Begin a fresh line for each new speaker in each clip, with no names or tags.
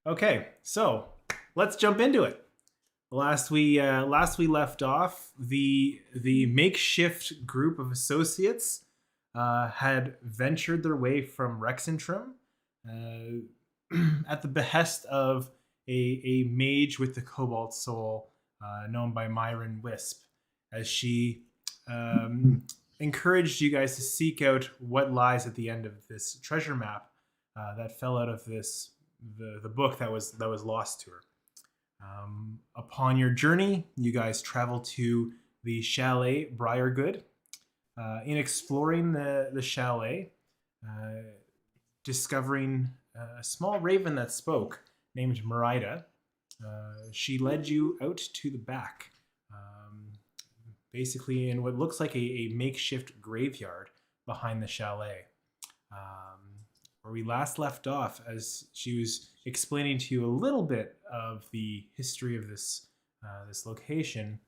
Okay, so let's jump into it. Last we left off, the makeshift group of associates had ventured their way from Rexentrum at the behest of a mage with the cobalt soul known by Myron Wisp, as she encouraged you guys to seek out what lies at the end of this treasure map that fell out of the book that was lost to her. Upon your journey, you guys travel to the chalet Briargood. In exploring the chalet, discovering a small raven that spoke named Merida, she led you out to the back, basically in what looks like a makeshift graveyard behind the chalet. Where we last left off, as she was explaining to you a little bit of the history of this location,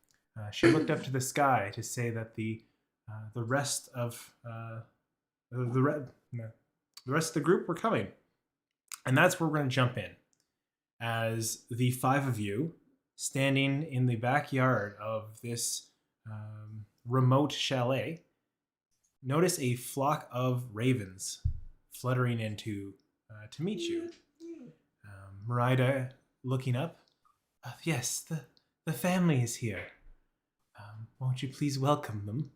she looked up to the sky to say that the rest of the rest of the group were coming, and that's where we're going to jump in, as the five of you standing in the backyard of this remote chalet notice a flock of ravens fluttering in to meet you. Merida looking up. Yes, the family is here. Won't you please welcome them?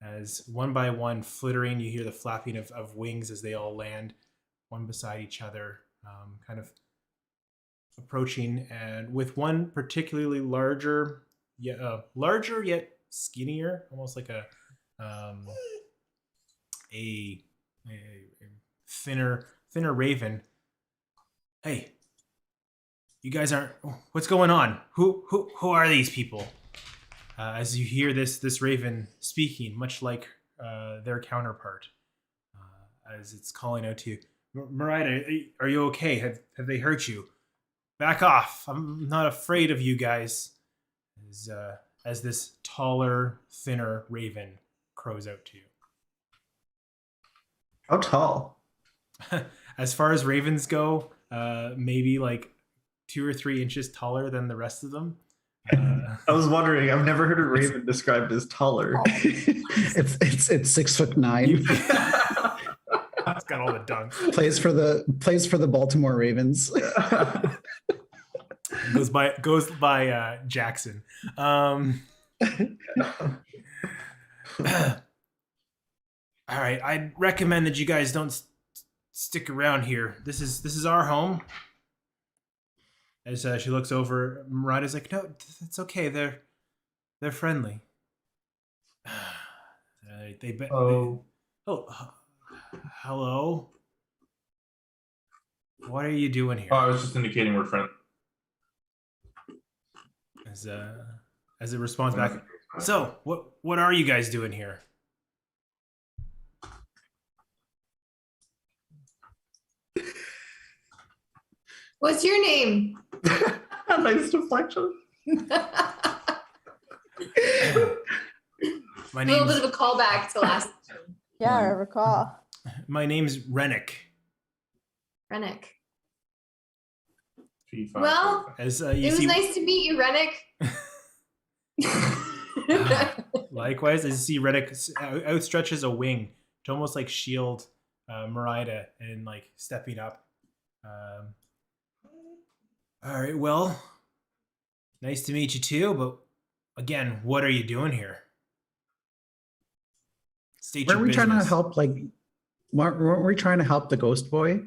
As one by one, flittering, you hear the flapping of wings as they all land one beside each other, kind of approaching, and with one particularly larger yet skinnier, almost like a thinner raven. Hey, you guys aren't. What's going on? Who are these people? As you hear this raven speaking, much like their counterpart, as it's calling out to you, Merida, are you okay? Have they hurt you? Back off! I'm not afraid of you guys. As this taller, thinner raven crows out to you.
How tall?
As far as ravens go, maybe like 2 or 3 inches taller than the rest of them.
I was wondering. I've never heard a raven described as taller.
It's 6'9".
It's got all the dunks.
Plays for the Baltimore Ravens.
Goes by Jackson. All right, I'd recommend that you guys don't stick around here. This is our home. As she looks over, Merida's like, "No, it's okay. They're friendly." Hello. What are you doing here?
Oh, I was just indicating we're friends.
As it responds back. So, what are you guys doing here?
What's your name?
Nice deflection.
My
A
name's
little bit of a callback to last time.
Yeah, I recall.
My name's Rennick.
Rennick.
G5.
Well,
As you
it was
see,
nice to meet you, Rennick.
likewise, as you see, Rennick outstretches a wing to almost like shield Merida and like stepping up. All right, well, nice to meet you too. But again, what are you doing here? State your
Weren't we trying to
business.
help? Weren't we trying to help the ghost boy?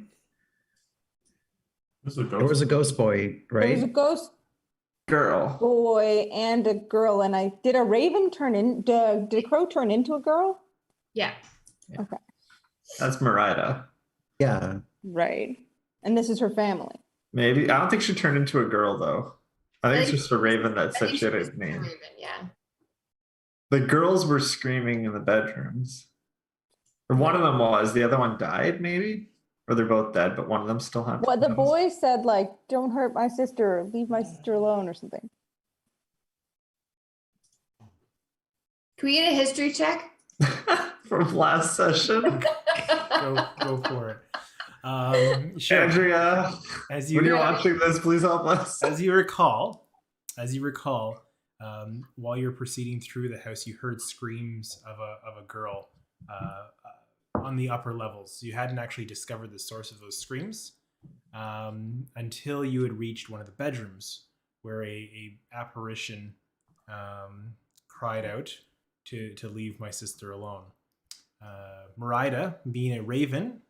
This is a
There was
ghost.
a ghost boy,
There was a
right?
ghost
Girl.
boy and a girl, and did a crow turn into a girl?
Yeah.
That's Merida.
Yeah.
Right. And this is her family.
Maybe. I don't think she turned into a girl though. I think it's just a raven that
I
said
think
she had
was
a name.
Raven, yeah.
The girls were screaming in the bedrooms. Or one of them was. The other one died, maybe? Or they're both dead, but one of them still has.
What the boy said, like, don't hurt my sister, leave my sister alone or something.
Can we get a history check?
From last session.
Go for it. Sure.
Andrea,
As
when you're
you
watching this, please help us.
as you recall, while you're proceeding through the house, you heard screams of a girl on the upper levels. You hadn't actually discovered the source of those screams until you had reached one of the bedrooms, where a apparition cried out to leave my sister alone. Merida, being a raven,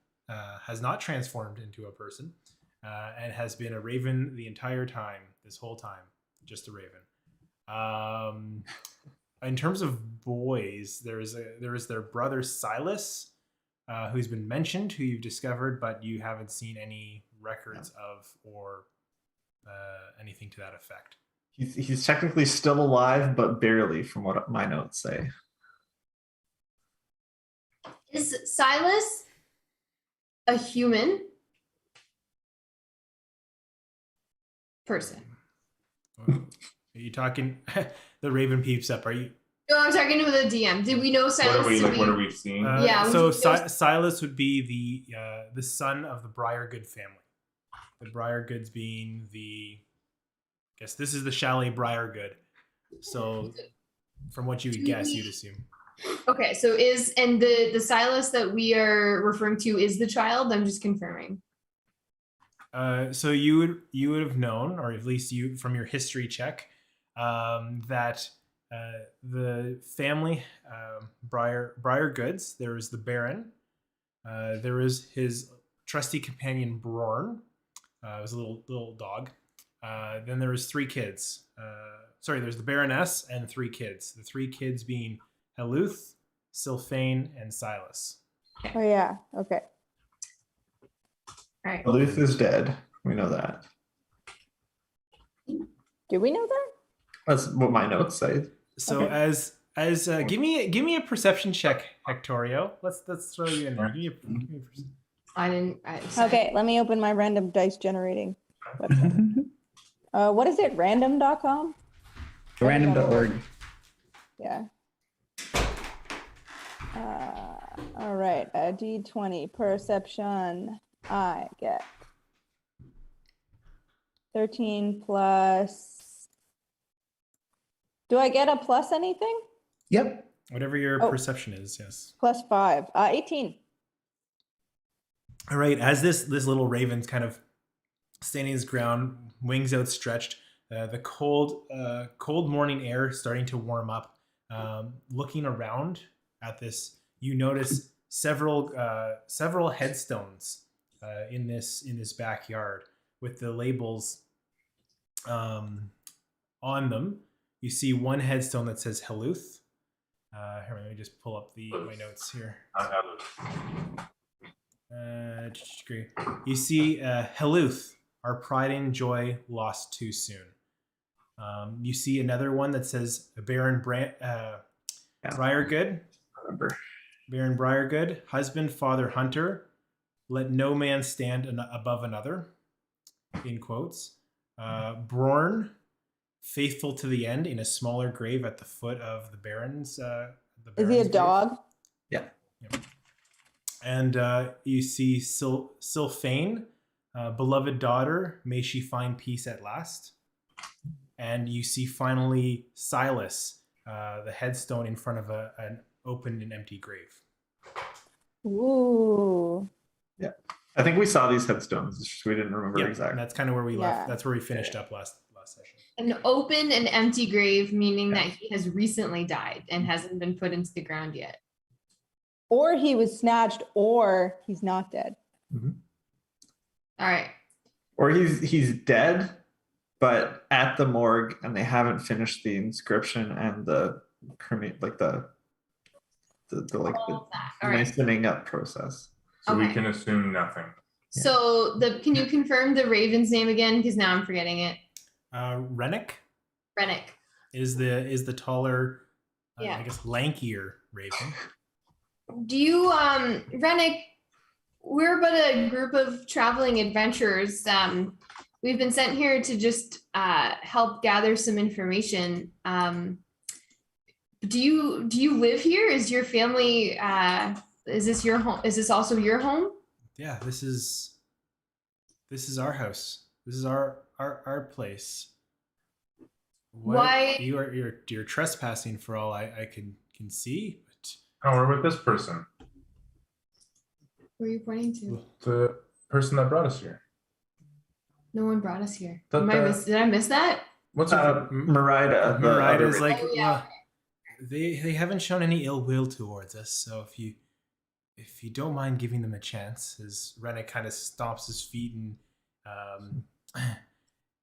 has not transformed into a person and has been a raven the entire time, this whole time, just a raven. In terms of boys, there is their brother Silas, who's been mentioned, who you've discovered, but you haven't seen any records of or anything to that effect.
He's technically still alive, but barely, from what my notes say.
Is Silas a human person?
Are you talking? The raven peeps up. Are you?
No, I'm talking to the DM. Did we know Silas?
What are we
to
like?
be-
What are we seeing?
Yeah,
So
we know-
Silas would be the son of the Briargood family. The Briargoods being I guess this is the Chalet Briargood. So, from what you would guess, you'd assume.
Okay, so the Silas that we are referring to is the child? I'm just confirming.
So you would have known, or at least you from your history check, that the family Briargoods. There was the Baron. There was his trusty companion Brorn. It was a little dog. Then there was three kids. There's the Baroness and three kids. The three kids being Heluth, Sylphane, and Silas.
Oh, yeah. Okay.
All right.
Luth is dead. We know that.
Do we know that?
That's what my notes say.
So
Okay.
as give me a perception check, Hectorio. Let's throw you in there. Give me a perception.
I didn't.
Okay, let me open my random dice generating website. What is it? Random.com?
Random.org.
Yeah. All right. A D20 perception. I get 13 plus. Do I get a plus anything?
Yep.
Whatever your
Oh.
perception is, yes.
Plus 5. 18.
All right. As this little raven's kind of standing his ground, wings outstretched, the cold morning air starting to warm up. Looking around at this, you notice several headstones in this backyard with the labels on them. You see one headstone that says Heluth. Here, let me just pull up my notes here. Great. You see Heluth, our pride and joy lost too soon. You see another one that says Baron Briargood.
Remember.
Baron Briargood, husband, father, hunter. Let no man stand above another. In quotes. Brorn, faithful to the end, in a smaller grave at the foot of the Baron's.
Is he a
Baron's grave.
dog?
Yeah.
And you see Sylphane, beloved daughter, may she find peace at last. And you see finally Silas, the headstone in front of an open and empty grave.
Ooh.
I think we saw these headstones. It's just we didn't remember
Yep, and
exactly.
that's kind of where we
Yeah.
left. That's where we finished up last session.
An open and empty grave, meaning that he has recently died and hasn't been put into the ground yet.
Or he was snatched, or he's not dead.
All right.
Or he's dead, but at the morgue, and they haven't finished the inscription and the like the
All of that. All right.
nicening up process.
So we
Okay.
can assume nothing.
So can you confirm the Raven's name again? Because now I'm forgetting it.
Rennick
Rennick.
is the taller,
Yeah.
I guess lankier raven.
Do you, Rennick, we're but a group of traveling adventurers. We've been sent here to just help gather some information. Do you live here? Is your family, is this your home? Is this also your home?
yeah, this is our house. This is our place. What
Why-
you're trespassing for all I can see, but
Oh, we're with this person,
Who are you pointing to?
the person that brought us here.
No one brought us here.
That-
Did I miss that?
What's her?
Marida. the other
Marida's like,
Oh, yeah.
well, they haven't shown any ill will towards us, so if you don't mind giving them a chance, as Rennick kind of stomps his feet and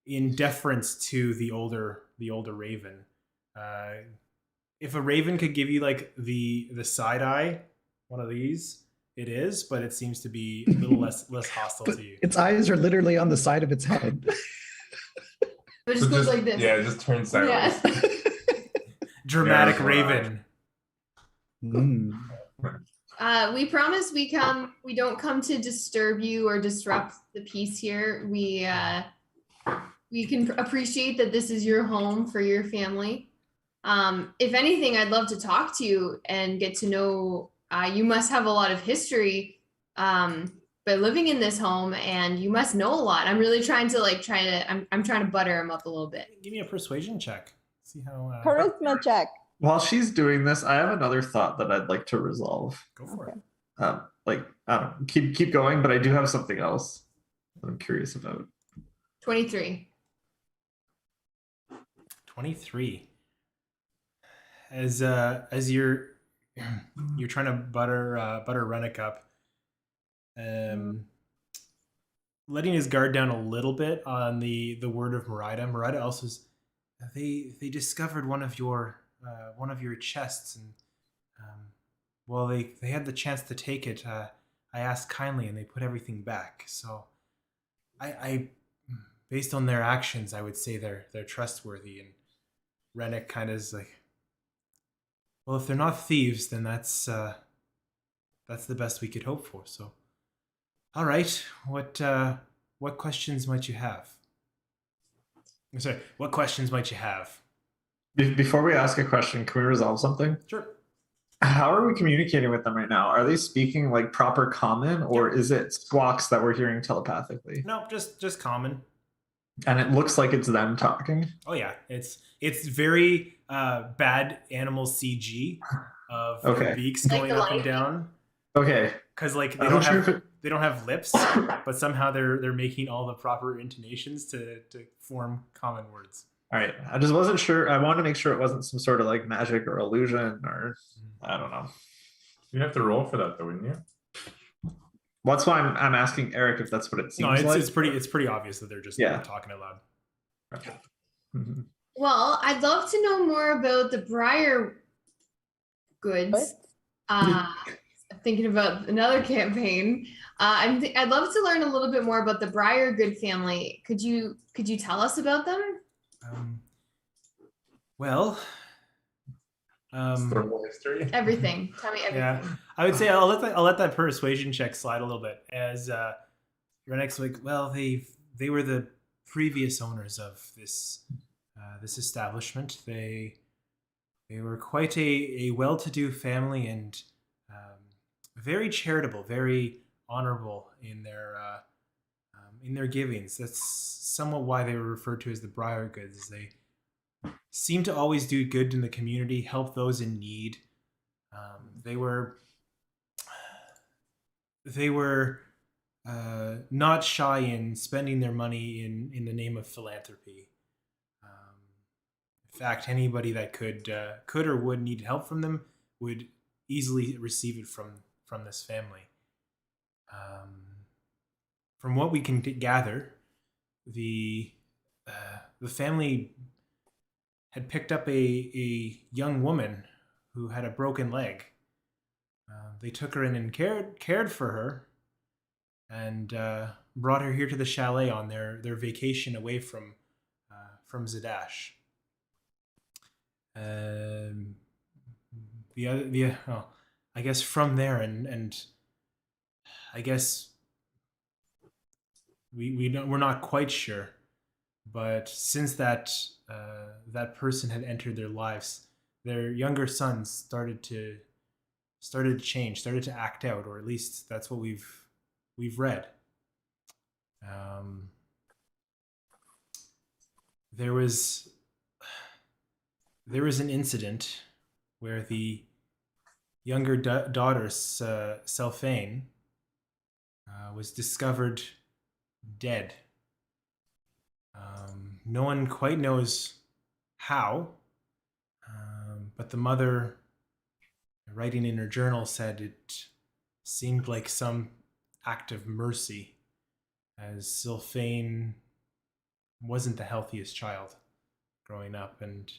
in deference to the older raven. If a raven could give you like the side eye, one of these, it is, but it seems to be a little less hostile
But
to you.
its eyes are literally on the side of its head.
It just goes like this.
Yeah, just turn sideways.
Yeah.
Dramatic
Yeah.
raven.
Mm.
We promise we don't come to disturb you or disrupt the peace here. We can appreciate that this is your home for your family. If anything, I'd love to talk to you and get to know, you must have a lot of history by living in this home, and you must know a lot. I'm really trying to I'm trying to butter him up a little bit.
Give me a persuasion check. See how
Charisma check.
While she's doing this, I have another thought that I'd like to resolve.
go for it.
Like, I don't know, keep going, but I do have something else that I'm curious about.
23.
23. As you're trying to butter Rennick up, letting his guard down a little bit on the word of Marida. Marida also they discovered one of your chests, and well, they had the chance to take it. I asked kindly, and they put everything back. So I based on their actions, I would say they're trustworthy. And Rennick kind of is like, well, if they're not thieves, then that's the best we could hope for. So, all right, what questions might you have? I'm sorry, what questions might you have?
Before we ask a question, can we resolve something?
Sure.
How are we communicating with them right now? Are they speaking like proper common, or is it squawks that we're hearing telepathically?
No, just common.
And it looks like it's them talking.
Oh yeah, it's very bad animal CG of their
Okay.
beaks
Like
going
the
up and
lion?
down,
Okay.
because like
I'm not sure if it,
they don't have lips, but somehow they're making all the proper intonations to form common words.
all right. I just wasn't sure. I wanted to make sure it wasn't some sort of like magic or illusion, or I don't know.
You'd have to roll for that, though, wouldn't you?
Well, that's why I'm asking Eric if that's what it seems
No, it's
like.
it's pretty obvious that they're just
Yeah.
talking out loud.
Mhm.
Well, I'd love to know more about the Briar goods. Thinking about another campaign. I'd love to learn a little bit more about the Briar Good family. Could you tell us about them?
Well,
It's the whole history.
Everything. Tell me everything.
yeah, I would say I'll let that persuasion check slide a little bit, as Rennick's like, well, they were the previous owners of this establishment. They were quite a well-to-do family, and very charitable, very honorable in their givings. That's somewhat why they were referred to as the Briar Goods. They seem to always do good in the community, help those in need. They were not shy in spending their money in the name of philanthropy. In fact, anybody that could or would need help from them would easily receive it from this family. From what we can gather, the family had picked up a young woman who had a broken leg. They took her in and cared for her, and brought her here to the chalet on their vacation away from Zadash. I guess from there, and I guess we're not quite sure, but since that person had entered their lives, their younger sons started to change, started to act out, or at least that's what we've we've read. Um, there was an incident where the younger daughter, Selphane, was discovered dead. No one quite knows how, but the mother, writing in her journal, said it seemed like some act of mercy, as Sylphane wasn't the healthiest child growing up, and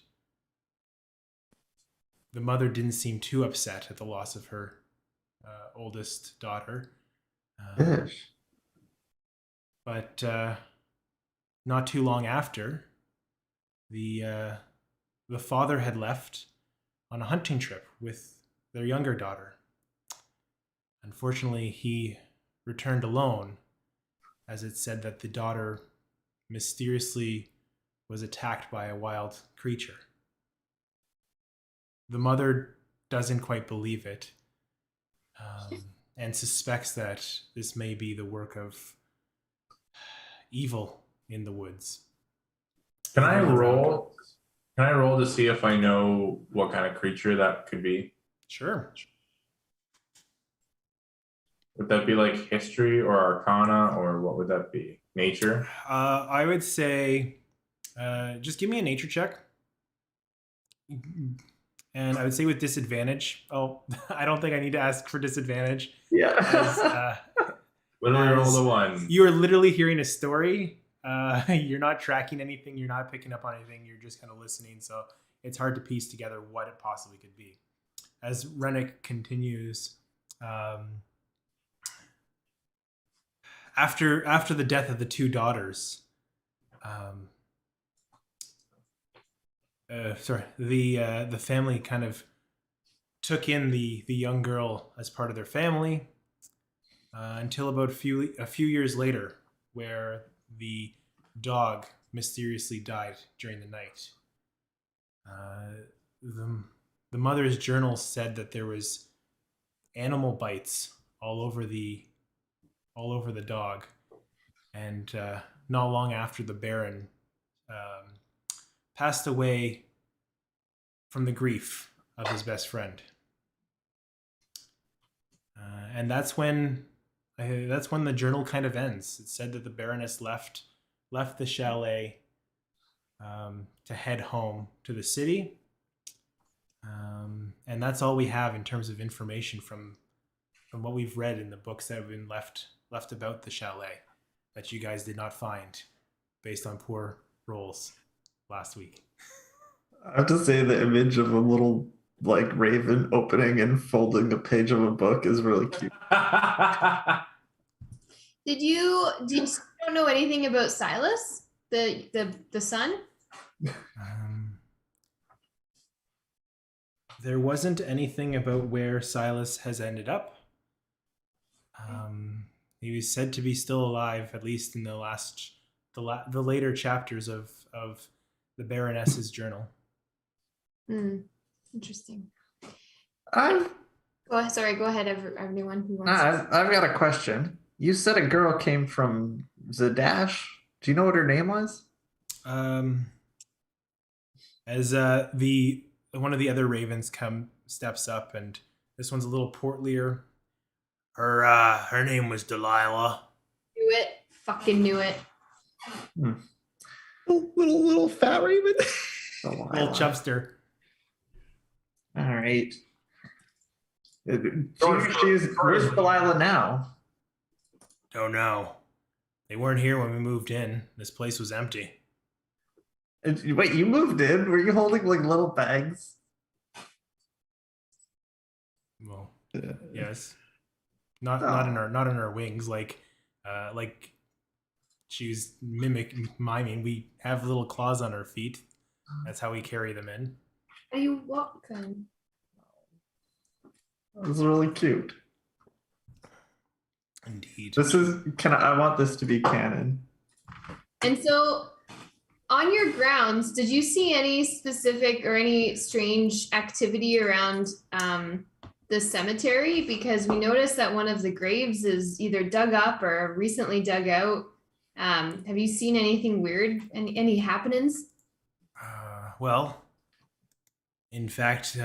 the mother didn't seem too upset at the loss of her oldest daughter.
Ish.
But not too long after, the father had left on a hunting trip with their younger daughter. Unfortunately, he returned alone, as it said that the daughter mysteriously was attacked by a wild creature. The mother doesn't quite believe it, and suspects that this may be the work of evil in the woods.
Can I roll? Can I roll to see if I know what kind of creature that could be?
Sure.
Would that be like history or arcana, or what would that be? Nature?
I would say just give me a nature check. And I would say with disadvantage. Oh, I don't think I need to ask for disadvantage.
Yeah.
As,
Literally roll the one.
you are literally hearing a story. You're not tracking anything. You're not picking up on anything. You're just kind of listening. So it's hard to piece together what it possibly could be. As Rennick continues, after the death of the two daughters, the family kind of took in the young girl as part of their family until about a few years later, where the dog mysteriously died during the night. The mother's journal said that there was animal bites all over the dog, and not long after, the Baron passed away from the grief of his best friend, and that's when the journal kind of ends. It said that the Baroness left the chalet to head home to the city, and that's all we have in terms of information from what we've read in the books that have been left about the chalet that you guys did not find based on poor rolls last week.
I have to say the image of a little like raven opening and folding a page of a book is really cute.
Did you don't know anything about Silas, the son?
There wasn't anything about where Silas has ended up. He was said to be still alive, at least in the later chapters of the Baroness's journal.
Interesting.
I've
Go ahead, everyone who wants.
I've got a question. You said a girl came from Zadash. Do you know what her name was?
As one of the other ravens steps up, and this one's a little portlier. Her name was Delilah.
Knew it. Fucking knew it.
Little fat raven.
Little chubster.
All right. Where's Delilah now?
Don't know. They weren't here when we moved in. This place was empty.
Wait, you moved in? Were you holding like little bags?
Well, yes. Not in our wings, like she was miming. We have little claws on our feet. That's how we carry them in.
Are you walking?
That's really cute.
Indeed.
I want this to be canon.
And so, on your grounds, did you see any specific or any strange activity around the cemetery because we noticed that one of the graves is either dug up or recently dug out. Have you seen anything weird? Any happenings?
Well, in fact,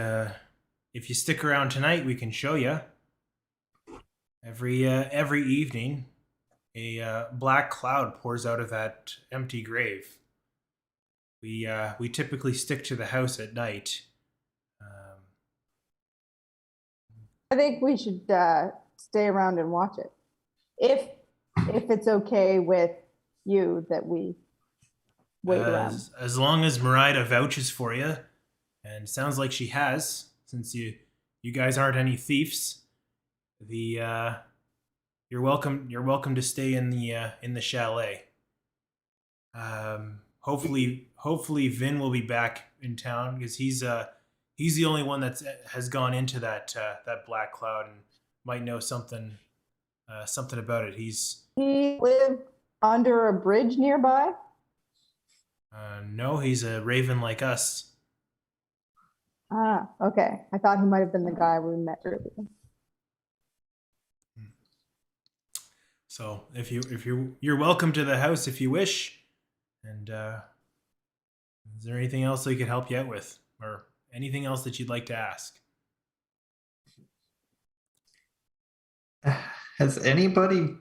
if you stick around tonight, we can show you. Every evening, a black cloud pours out of that empty grave. We typically stick to the house at night.
I think we should stay around and watch it. If it's okay with you that we wait around.
As long as Marida vouches for you, and sounds like she has, since you guys aren't any thieves. You're welcome to stay in the chalet. Hopefully Vin will be back in town because he's the only one has gone into that black cloud and might know something about it.
He lived under a bridge nearby.
No, he's a raven like us.
Ah, okay. I thought he might have been the guy we met earlier.
So you're welcome to the house if you wish. And is there anything else we could help you out with, or anything else that you'd like to ask?
Has anybody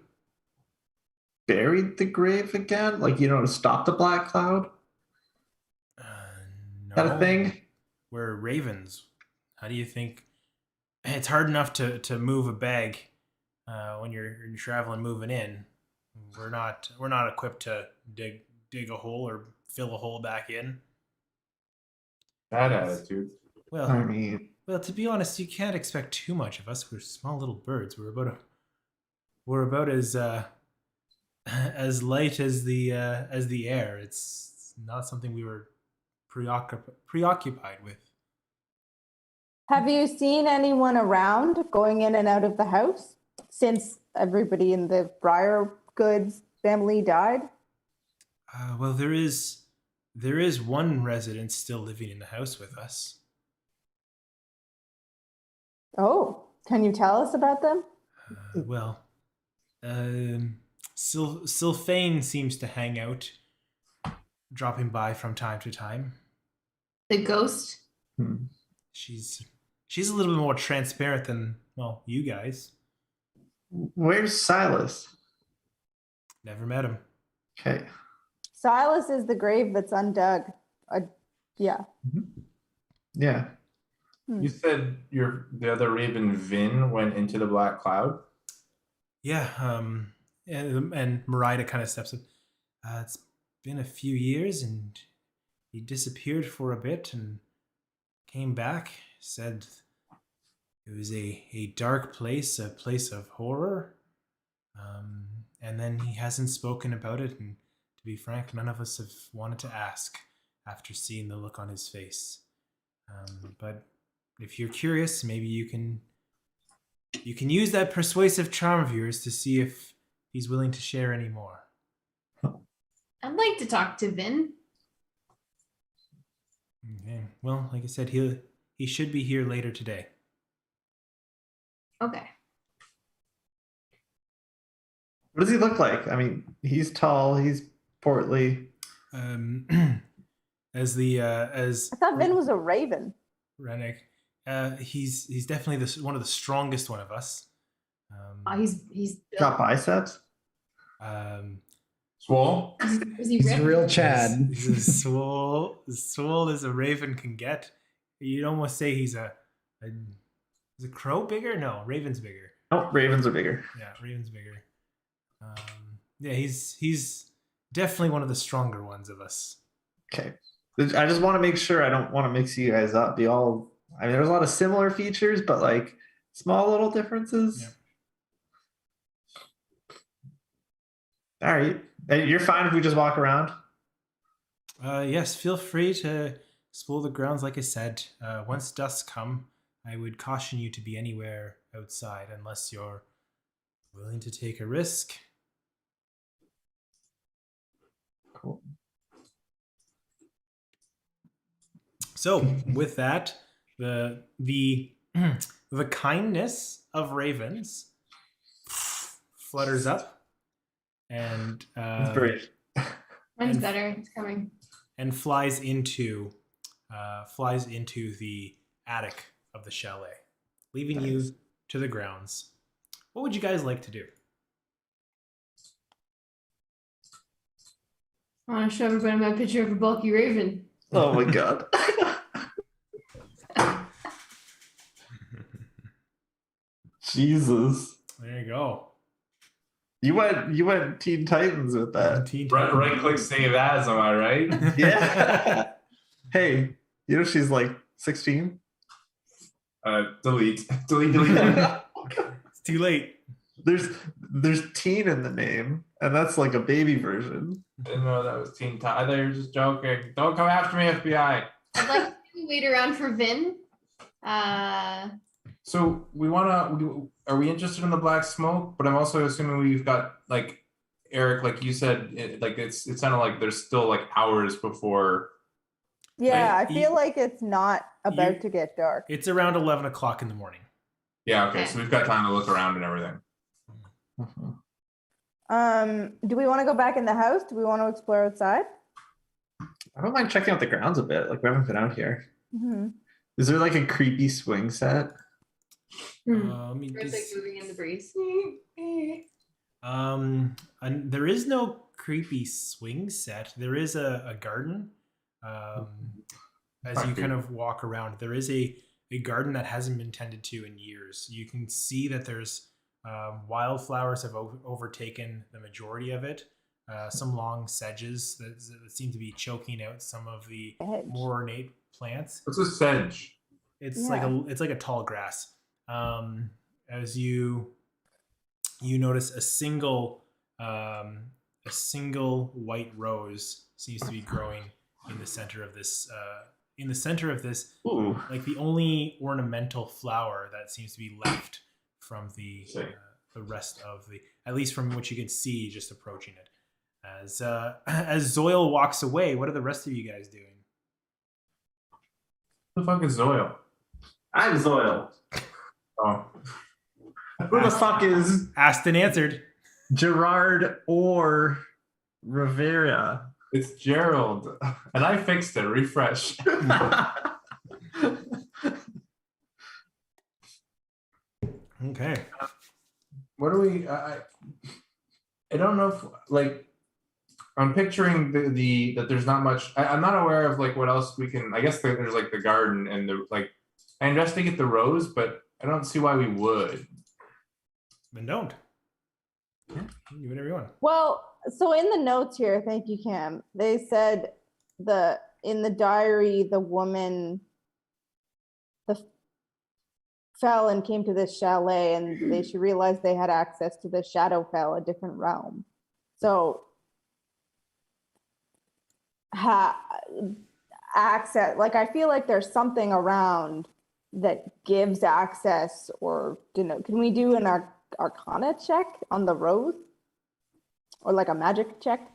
buried the grave again? Like, to stop the black cloud?
No.
That a thing?
We're ravens. How do you think? It's hard enough to move a bag when you're traveling, moving in. We're not equipped to dig a hole or fill a hole back in.
Bad attitude.
Well,
I mean,
to be honest, you can't expect too much of us. We're small little birds. We're about as light as the air. It's not something we were preoccupied with.
Have you seen anyone around going in and out of the house since everybody in the Briargoods family died?
Well, there is one resident still living in the house with us.
Oh, can you tell us about them?
Sylphane seems to hang out, dropping by from time to time.
The ghost?
She's a little bit more transparent than, well, you guys.
where's Silas?
Never met him.
Okay.
Silas is the grave that's undug. Yeah.
Yeah.
You said the other raven Vin went into the black cloud.
Yeah. And Marida kind of steps up. It's been a few years, and he disappeared for a bit and came back. Said it was a dark place, a place of horror. And then he hasn't spoken about it. And to be frank, none of us have wanted to ask after seeing the look on his face. But if you're curious, maybe you can use that persuasive charm of yours to see if he's willing to share any more.
I'd like to talk to Vin.
Okay. Well, like I said, he should be here later today.
Okay.
What does he look like? I mean, he's tall, he's portly.
As
I thought Vin was a raven.
Rennick, he's definitely one of the strongest one of us.
He's
Got
built.
biceps?
Swole?
Is he
He's a
ripped?
real Chad.
He's as swole as a raven can get. You'd almost say he's a is a crow bigger? No, raven's bigger.
Oh, ravens are bigger.
Yeah, raven's bigger. Yeah, he's definitely one of the stronger ones of us.
Okay. I just want to make sure I don't want to mix you guys up. I mean, there's a lot of similar features, but like small little differences.
Yeah.
All right. And you're fine if we just walk around?
Yes, feel free to explore the grounds. Like I said, once dusk come, I would caution you to be anywhere outside unless you're willing to take a risk.
Cool.
So with that, the the kindness of ravens flutters up and
It's brave.
Mine's
And-
better. It's coming.
and flies into the attic of the chalet, leaving you
Nice.
to the grounds. What would you guys like to do?
I want to show everybody my picture of a bulky raven.
Oh my god. Jesus.
There you go.
You went Teen Titans with that.
Teen
Right click save as, am I right?
Yeah. Hey, you know she's like 16?
Delete. Delete.
It's too late.
There's teen in the name, and that's like a baby version.
Didn't know that was Teen Titans. I thought you were just joking. Don't come after me, FBI.
I'd like to wait around for Vin.
So are we interested in the black smoke? But I'm also assuming we've got like Eric, like you said, it sounded like there's still like hours before.
Yeah, I
Right,
feel
you-
like it's not about to get dark.
It's around 11 o'clock in the morning.
Yeah, okay,
Okay.
so we've got time to look around and everything.
Do we want to go back in the house? Do we want to explore outside?
I don't mind checking out the grounds a bit. Like we haven't been out here.
Mhm.
Is there like a creepy swing set?
Let me
Or it's like
just-
moving in the breeze.
and there is no creepy swing set. There is a garden. As you kind of walk around, there is a garden that hasn't been tended to in years. You can see that there's wildflowers have overtaken the majority of it. Some long sedges that seem to be choking out some of the
Hedge.
more ornate plants.
What's a sedge?
It's
Yeah.
it's like a tall grass. As you notice a single white rose seems to be growing in the center of this
Ooh.
like the only ornamental flower that seems to be left from the
See.
rest of the, at least from what you can see just approaching it. As Zoil walks away, what are the rest of you guys doing?
Who the fuck is Zoil?
I'm Zoil.
Oh,
Who the fuck is
Asked and answered.
Gerard or Rivera?
it's Gerald. And I fixed it. Refresh.
Okay.
What do we? I don't know if like I'm picturing the that there's not much. I'm not aware of like what else we can. I guess there's like the garden and the like. I investigate the rose, but I don't see why we would.
Then don't. Yeah, you can do whatever you want.
Well, so in the notes here, thank you, Cam. They said in the diary, the woman, fell and came to this chalet, and she realized they had access to the Shadowfell, a different realm. So, access, like I feel like there's something around that gives access, or can we do an Arcana check on the rose, or like a magic check?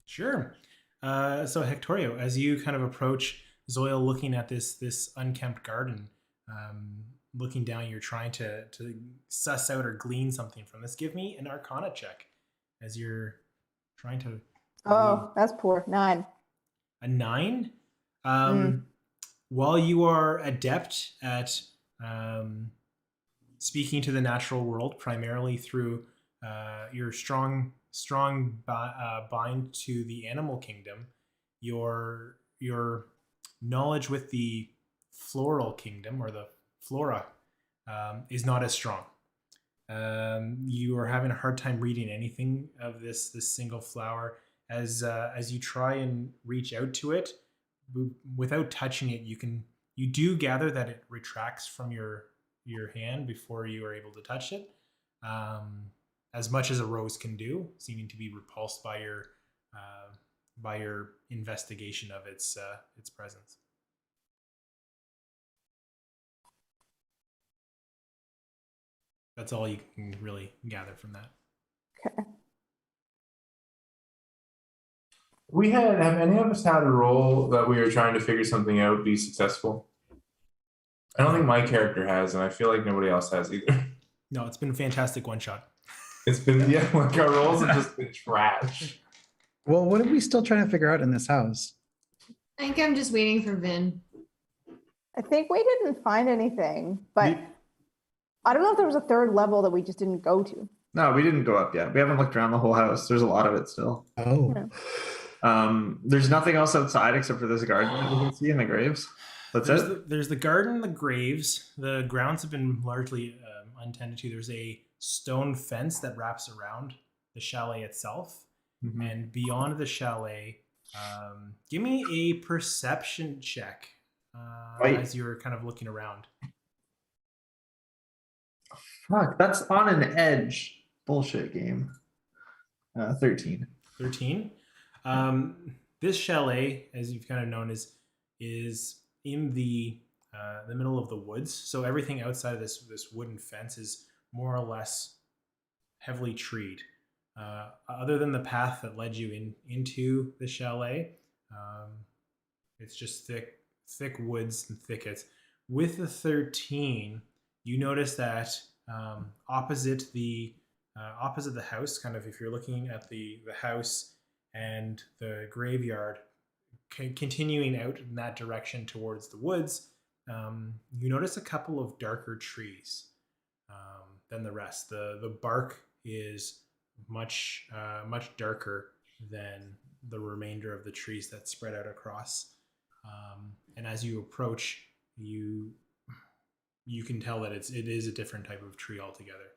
Sure. So Hectorio, as you kind of approach Zoil, looking at this unkempt garden, looking down, you're trying to suss out or glean something from this. Give me an Arcana check as you're trying to.
Oh, that's poor. 9.
A 9. While you are adept at speaking to the natural world, primarily through your strong bind to the animal kingdom, your knowledge with the floral kingdom or the flora is not as strong. You are having a hard time reading anything of this single flower as you try and reach out to it without touching it. You do gather that it retracts from your hand before you are able to touch it, as much as a rose can do, seeming to be repulsed by your investigation of its presence. That's all you can really gather from that.
Have any of us had a role that we were trying to figure something out be successful? I don't think my character has, and I feel like nobody else has either.
No, it's been a fantastic one shot.
It's been like our rolls have just been trash.
Well, what are we still trying to figure out in this house?
I think I'm just waiting for Vin.
I think we didn't find anything, but
You-
I don't know if there was a third level that we just didn't go to.
No, we didn't go up yet. We haven't looked around the whole house. There's a lot of it still.
Oh,
Yeah.
There's nothing else outside except for this garden that we can see in the graves. That's it.
There's the garden, the graves. The grounds have been largely untended to. There's a stone fence that wraps around the chalet itself.
Mhm.
And beyond the chalet, give me a perception check
Right.
as you're kind of looking around.
Fuck, that's on an edge. Bullshit game. 13.
13. This chalet, as you've kind of known, is in the middle of the woods. So everything outside of this wooden fence is more or less heavily treed. Other than the path that led you into the chalet, it's just thick woods and thickets. With the 13, you notice that opposite the house, kind of if you're looking at the house and the graveyard, continuing out in that direction towards the woods, you notice a couple of darker trees than the rest. The bark is much darker than the remainder of the trees that spread out across. And as you approach, you can tell that it is a different type of tree altogether.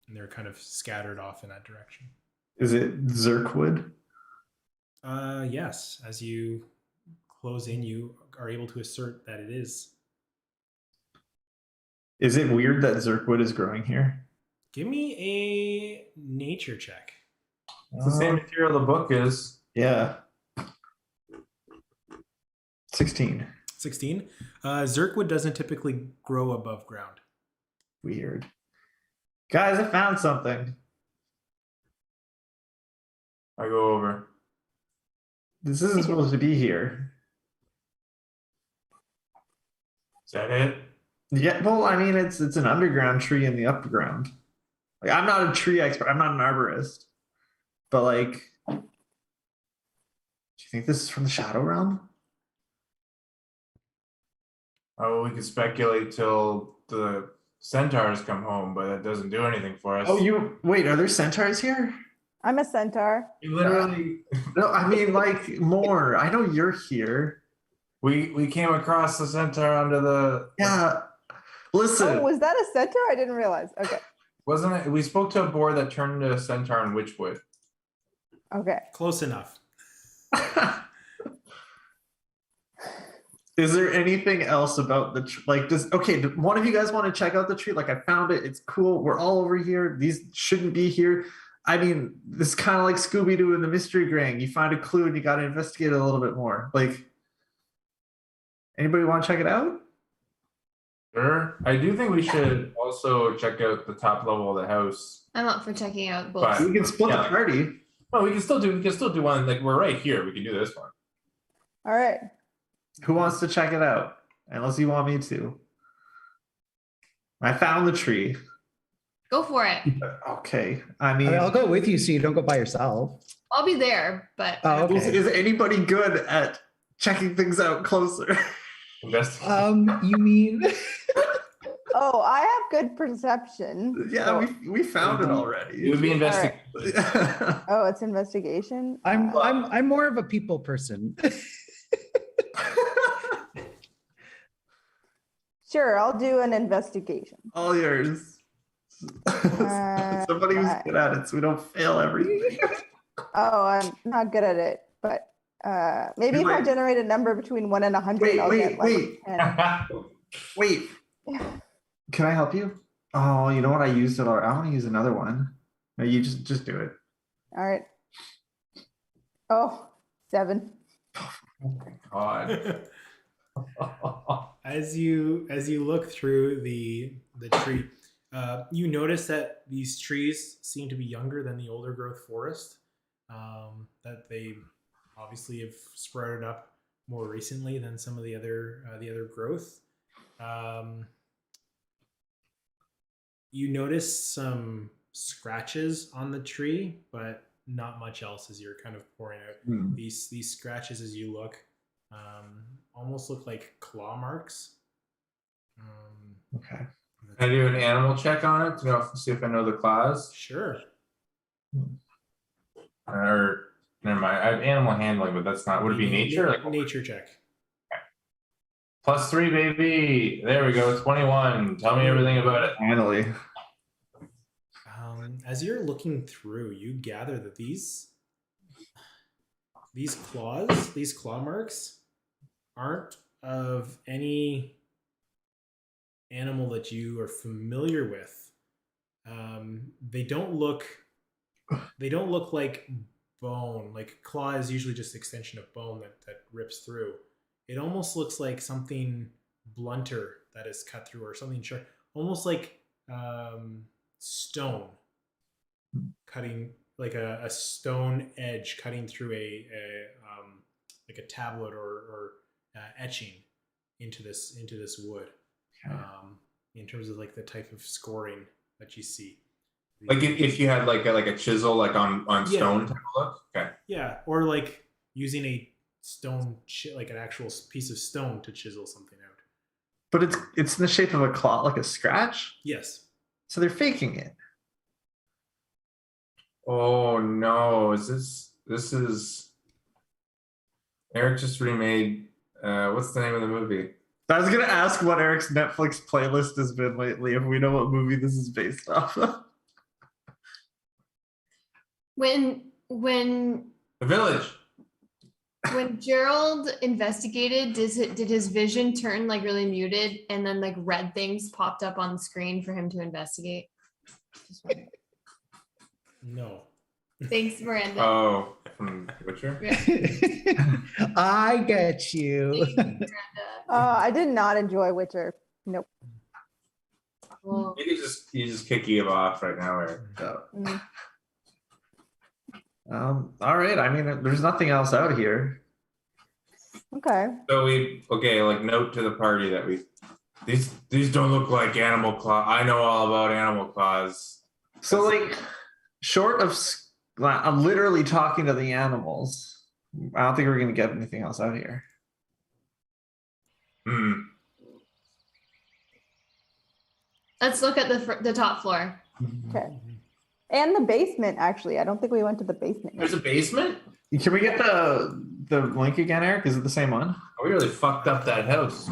And they're kind of scattered off in that direction.
Is it Zirkwood?
Yes. As you close in, you are able to assert that it is.
Is it weird that Zirkwood is growing here?
Give me a nature check.
It's the same material the book is.
Yeah. 16.
16. Zirkwood doesn't typically grow above ground.
Weird. Guys, I found something.
I go over.
This isn't supposed to be here.
Is that it?
Yeah, well, I mean, it's an underground tree in the upper ground. Like, I'm not a tree expert. I'm not an arborist. But like, do you think this is from the Shadow Realm?
Oh, we could speculate till the centaurs come home, but that doesn't do anything for us.
Oh, wait, are there centaurs here?
I'm a centaur.
You literally.
No, I mean like more. I know you're here.
We came across the centaur under the.
Yeah. Listen.
Oh, was that a centaur? I didn't realize. Okay.
Wasn't it? We spoke to a boar that turned into a centaur in Witchwood.
Okay.
Close enough.
Is there anything else about the like? Do one of you guys want to check out the tree? Like, I found it. It's cool. We're all over here. These shouldn't be here. I mean, this is kind of like Scooby Doo and the Mystery Gang. You find a clue and you got to investigate it a little bit more. Like, anybody want to check it out?
Sure. I do think we should also check out the top level of the house.
I'm up for checking out both.
But-
We can split
Yeah.
the party.
Well, we can still do one. Like we're right here. We can do this one.
All right.
Who wants to check it out? Unless you want me to. I found the tree.
Go for it.
Okay. I mean,
I'll go with you so you don't go by yourself.
I'll be there, but
Oh, okay.
is anybody good at checking things out closer?
Investigate.
You mean?
Oh, I have good perception.
Yeah,
so-
we found it
it
already.
would be investigation.
Oh, it's investigation.
I'm more of a people person.
Sure, I'll do an investigation.
All yours. Somebody who's good at it so we don't fail everything.
Oh, I'm not good at it, but maybe if I
Wait.
generate a number between 1 and 100,
Wait,
I'll
wait,
get like
wait.
10.
Wait. Can I help you? Oh, you know what? I used it already. I want to use another one. No, you just do it.
All right. Oh, 7.
God.
As you look through the tree, you notice that these trees seem to be younger than the older growth forest. That they obviously have sprouted up more recently than some of the other growth. You notice some scratches on the tree, but not much else as you're kind of pouring out.
Hmm.
These scratches as you look almost look like claw marks.
Okay.
Can I do an animal check on it to see if I know the claws?
Sure.
Or never mind. I have animal handling, but that's not. Would it be nature? Like
Nature check.
+3, baby. There we go. 21. Tell me everything about it.
Finally.
As you're looking through, you gather that these claw marks, aren't of any animal that you are familiar with. They don't look like bone. Like claw is usually just extension of bone that rips through. It almost looks like something blunter that is cut through, or something sharp, almost like stone cutting, like a stone edge cutting through a like a tablet or etching into this wood.
Okay.
In terms of like the type of scoring that you see.
Like if you had like a chisel, like on
Yeah.
stone type of look. Okay.
Yeah, or like using a stone, like an actual piece of stone to chisel something out.
But it's in the shape of a claw, like a scratch.
Yes.
So they're faking it.
Oh no! This is Eric just remade. What's the name of the movie?
I was gonna ask what Eric's Netflix playlist has been lately, if we know what movie this is based off of.
When
The Village.
when Gerald investigated, did his vision turn like really muted, and then like red things popped up on the screen for him to investigate? Just wondering.
No.
Thanks, Miranda.
Oh, from Witcher.
Yeah,
I get you.
thanks, Miranda.
I did not enjoy Witcher. Nope.
Well,
You just kick you off right now, Eric.
So,
Mm.
all right. I mean, there's nothing else out here.
Okay.
So like note to the party that these don't look like animal claw. I know all about animal claws.
So, like, short of I'm literally talking to the animals. I don't think we're gonna get anything else out here.
Hmm.
let's look at the top floor.
Okay. And the basement, actually. I don't think we went to the basement.
There's a basement.
Can we get the link again, Eric? Is it the same one?
We really fucked up that house.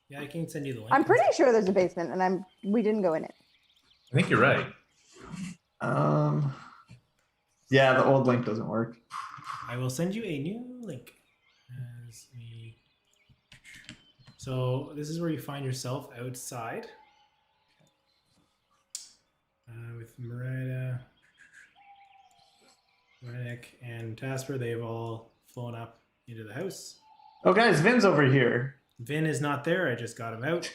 Yeah, I can send you the link.
I'm pretty sure there's a basement, and we didn't go in it.
I think you're right.
Yeah, the old link doesn't work.
I will send you a new link. So this is where you find yourself outside with Marita, Renik, and Tasper. They've all flown up into the house.
Oh, guys, Vin's over here.
Vin is not there. I just got him out.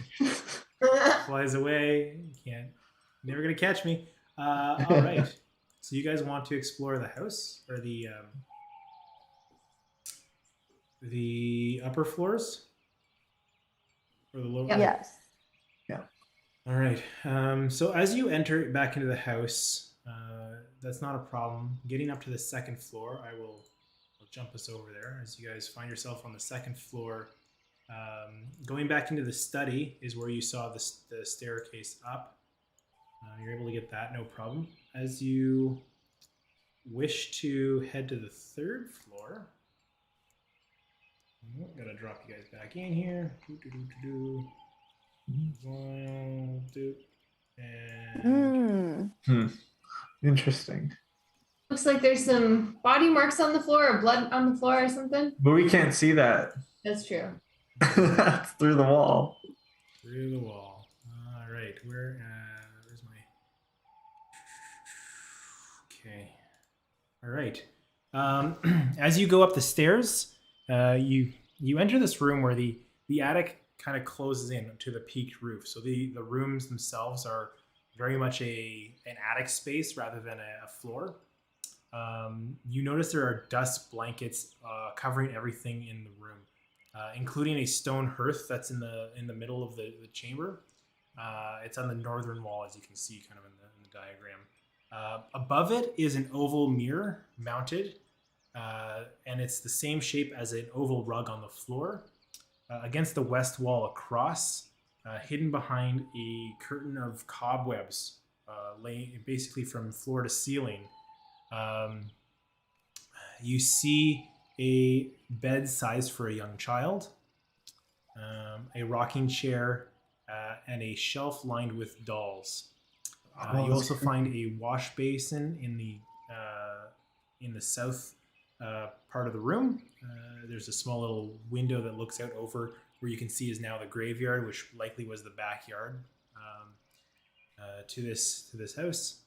Flies away. Never gonna catch me. All right. So you guys want to explore the house or the upper floors or the lower?
Yep.
Yes.
All right. So as you enter back into the house, that's not a problem. Getting up to the second floor, I'll jump us over there as you guys find yourself on the second floor. Going back into the study is where you saw the staircase up. You're able to get that, no problem. As you wish to head to the third floor, I'm gonna drop you guys back in here. One, two, and
Interesting.
Looks like there's some body marks on the floor or blood on the floor or something.
But we can't see that.
That's true.
That's through the wall.
through the wall. All right, where's my? Okay. All right. As you go up the stairs, you enter this room where the attic kind of closes in to the peaked roof. So the rooms themselves are very much an attic space rather than a floor. You notice there are dust blankets covering everything in the room. including a stone hearth that's in the middle of the chamber. It's on the northern wall, as you can see, kind of in the diagram. Above it is an oval mirror mounted, and it's the same shape as an oval rug on the floor. Against the west wall across, hidden behind a curtain of cobwebs, basically from floor to ceiling, you see a bed sized for a young child, a rocking chair, and a shelf lined with dolls. You also find a wash basin in the south part of the room. There's a small little window that looks out over where you can see is now the graveyard, which likely was the backyard to this house.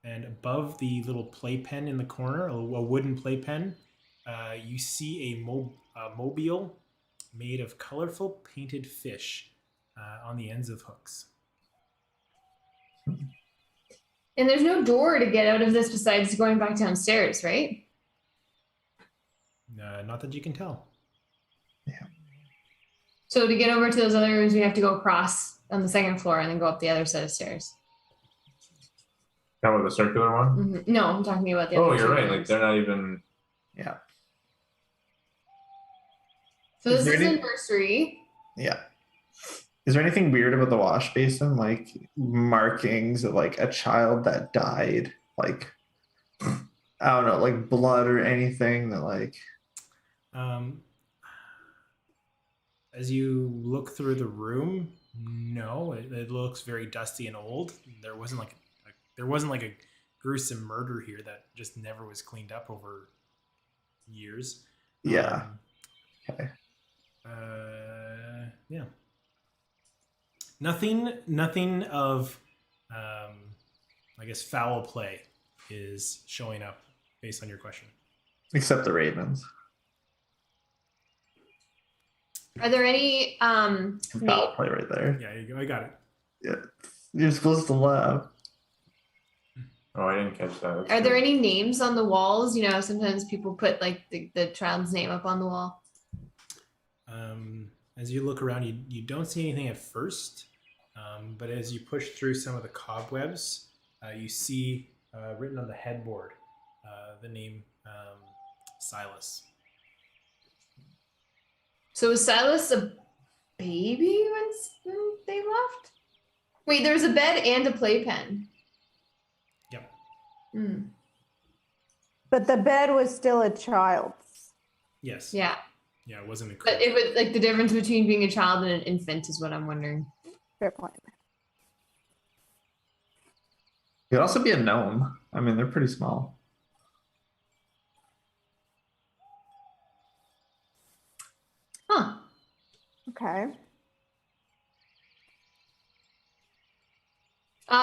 And above the little playpen in the corner, a wooden playpen, you see a mobile made of colorful painted fish on the ends of hooks.
And there's no door to get out of this besides going back downstairs, right?
Not that you can tell.
So to get over to those other rooms, we have to go across on the second floor and then go up the other set of stairs.
That was the circular one.
Mhm. No, I'm talking about the
Oh,
other
you're
two
right. Like
rooms.
they're not even.
Yeah.
So this
Is there
is
any-
a nursery.
Yeah. Is there anything weird about the wash basin, like markings of like a child that died, like I don't know, like blood or anything that like?
As you look through the room, no, it looks very dusty and old. There wasn't like a gruesome murder here that just never was cleaned up over years.
Yeah. Okay.
Yeah. Nothing of, I guess, foul play is showing up based on your question.
Except the ravens.
Are there any
Foul
name-
play right there.
Yeah, you go. I got it.
Yeah. You're supposed to laugh.
Oh, I didn't catch that. That's
are there
good.
any names on the walls? You know, sometimes people put like the child's name up on the wall.
As you look around, you don't see anything at first, but as you push through some of the cobwebs, you see written on the headboard the name Silas.
So was Silas a baby when they left? Wait, there was a bed and a playpen.
Yep.
Hmm.
But the bed was still a child's.
Yes.
Yeah,
Yeah, it wasn't a
but it was like the difference between being a child and an infant is what I'm wondering.
Fair point.
It could also be a gnome. I mean, they're pretty small.
Huh.
Okay.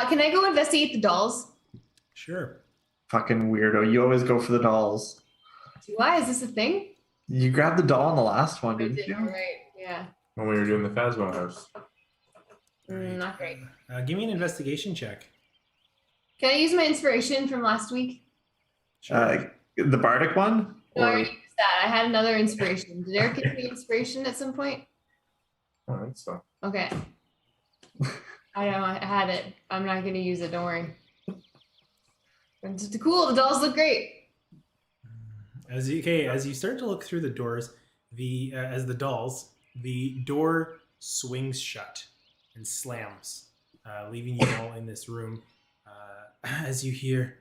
Can I go investigate the dolls?
Sure.
Fucking weirdo. You always go for the dolls.
Why is this a thing?
You grabbed the doll in the last one,
I
didn't
did,
you?
right? Yeah.
When we were doing the Phasmo house.
Not great.
Give me an investigation check.
Can I use my inspiration from last week?
The bardic one?
No, I
Or
already used that. I had another inspiration. Did Eric give me inspiration at some point?
I don't think so.
Okay. I know I had it. I'm not gonna use it. Don't worry. It's cool. The dolls look great.
As you start to look through the doors, the door swings shut and slams, leaving you all in this room. As you hear,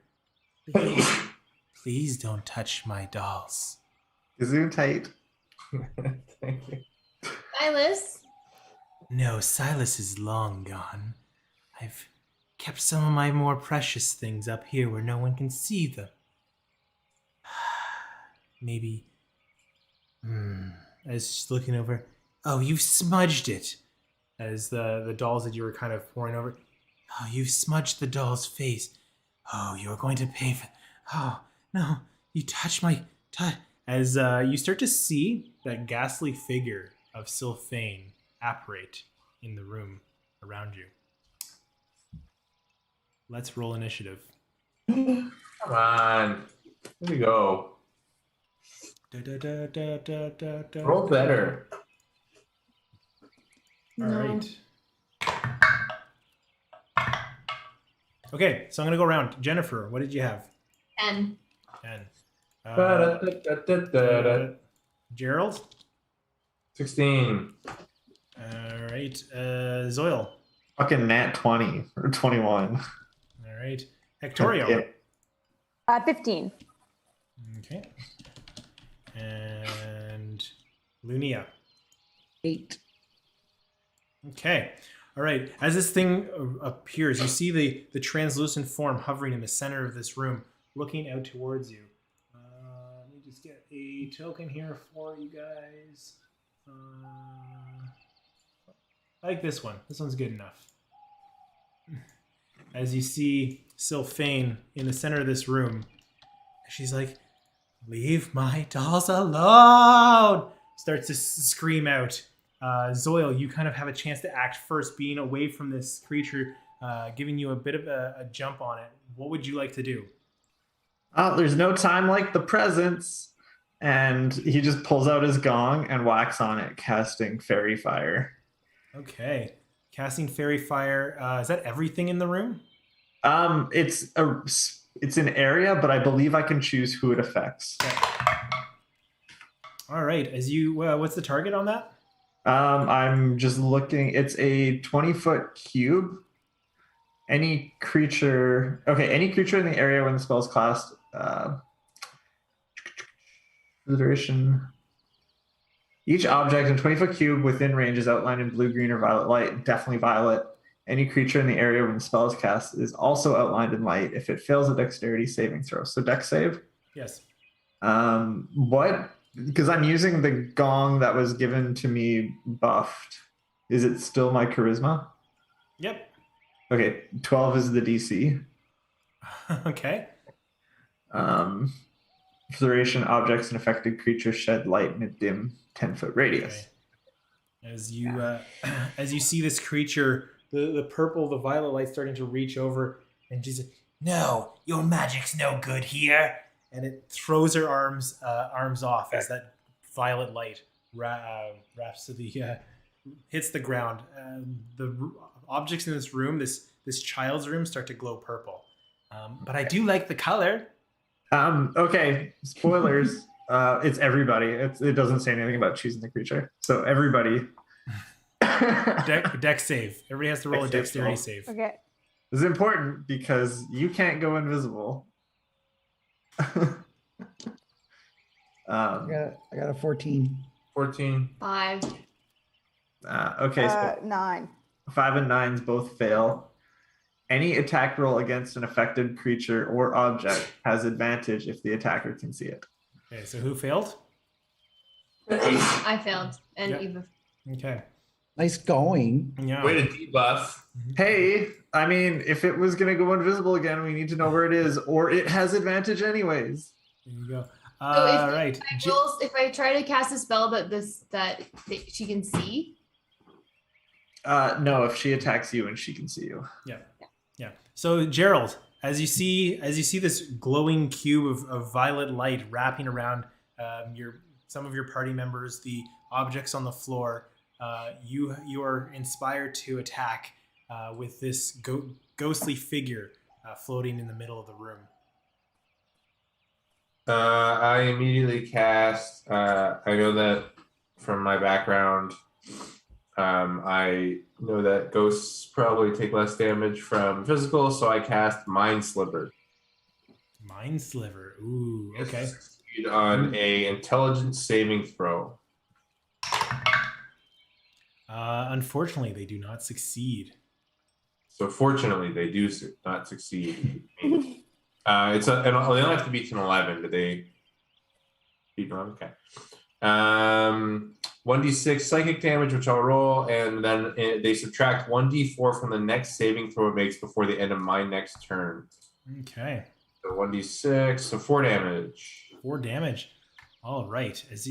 please don't touch my dolls.
Zoom tight.
Thank you.
Silas.
No, Silas is long gone. I've kept some of my more precious things up here where no one can see them. Maybe. As she's looking over. Oh, you've smudged it. As the dolls that you were kind of pouring over. Oh, you've smudged the doll's face. Oh, you're going to pay for. Oh, no. You touched my. As you start to see that ghastly figure of Sylphane apparate in the room around you. Let's roll initiative.
Come on. Here we go. Roll better.
All
No.
right. Okay, so I'm gonna go around. Jennifer, what did you have?
10.
10.
Da-da-da-da-da-da.
Gerald.
16.
All right. Zoil.
Fucking nat 20 or 21.
All right. Hectorio.
Yeah.
15.
Okay. And Lunia.
8.
Okay. All right. As this thing appears, you see the translucent form hovering in the center of this room, looking out towards you. Let me just get a token here for you guys. I like this one. This one's good enough. As you see Sylphane in the center of this room, she's like, "Leave my dolls alone!" Starts to scream out. Zoil, you kind of have a chance to act first, being away from this creature, giving you a bit of a jump on it. What would you like to do?
Oh, there's no time like the presence. And he just pulls out his gong and whacks on it, casting fairy fire.
Okay. Casting Fairy Fire. Is that everything in the room?
It's an area, but I believe I can choose who it affects.
All right. As you, what's the target on that?
I'm just looking. It's a 20-foot cube. Any creature in the area when the spell is cast. The duration. Each object in 20-foot cube within range is outlined in blue, green, or violet light. Definitely violet. Any creature in the area when the spell is cast is also outlined in light if it fails a dexterity saving throw. So dex save.
Yes.
What? Because I'm using the gong that was given to me buffed. Is it still my charisma?
Yep.
Okay, 12 is the DC.
Okay.
For the duration, objects and affected creatures shed light in a dim 10-foot radius.
Okay. As you see this creature, the purple, the violet light starting to reach over, and she's like, "No, your magic's no good here." And it throws her arms off as that violet light wraps to the hits the ground. Objects in this room, this child's room, start to glow purple. But I do like the color.
Okay, spoilers. It's everybody. It doesn't say anything about choosing the creature. So everybody.
Dex save. Everybody has to roll a
Dex
dexterity
save.
save.
Okay.
This is important because you can't go invisible.
I got a 14.
14.
5.
Okay, so
9.
5 and 9s both fail. Any attack roll against an affected creature or object has advantage if the attacker can see it.
Okay, so who failed?
I failed. And
Yep.
Eva.
Okay.
Nice going.
Yeah.
Way to debuff.
Hey, I mean, if it was going to go invisible again, we need to know where it is, or it has advantage anyways.
There you go.
So
All right.
if I try to cast a spell that she can see,
No, if she attacks you and she can see you.
Yeah. So Gerald, as you see this glowing cube of violet light wrapping around some of your party members, the objects on the floor, you are inspired to attack with this ghostly figure floating in the middle of the room.
I immediately cast. I know that from my background. I know that ghosts probably take less damage from physical, so I cast Mind Sliver.
Mind Sliver. Ooh, okay.
Succeed on a intelligence saving throw.
Unfortunately, they do not succeed.
So fortunately, they do not succeed. And they only have to beat an 11. Did they beat 11? Okay. 1d6 psychic damage, which I'll roll, and then they subtract 1d4 from the next saving throw it makes before the end of my next turn.
Okay.
So 1d6, so 4 damage.
4 damage. All right. As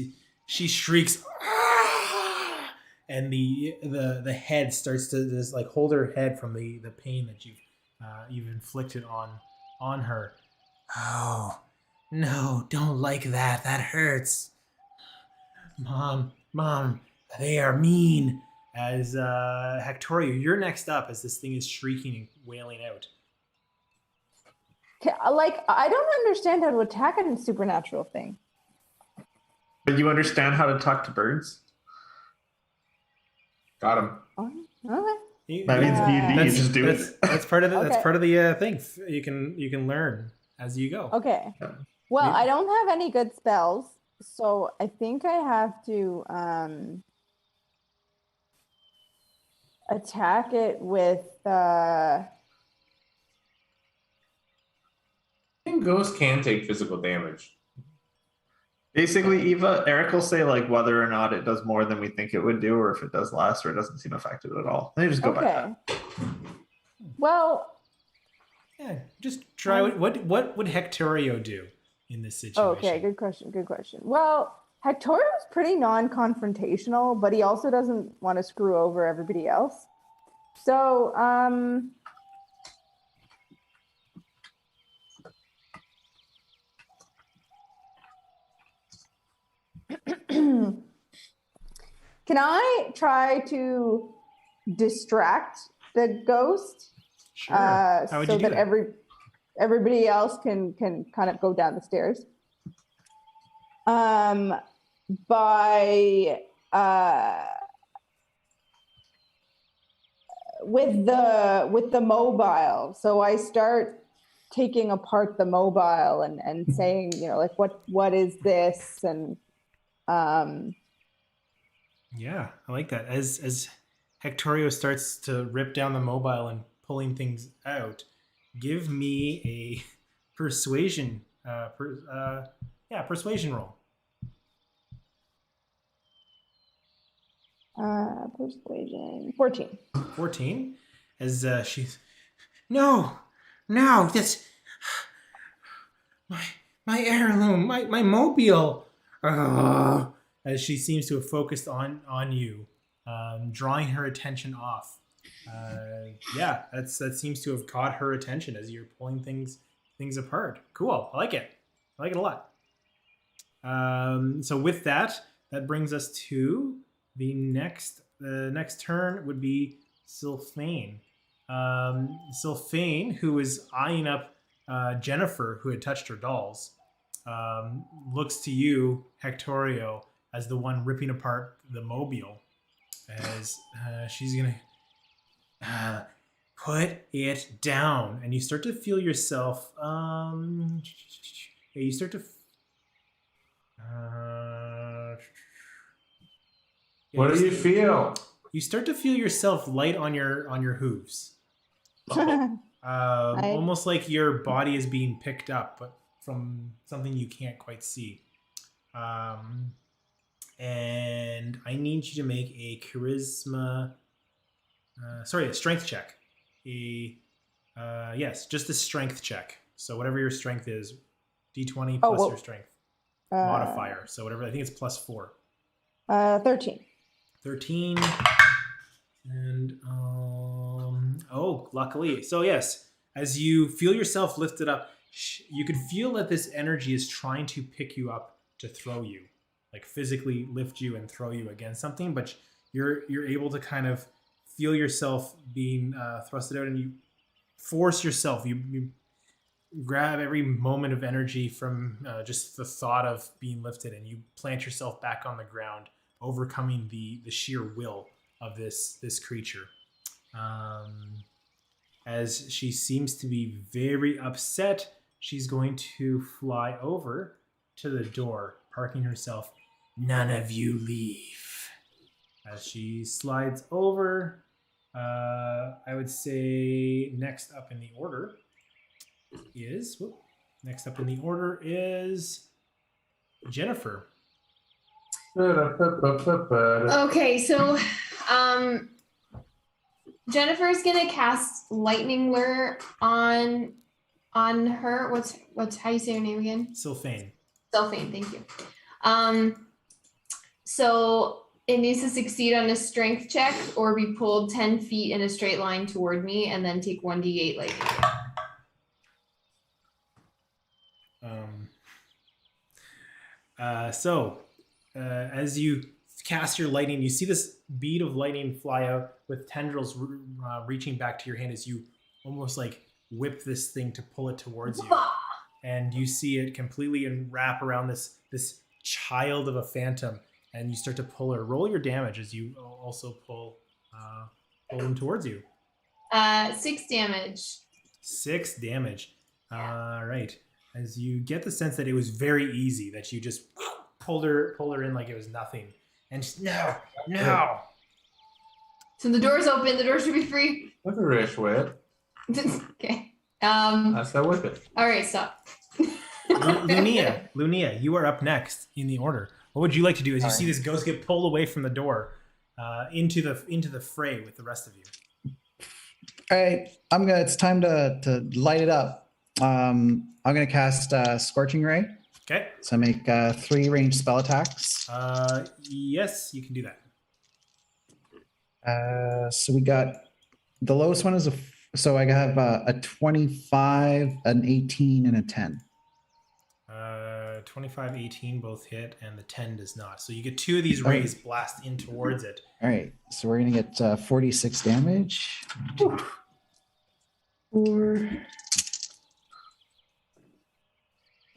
she shrieks, "Ah!" and the head starts to just like hold her head from the pain that you've inflicted on her. "Oh no! Don't like that. That hurts." Mom, they are mean. As Hectorio, you're next up as this thing is shrieking and wailing out.
Like, I don't understand how to attack a supernatural thing.
But you understand how to talk to birds?
Got him.
Oh, okay.
That means you
That's,
just do
that's,
it.
that's part of the that's
Okay.
part of the thing. You can learn as you go.
Okay.
Yeah.
Well,
Maybe-
I don't have any good spells, so I think I have to attack it with
I think ghosts can take physical damage.
Basically, Eva, Eric will say like whether or not it does more than we think it would do, or if it does less, or it doesn't seem effective at all. Then you just go by that.
okay. Well,
Yeah, just try. What would Hectorio do in this situation?
okay, good question. Good question. Well, Hectorio's pretty non-confrontational, but he also doesn't want to screw over everybody else. So, can I try to distract the ghost
Sure. How would
so
you do
that everybody else can kind of go down the stairs? By with the mobile. So I start taking apart the mobile and saying, like what is this? And
Yeah, I like that. As Hectorio starts to rip down the mobile and pulling things out, give me a persuasion. Persuasion roll.
persuasion 14.
14. As she's no, this my heirloom, my mobile. As she seems to have focused on you, drawing her attention off. That seems to have caught her attention as you're pulling things apart. Cool, I like it. I like it a lot. So with that brings us to the next turn would be Sylphane. Sylphane, who is eyeing up Jennifer, who had touched her dolls, looks to you, Hectorio, as the one ripping apart the mobile, as she's gonna put it down, and you start to feel yourself. You start to.
What do you feel?
You start to feel yourself light on your hooves. Almost like your body is being picked up, but from something you can't quite see. And I need you to make a a strength check. Just a strength check. So whatever your strength is, D20 plus your strength modifier. So whatever, I think it's plus 4.
13.
13. And luckily. So yes, as you feel yourself lifted up, you could feel that this energy is trying to pick you up to throw you, like physically lift you and throw you against something, but you're able to kind of feel yourself being thrusted out, and you force yourself. You grab every moment of energy from just the thought of being lifted, and you plant yourself back on the ground, overcoming the sheer will of this creature. As she seems to be very upset, she's going to fly over to the door, parking herself. None of you leave. As she slides over, I would say next up in the order is Jennifer.
Okay, so Jennifer's gonna cast lightning lure on her. What's how you say her name again?
Sylphane.
Sylphane, thank you. So it needs to succeed on a strength check or be pulled 10 feet in a straight line toward me, and then take 1d8 lightning.
So as you cast your lightning, you see this bead of lightning fly out with tendrils reaching back to your hand as you almost like whip this thing to pull it towards you. And you see it completely wrap around this child of a phantom, and you start to pull her. Roll your damage as you also pull him towards you.
6 damage.
6 damage. All right. As you get the sense that it was very easy, that you just pulled her in like it was nothing, and just, no.
So the door's open. The door should be free.
With a rich whip.
Okay.
That's that whip it.
All right, stop.
Lunia, you are up next in the order. What would you like to do as you see this ghost get pulled away from the door into the fray with the rest of you?
All right, it's time to light it up. I'm gonna cast Scorching Ray.
Okay.
So make 3 ranged spell attacks.
Yes, you can do that.
So we got the lowest one is so I have a 25, an 18, and a 10.
25, 18 both hit, and the 10 does not. So you get 2 of these rays blast in towards it.
All right, so we're gonna get 46 damage. 4.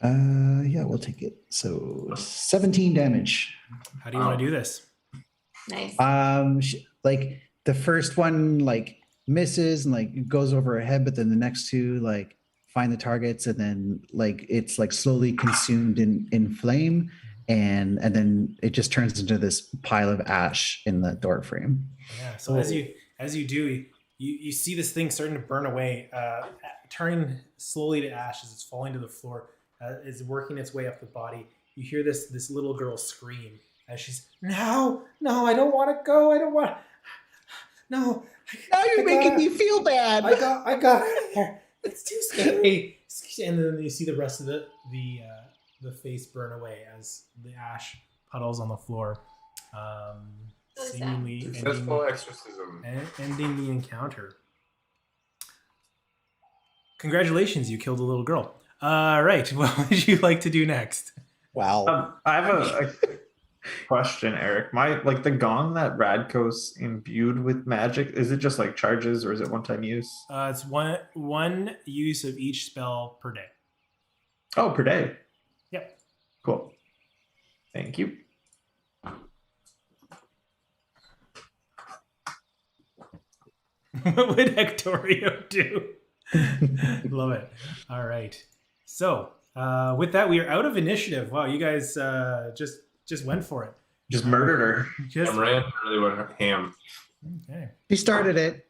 Yeah, we'll take it. So 17 damage.
How do you want to do this?
Nice.
Like the first one like misses and like it goes over her head, but then the next 2 like find the targets, and then like it's like slowly consumed in flame, and then it just turns into this pile of ash in the door frame.
Yeah. So as you do, you see this thing starting to burn away, turning slowly to ash as it's falling to the floor. It's working its way up the body. You hear this little girl scream as she's, no, I don't want to go. I don't want. No.
Now you're making me feel bad.
I got out of there. It's too scary. And then you see the rest of the face burn away as the ash puddles on the floor, seemingly
Successful exorcism.
ending the encounter. Congratulations, you killed a little girl. All right, what would you like to do next?
Wow.
I have a question, Eric. The gong that Radkos imbued with magic, is it just like charges, or is it one-time use?
It's one use of each spell per day.
Oh, per day.
Yep.
Cool. Thank you.
What would Hectorio do? Love it. All right. So with that, we are out of initiative. Wow, you guys just went for it.
Just murdered her.
Ran really went ham.
Okay.
He started it.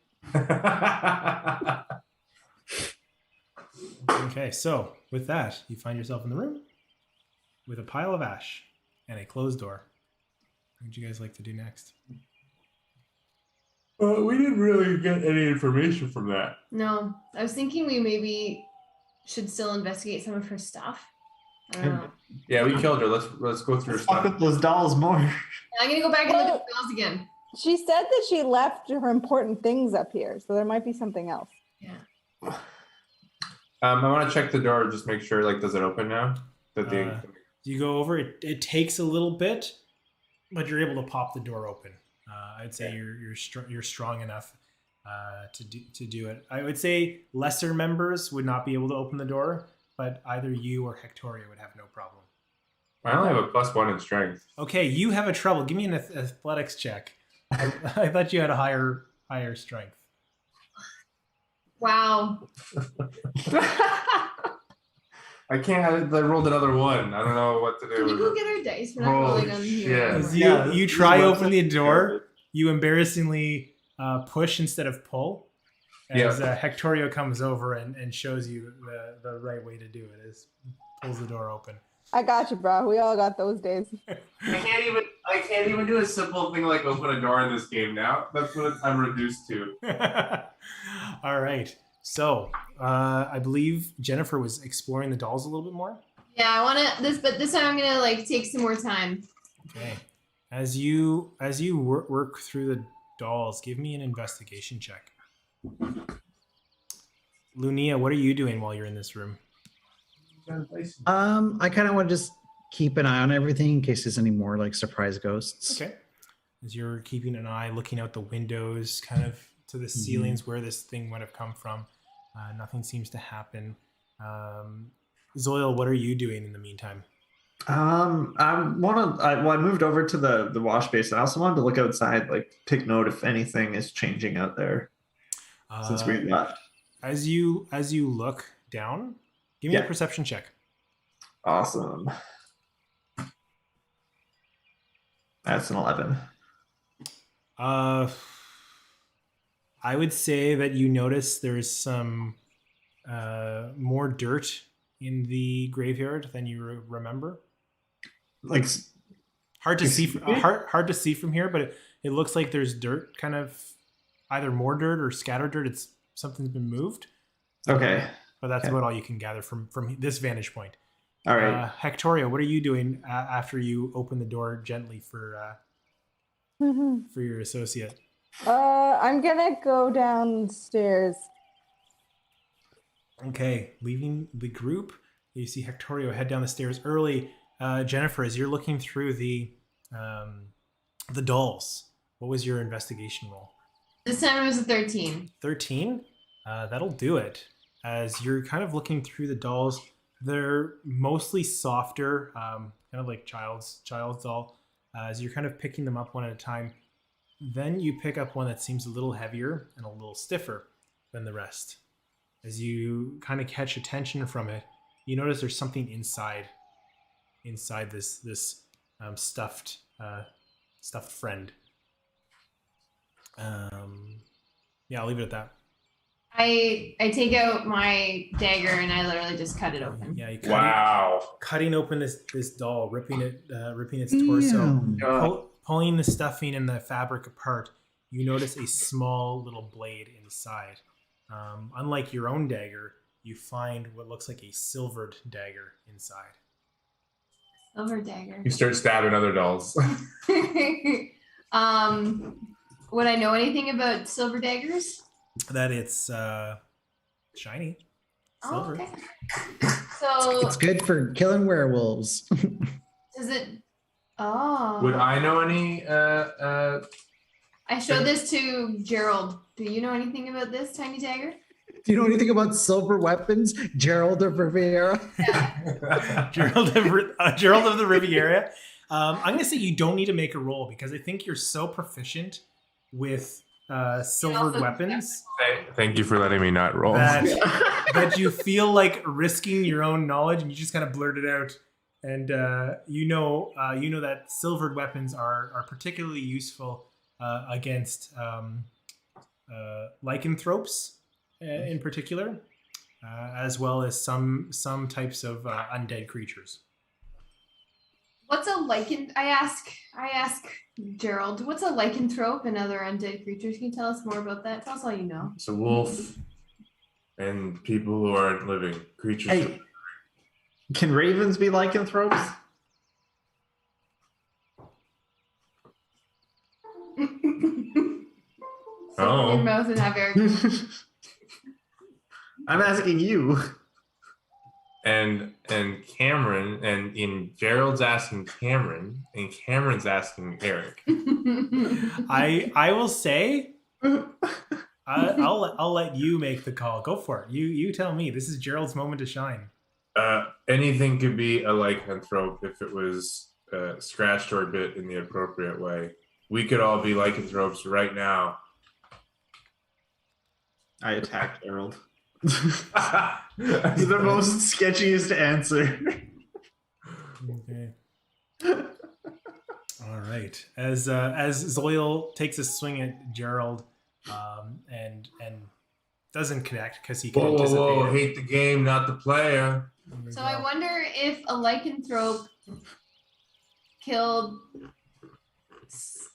Okay. So with that, you find yourself in the room with a pile of ash and a closed door. What would you guys like to do next?
We didn't really get any information from that.
No, I was thinking we maybe should still investigate some of her stuff. I don't know.
Yeah, we killed her. Let's go through her
Fuck
stuff.
with those dolls more.
I'm gonna go back and look at the dolls again.
She said that she left her important things up here, so there might be something else.
Yeah.
I want to check the door, just make sure. Like, does it open now?
You go over. It takes a little bit, but you're able to pop the door open. I'd say you're strong enough to do it. I would say lesser members would not be able to open the door, but either you or Hectoria would have no problem.
I only have a +1 in strength.
Okay, you have a trouble. Give me an athletics check. I thought you had a higher strength.
Wow.
I can't. I rolled another 1. I don't know what to do.
Can you go get our dice? We're not rolling on here.
As
Yeah,
you try open the door, you embarrassingly push instead of pull. As Hectorio comes over and shows you the right way to do it, is pulls the door open.
I got you, bro. We all got those days.
I can't even do a simple thing like open a door in this game now. That's what I'm reduced to.
All right. So I believe Jennifer was exploring the dolls a little bit more.
Yeah, I want to but this time I'm gonna take some more time.
Okay. As you work through the dolls, give me an investigation check. Lunia, what are you doing while you're in this room?
I kind of want to just keep an eye on everything in case there's any more like surprise ghosts.
Okay. As you're keeping an eye, looking out the windows, kind of to the ceilings where this thing might have come from, nothing seems to happen. Zoil, what are you doing in the meantime?
I moved over to the wash basin. I also wanted to look outside, like take note if anything is changing out there since we left.
As you look down, give me a
Yeah.
perception check.
Awesome. That's an 11.
I would say that you notice there's some more dirt in the graveyard than you remember.
Like,
Hard to see.
Excuse me?
Hard to see from here, but it looks like there's dirt, kind of either more dirt or scattered dirt. It's something's been moved,
okay.
but that's
Okay. All
about all you can gather from this vantage point.
right.
Hectoria, what are you doing after you open the door gently for your associate?
I'm gonna go downstairs.
Okay, leaving the group, you see Hectorio head down the stairs early. Jennifer, as you're looking through the dolls, what was your investigation roll?
This time it was a 13.
13? That'll do it. As you're kind of looking through the dolls, they're mostly softer, kind of like child's doll. As you're kind of picking them up one at a time, then you pick up one that seems a little heavier and a little stiffer than the rest. As you kind of catch attention from it, you notice there's something inside this stuffed friend. Yeah, I'll leave it at that.
I take out my dagger and I literally just cut it open.
Yeah, you cutting open this doll, ripping its torso, pulling the stuffing and the fabric apart. You notice a small little blade inside. Unlike your own dagger, you find what looks like a silvered dagger inside.
Silver dagger.
You start stabbing other dolls.
Would I know anything about silver daggers?
That it's shiny, silver.
Oh, okay. So
It's good for killing werewolves.
does it? Oh.
Would I know any?
I showed this to Gerald. Do you know anything about this tiny dagger?
Do you know anything about silver weapons? Gerald of Riviera?
Gerald of the Riviera. I'm going to say you don't need to make a roll because I think you're so proficient with silvered weapons
Thank you for letting me not roll.
that you feel like risking your own knowledge and you just kind of blurt it out. And you know that silvered weapons are particularly useful against lycanthropes in particular, as well as some types of undead creatures.
What's a lycan? I ask Gerald. What's a lycanthrope and other undead creatures? Can you tell us more about that? Tell us all you know.
It's a wolf and people who aren't living creatures.
Hey, can ravens be lycanthropes?
Oh.
Your mouth and have Eric.
I'm asking you.
And Cameron and Gerald's asking Cameron and Cameron's asking Eric.
I will say, I'll let you make the call. Go for it. You tell me. This is Gerald's moment to shine.
Anything could be a lycanthrope if it was scratched or bit in the appropriate way. We could all be lycanthropes right now.
I attacked Gerald. The most sketchiest answer.
Okay. All right. As Zoil takes a swing at Gerald, and doesn't connect because he can
Whoa,
anticipate.
whoa,
it.
hate the game, not the player.
There we
So
go.
I wonder if a lycanthrope killed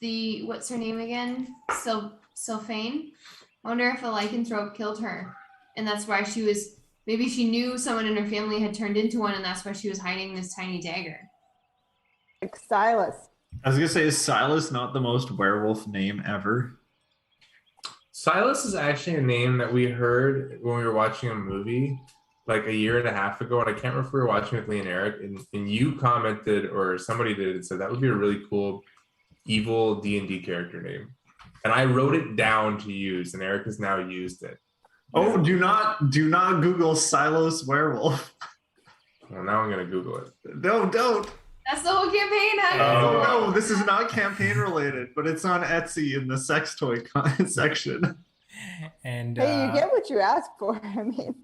the what's her name again? Sylphane. I wonder if a lycanthrope killed her, and that's why she was. Maybe she knew someone in her family had turned into one, and that's why she was hiding this tiny dagger.
Like Silas.
I was gonna say, is Silas not the most werewolf name ever?
Silas is actually a name that we heard when we were watching a movie like a year and a half ago, and I can't remember if we were watching with Lee and Eric, and you commented or somebody did and said that would be a really cool evil D&D character name. And I wrote it down to use, and Eric has now used it.
Oh, do not Google Silos werewolf.
Well, now I'm gonna Google it.
No, don't.
That's the whole campaign.
Oh.
No, this is not campaign related, but it's on Etsy in the sex toy section.
And
Hey, you get what you ask for. I mean,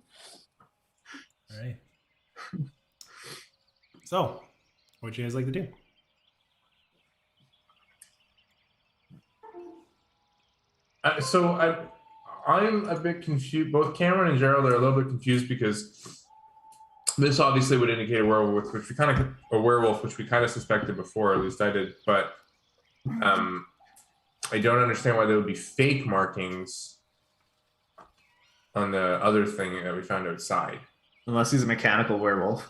all right. So, what do you guys like to do?
I'm a bit confused. Both Cameron and Gerald are a little bit confused because this obviously would indicate a werewolf, which we kind of suspected before, at least I did. But I don't understand why there would be fake markings on the other thing that we found outside.
Unless he's a mechanical werewolf.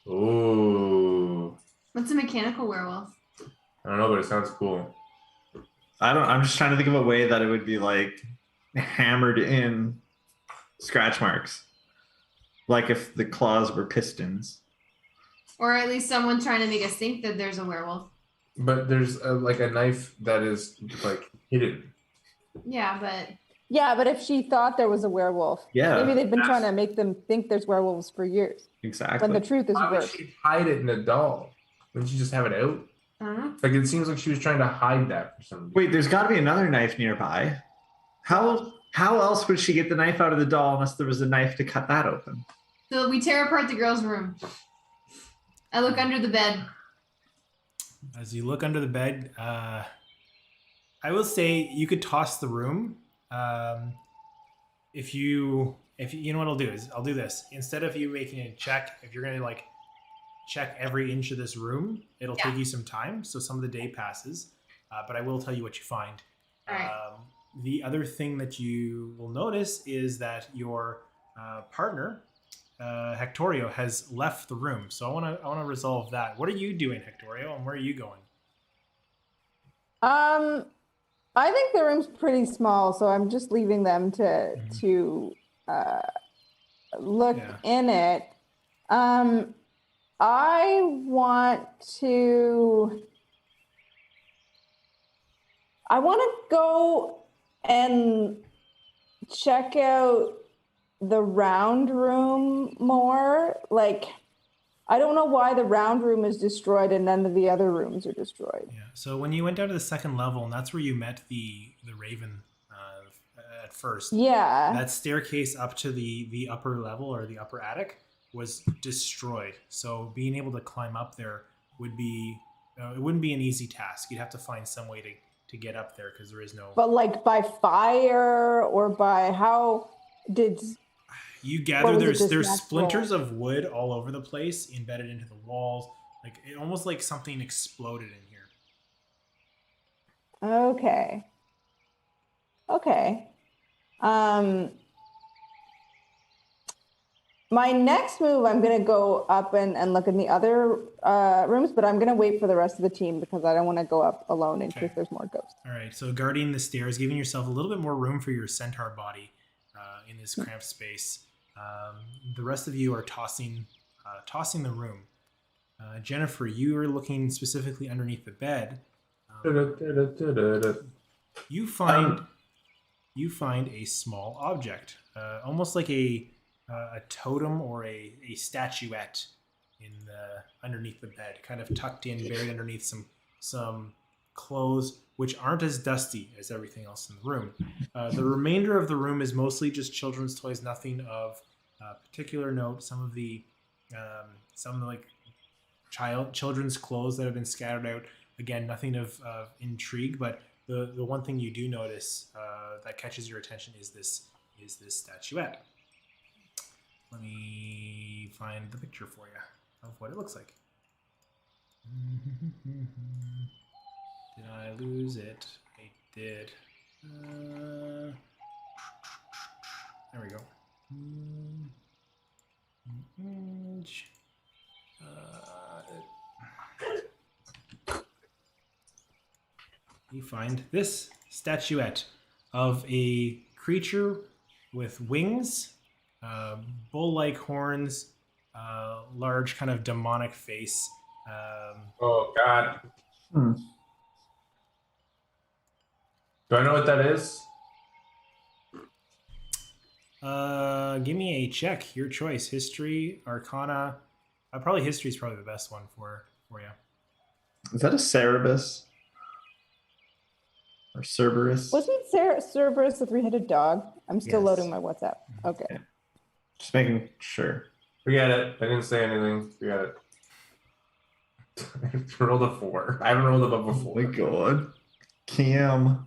Ooh,
What's a mechanical werewolf?
I don't know, but it sounds cool.
I'm just trying to think of a way that it would be like hammered in scratch marks. Like if the claws were pistons.
Or at least someone trying to make us think that there's a werewolf.
But there's like a knife that is like hidden.
Yeah, but
if she thought there was a werewolf,
Yeah.
maybe they've been trying to make them think there's werewolves for years.
Exactly.
When the truth is
Why would
worse.
she hide it in a doll? Wouldn't she just have it out?
I don't know.
Like it seems like she was trying to hide that for some reason.
Wait, there's got to be another knife nearby. How else would she get the knife out of the doll unless there was a knife to cut that open?
So we tear apart the girl's room. I look under the bed.
As you look under the bed, I will say you could toss the room. If you know what I'll do is I'll do this instead of you making a check. If you're gonna like check every inch of this room, it'll take you some time. So some of the day passes, but I will tell you what you find.
All right.
The other thing that you will notice is that your partner, Hectorio, has left the room. So I want to resolve that. What are you doing, Hectorio, and where are you going?
I think the room's pretty small, so I'm just leaving them to look
Yeah.
in it. I want to go and check out the round room more. Like, I don't know why the round room is destroyed and none of the other rooms are destroyed.
Yeah. So when you went down to the second level, and that's where you met the Raven at first.
Yeah.
That staircase up to the upper level or the upper attic was destroyed. So being able to climb up there would be it wouldn't be an easy task. You'd have to find some way to get up there because there is no.
But like by fire or by how did
You
Or
gather
was it
there's
just natural?
splinters of wood all over the place, embedded into the walls, like it almost like something exploded in here.
Okay. My next move, I'm gonna go up and look in the other rooms, but I'm gonna wait for the rest of the team because I don't want to go up alone in case there's more ghosts.
All right, so guarding the stairs, giving yourself a little bit more room for your centaur body in this cramped space. The rest of you are tossing the room. Jennifer, you are looking specifically underneath the bed. You find a small object, almost like a totem or a statuette underneath the bed, kind of tucked in, buried underneath some clothes, which aren't as dusty as everything else in the room. The remainder of the room is mostly just children's toys, nothing of particular note. Some of the like children's clothes that have been scattered out. Again, nothing of intrigue, but the one thing you do notice that catches your attention is this statuette. Let me find the picture for you of what it looks like. Did I lose it? I did. There we go. You find this statuette of a creature with wings, bull-like horns, large kind of demonic face.
Oh God.
Hmm.
Do I know what that is?
Give me a check. Your choice. History, Arcana. Probably history is probably the best one for you.
Is that a Cerebus? Or Cerberus?
Wasn't Cerberus a three-headed dog? I'm still
Yes.
loading my WhatsApp. Okay.
Just making sure.
Forget it. I didn't say anything. Forget it. I rolled a 4. I haven't rolled above a
Oh my
4.
god. Cam.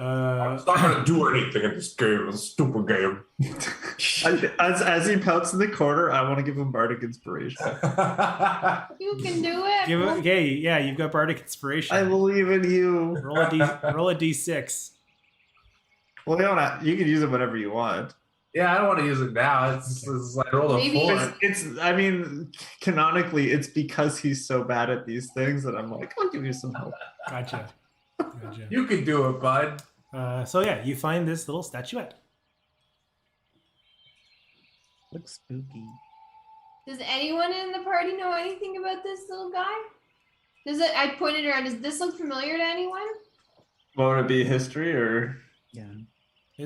It's not gonna do anything in this game. It's a stupid game.
As he pouts in the corner, I want to give him Bardic Inspiration.
You can do it.
Okay, yeah, you've got Bardic Inspiration.
I believe in you.
roll a d6.
Well, you can use it whenever you want.
Yeah, I don't want to use it now. It's I rolled a
Maybe
4.
I mean, canonically, it's because he's so bad at these things that I'm like, I'll give you some help.
Gotcha.
You can do it, bud.
So yeah, you find this little statuette.
Looks spooky.
Does anyone in the party know anything about this little guy? I pointed around. Does this look familiar to anyone?
What would it be, history or?
Yeah.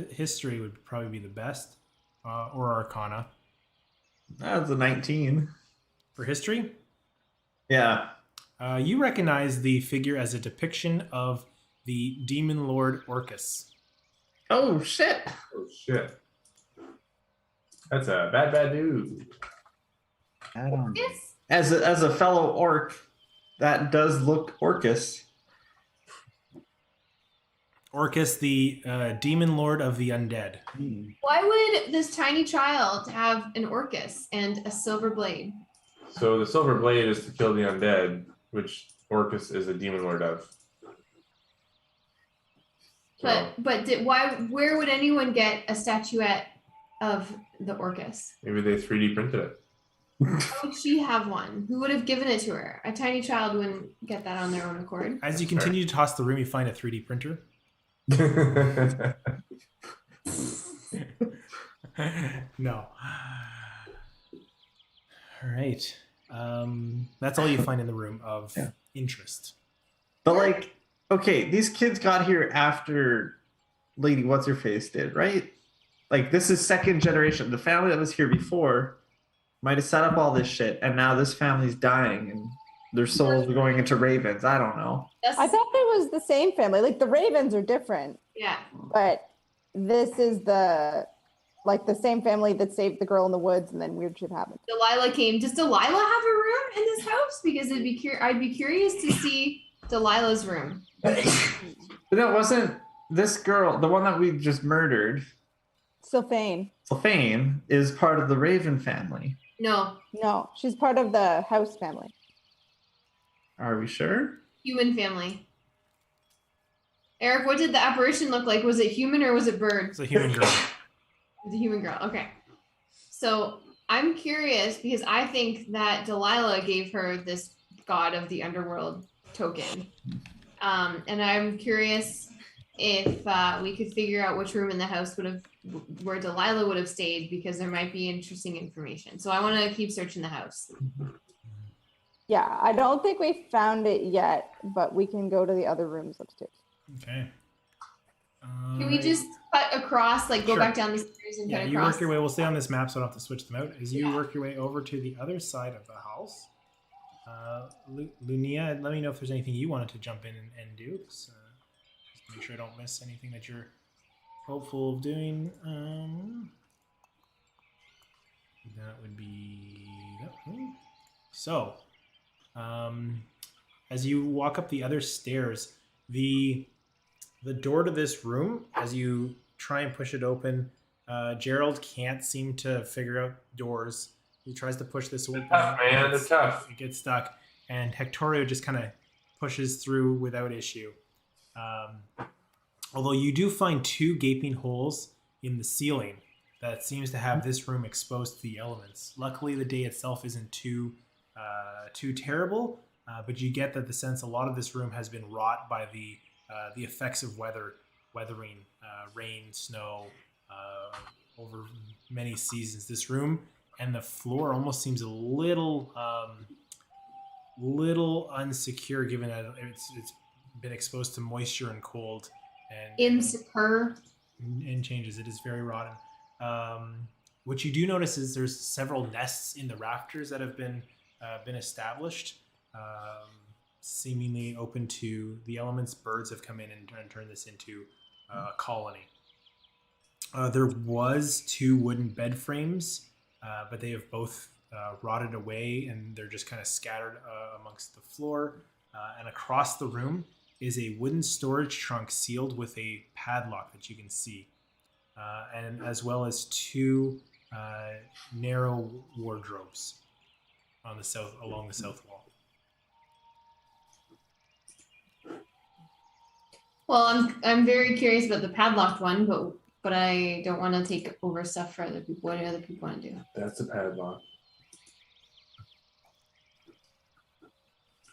History would probably be the best, or Arcana.
That's a 19.
For history,
Yeah.
you recognize the figure as a depiction of the demon lord Orcus.
Oh shit.
Oh shit. That's a bad dude.
Add on.
Yes.
As a fellow orc, that does look Orcus.
Orcus, the demon lord of the undead.
Hmm.
Why would this tiny child have an Orcus and a silver blade?
So the silver blade is to kill the undead, which Orcus is a demon lord of. So
Where would anyone get a statuette of the Orcus?
maybe they 3D printed it.
How would she have one? Who would have given it to her? A tiny child wouldn't get that on their own accord.
As you continue to toss the room, you find a 3D printer. No. All right. That's all you find in the room of
Yeah.
interest.
But like, okay, these kids got here after Lady What's Her Face did, right? Like, this is second generation. The family that was here before might have set up all this shit, and now this family's dying, and their souls are going into ravens. I don't know.
I thought it was the same family. Like the Ravens are different,
Yeah.
but this is the same family that saved the girl in the woods and then weird shit happened.
Delilah came. Does Delilah have a room in this house? Because I'd be curious to see Delilah's room.
But no, wasn't this girl, the one that we just murdered,
Sylphane.
Sylphane, is part of the Raven family.
No,
No, she's part of the house family.
Are we sure?
human family. Eric, what did the apparition look like? Was it human or was it bird?
It's a human girl.
It was a human girl. Okay. So I'm curious because I think that Delilah gave her this god of the underworld token. And I'm curious if we could figure out which room in the house where Delilah would have stayed, because there might be interesting information. So I want to keep searching the house.
Yeah, I don't think we found it yet, but we can go to the other rooms upstairs.
Okay.
Can we just cut across, like go
Sure.
back down the stairs and
Yeah,
cut
you
across?
work your way. We'll stay on this map so I don't have to switch them out. As you
Yeah.
work your way over to the other side of the house, Lunia, let me know if there's anything you wanted to jump in and do. Just make sure I don't miss anything that you're hopeful of doing. That would be that one. So, as you walk up the other stairs, the door to this room, as you try and push it open, Gerald can't seem to figure out doors. He tries to push this open.
Tough, man. It's tough.
It gets stuck, and Hectorio just kind of pushes through without issue. Although you do find two gaping holes in the ceiling that seems to have this room exposed to the elements. Luckily, the day itself isn't too terrible, but you get that the sense a lot of this room has been wrought by the effects of weathering, rain, snow, over many seasons. This room and the floor almost seems a little unsecure, given that it's been exposed to moisture and cold and
Insecure.
and changes. It is very rotten. What you do notice is there's several nests in the rafters that have been established, seemingly open to the elements. Birds have come in and turned this into a colony. There was 2 wooden bed frames, but they have both rotted away, and they're just kind of scattered amongst the floor. And across the room is a wooden storage trunk sealed with a padlock that you can see, and as well as 2 narrow wardrobes on along the south wall.
Well, I'm very curious about the padlocked one, but I don't want to take over stuff for other people. What do other people want to do?
That's a padlock.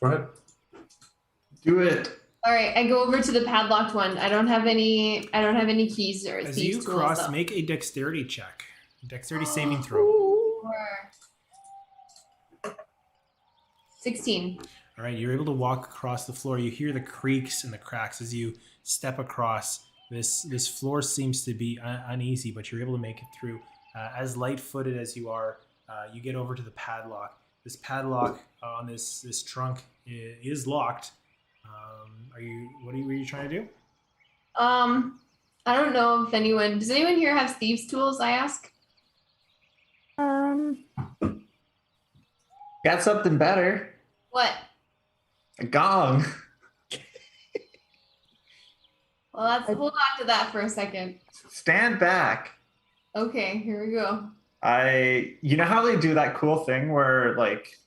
Go ahead.
Do it.
All right, I go over to the padlocked one. I don't have any keys or
As
thieves
you
tools,
cross,
though.
make a dexterity check. Dexterity saving throw.
Or 16.
All right, you're able to walk across the floor. You hear the creaks and the cracks as you step across. This floor seems to be uneasy, but you're able to make it through. As light-footed as you are, you get over to the padlock. This padlock on this trunk is locked. What are you trying to do?
I don't know if anyone. Does anyone here have thieves tools? I ask.
Got something better.
What?
A gong.
Well, let's hold on to that for a second.
Stand back.
Okay, here we go.
You know how they do that cool thing where like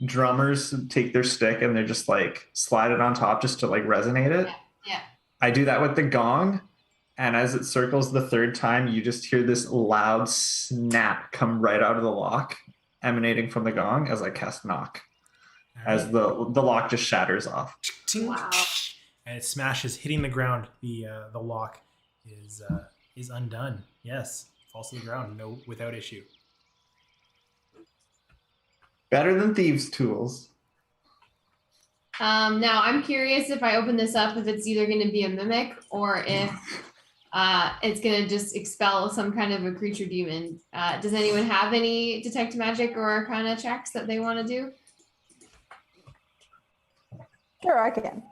drummers take their stick and they're just like slide it on top just to like resonate it?
Yeah.
I do that with the gong, and as it circles the 3rd time, you just hear this loud snap come right out of the lock, emanating from the gong as I cast knock.
All
As
right.
the lock just shatters off.
Tink.
Wow.
And it smashes, hitting the ground. The lock is undone. Yes, falls to the ground, without issue.
Better than thieves' tools.
Now I'm curious if I open this up, if it's either going to be a mimic or if it's going to just expel some kind of a creature demon. Does anyone have any detect magic or arcana checks that they want to do?
Sure, I can.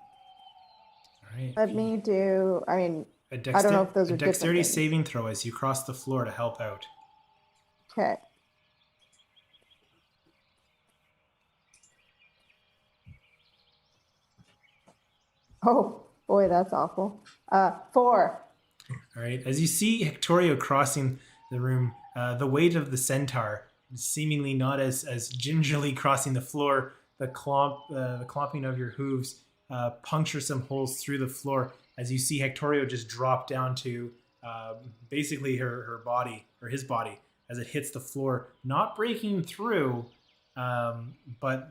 All right.
Let me do. I mean,
A
I don't know if those
a
are different
dexterity
things.
saving throw as you cross the floor to help out.
okay. Oh boy, that's awful. 4.
All right. As you see Hectorio crossing the room, the weight of the centaur, seemingly not as gingerly crossing the floor, the clomping of your hooves puncture some holes through the floor as you see Hectorio just drop down to basically her body, or his body, as it hits the floor, not breaking through, but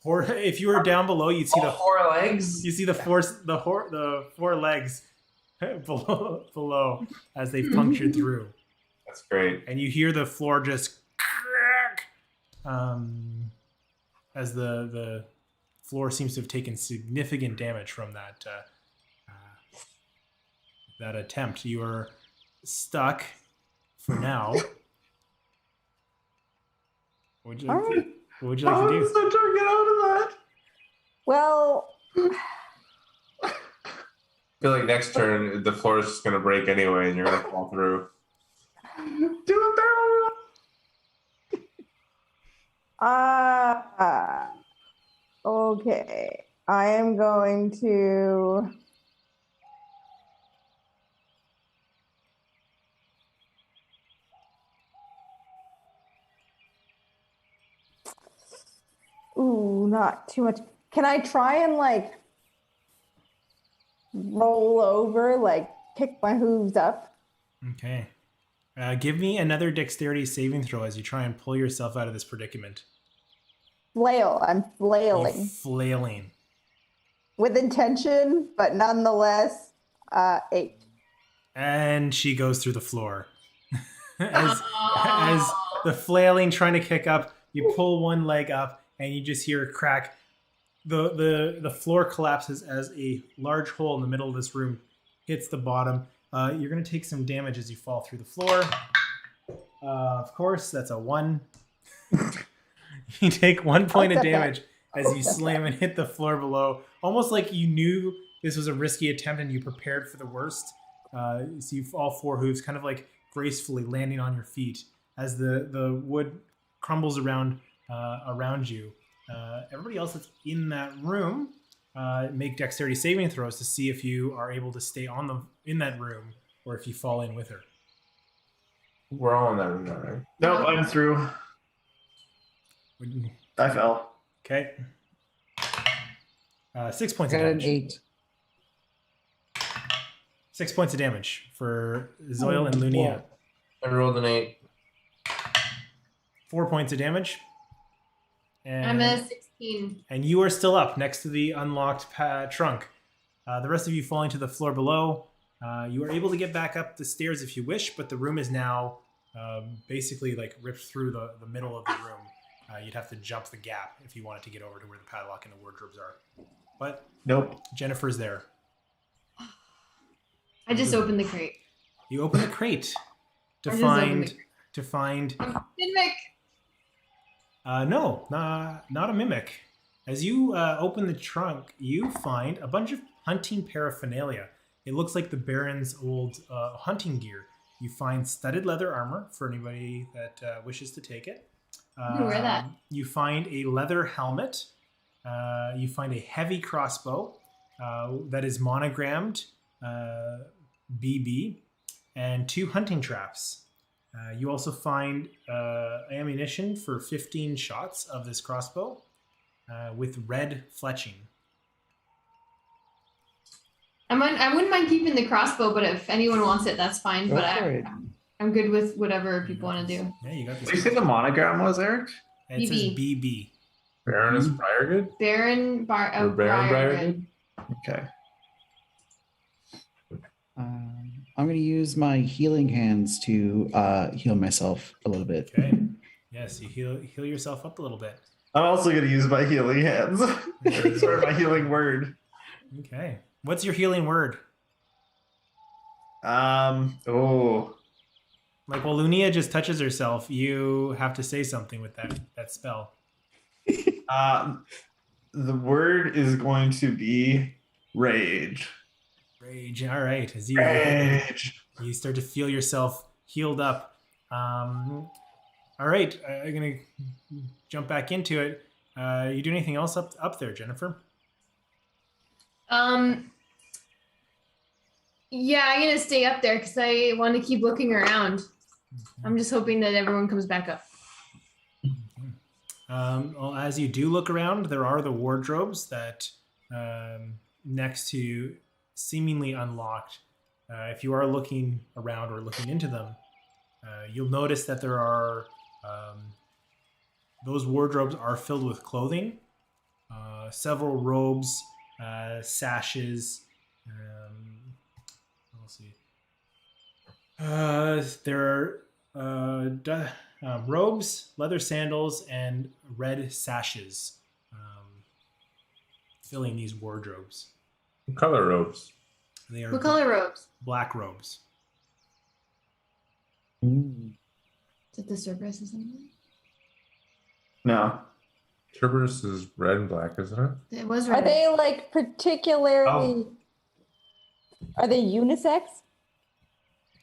if you were down below, you'd see
All 4 legs.
you see the four legs below as they've punctured through,
That's great.
and you hear the floor just crack as the floor seems to have taken significant damage from that attempt. You are stuck for now. What would you like to, what would you like
How
to do?
does Centaur get out of that?
Well,
I feel like next turn the floor is just gonna break anyway, and you're gonna fall through.
Do a barrel roll.
okay. I am going to. Ooh, not too much. Can I try and like roll over, like pick my hooves up?
Okay. Give me another dexterity saving throw as you try and pull yourself out of this predicament.
Flail. I'm
You're
flailing
flailing.
with intention, but nonetheless, 8.
and she goes through the floor. as the flailing trying to kick up, you pull one leg up and you just hear a crack. The floor collapses as a large hole in the middle of this room hits the bottom. You're going to take some damage as you fall through the floor. Of course, that's a 1. You take 1 point of damage as you slam and hit the floor below. Almost like you knew this was a risky attempt and you prepared for the worst. You see all 4 hooves kind of like gracefully landing on your feet as the wood crumbles around you. Everybody else that's in that room make dexterity saving throws to see if you are able to stay in that room or if you fall in with her.
We're all in that room now, right?
Nope, I'm through. I fell.
Okay. 6
I
points of
got an
damage.
8.
6 points of damage for Zoil and Lunia.
I rolled an 8.
4 points of damage. And,
I'm a 16.
and you are still up next to the unlocked trunk. The rest of you falling to the floor below. You are able to get back up the stairs if you wish, but the room is now basically like ripped through the middle of the room. You'd have to jump the gap if you wanted to get over to where the padlock and the wardrobes are. But
Nope.
Jennifer's there.
I just opened the crate.
You open the crate to
I just opened the
find
Mimic.
no, not a mimic. As you open the trunk, you find a bunch of hunting paraphernalia. It looks like the Baron's old hunting gear. You find studded leather armor for anybody that wishes to take it.
can wear that.
You find a leather helmet. You find a heavy crossbow that is monogrammed BB and 2 hunting traps. You also find ammunition for 15 shots of this crossbow with red fletching.
I wouldn't mind keeping the crossbow, but if anyone wants it, that's fine.
Go
But
for it.
I'm good with whatever people want to do.
Yeah, you got
What did you
this.
say the monogram was, Eric?
It says
BB.
BB.
Baroness Briargood?
Baron
Or Baron Briargood?
Okay.
I'm going to use my healing hands to heal myself a little bit.
Okay. Yes, you heal yourself up a little bit.
I'm also going to use my healing hands. Sorry, my healing word.
Okay. What's your healing word?
Oh.
Like, while Lunia just touches herself, you have to say something with that spell.
The word is going to be rage.
Rage. All right. As you
Rage.
you start to feel yourself healed up. All right. I'm gonna jump back into it. You do anything else up there, Jennifer?
Yeah, I'm gonna stay up there because I want to keep looking around. I'm just hoping that everyone comes back up.
Well, as you do look around, there are the wardrobes that next to seemingly unlocked. If you are looking around or looking into them, you'll notice that there are those wardrobes are filled with clothing, several robes, sashes. Let's see. There are robes, leather sandals, and red sashes filling these wardrobes.
What color robes?
They are
What color robes?
black robes.
Ooh.
Is it the Cerberus or something?
No.
Cerberus is red and black, isn't it?
It was
Are
red.
they like particularly? Are they unisex?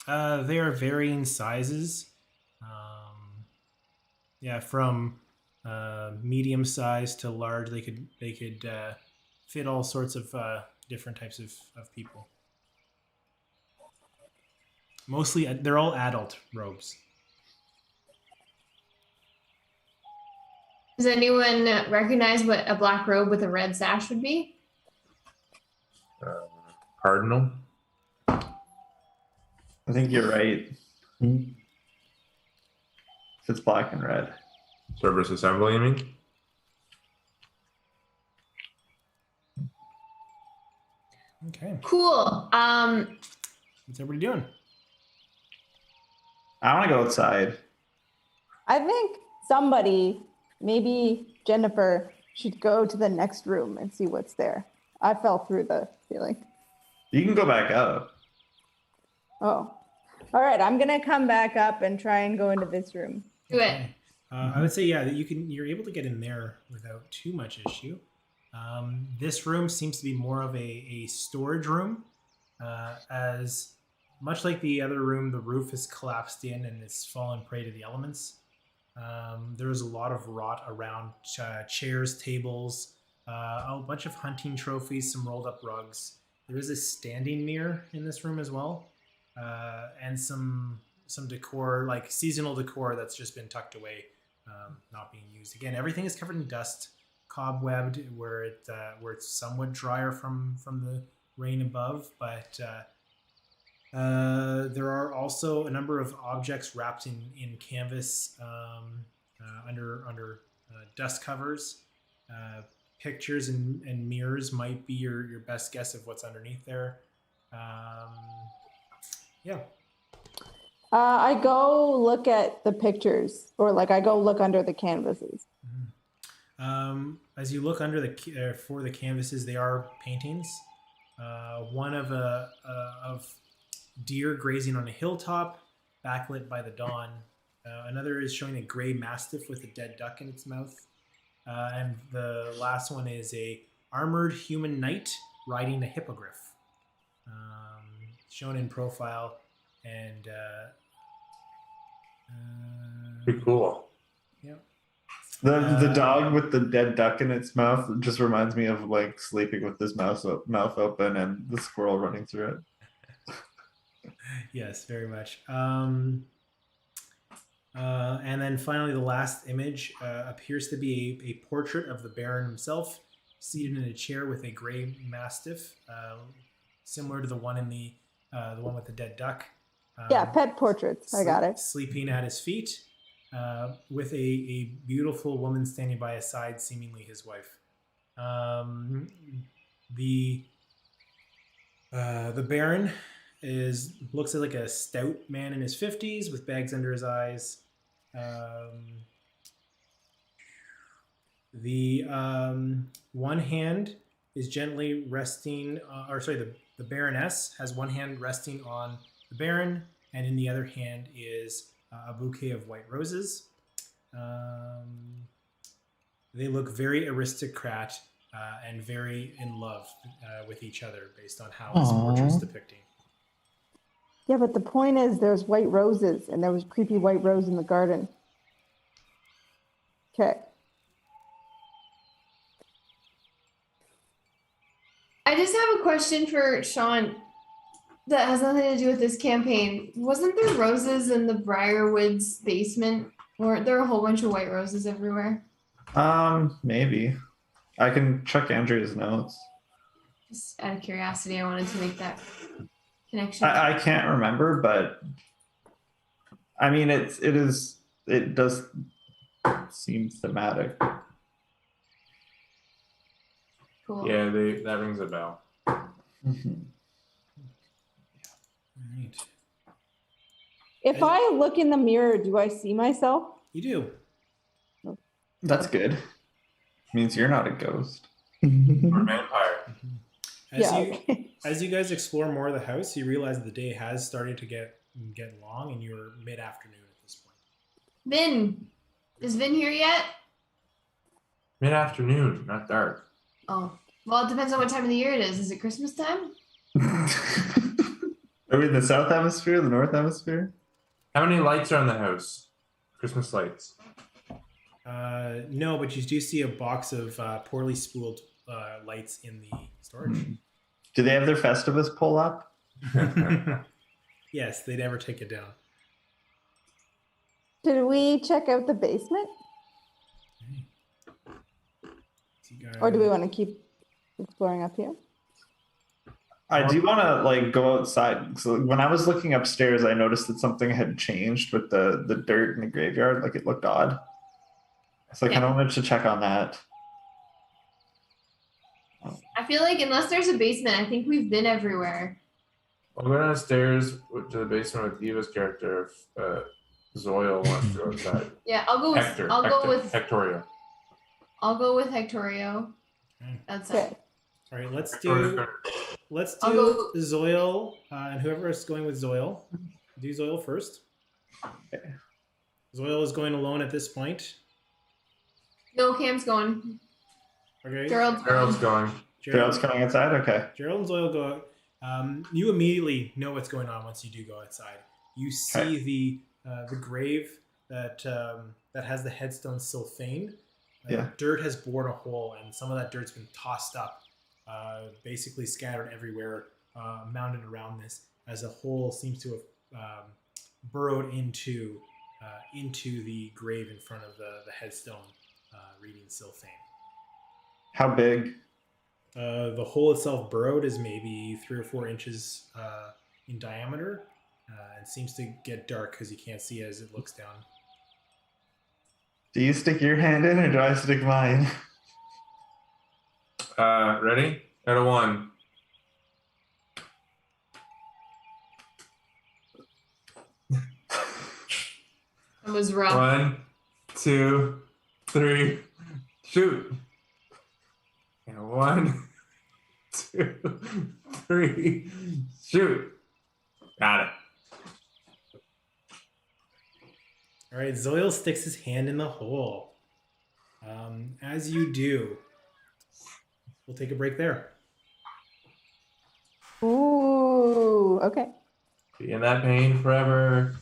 They are varying sizes. Yeah, from medium size to large. They could fit all sorts of different types of people. Mostly, they're all adult robes.
Does anyone recognize what a black robe with a red sash would be?
Cardinal?
I think you're right.
Mm.
If it's black and red.
Cerberus Assembly, you mean?
Okay.
Cool.
What's everybody doing?
I want to go outside.
I think somebody, maybe Jennifer, should go to the next room and see what's there. I fell through the ceiling.
You can go back up.
Oh, all right. I'm gonna come back up and try and go into this room.
Do it.
Okay. I would say that you're able to get in there without too much issue. This room seems to be more of a storage room, as much like the other room, the roof is collapsed in and it's fallen prey to the elements. There's a lot of rot around chairs, tables, a bunch of hunting trophies, some rolled up rugs. There is a standing mirror in this room as well, and some decor, like seasonal decor, that's just been tucked away, not being used. Again, everything is covered in dust, cobwebbed, where it's somewhat drier from the rain above, but there are also a number of objects wrapped in canvas under dust covers. Pictures and mirrors might be your best guess of what's underneath there. Yeah.
I go look at the pictures, or like I go look under the canvases.
As you look under for the canvases, they are paintings. One of deer grazing on a hilltop, backlit by the dawn. Another is showing a gray mastiff with a dead duck in its mouth. And the last one is a armored human knight riding a hippogriff, shown in profile. And
Pretty cool.
yeah.
The dog with the dead duck in its mouth just reminds me of like sleeping with his mouth open and the squirrel running through it.
Yes, very much. And then finally, the last image appears to be a portrait of the Baron himself, seated in a chair with a gray mastiff, similar to the one in the one with the dead duck.
Yeah, pet portraits. I got it.
Sleeping at his feet, with a beautiful woman standing by his side, seemingly his wife. The Baron looks like a stout man in his 50s with bags under his eyes. The one hand is gently resting, the Baroness has one hand resting on the Baron, and in the other hand is a bouquet of white roses. They look very aristocrat and very in love with each other, based on how this portrait's
Aw.
depicting.
Yeah, but the point is there's white roses and there was creepy white rose in the garden. Okay.
I just have a question for Sean that has nothing to do with this campaign. Wasn't there roses in the Briarwoods basement? Weren't there a whole bunch of white roses everywhere?
Maybe. I can check Andrea's notes.
Just out of curiosity, I wanted to make that connection.
I can't remember, but I mean it does seem thematic.
Cool.
Yeah, that rings a bell.
Mhm.
Right.
If I look in the mirror, do I see myself?
You do.
That's good. Means you're not a ghost.
Or a vampire.
As you guys explore more of the house, you realize the day has started to get long, and you're mid-afternoon at this point.
Vin, is Vin here yet?
Mid-afternoon, not dark.
Oh, well, it depends on what time of the year it is. Is it Christmas time?
Are we in the south hemisphere, the north hemisphere?
How many lights are on the house? Christmas lights.
No, but you do see a box of poorly spooled lights in the storage.
Do they have their Festivus pull up?
Yes, they never take it down.
Did we check out the basement? Or do we want to keep exploring up here?
I do want to like go outside. So when I was looking upstairs, I noticed that something had changed with the dirt in the graveyard. Like it looked odd. So I kind of wanted to check on that.
I feel like unless there's a basement, I think we've been everywhere.
I'll go downstairs to the basement with Eva's character if Zoil wants to go outside.
Yeah, I'll go with
Hector.
I'll
Hector,
go with
Hectorio.
I'll go with Hectorio.
Okay.
That's
Okay.
it.
All right, let's
Hectorio.
do
I'll go-
Zoil, and whoever is going with Zoil, do Zoil first. Zoil is going alone at this point.
No, Cam's going.
Okay.
Gerald's
Harold's
going.
going.
Gerald's coming outside. Okay.
Gerald and Zoil go. You immediately know what's going on once you do go outside. You see the grave that has the headstone Sylphane.
Yeah.
Dirt has bored a hole, and some of that dirt's been tossed up, basically scattered everywhere, mounded around this, as a hole seems to have burrowed into the grave in front of the headstone reading Sylphane.
How big?
The hole itself burrowed is maybe 3 or 4 inches in diameter, and seems to get dark because you can't see as it looks down.
Do you stick your hand in or do I stick mine?
Ready? Out of 1.
It was rough.
1, 2, 3, shoot. And 1, 2, 3, shoot. Got it.
All right, Zoil sticks his hand in the hole. As you do, we'll take a break there.
Ooh, okay.
Be in that pain forever.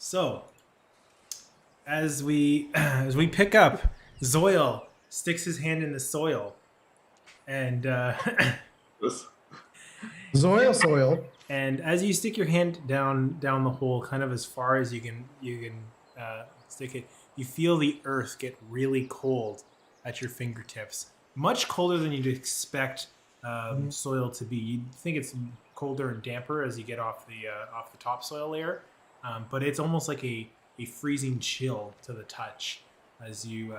So, as we pick up, Zoil sticks his hand in the soil, and
Soil.
and as you stick your hand down the hole, kind of as far as you can stick it, you feel the earth get really cold at your fingertips, much colder than you'd expect soil to be. You'd think it's colder and damper as you get off the topsoil layer, but it's almost like a freezing chill to the touch as you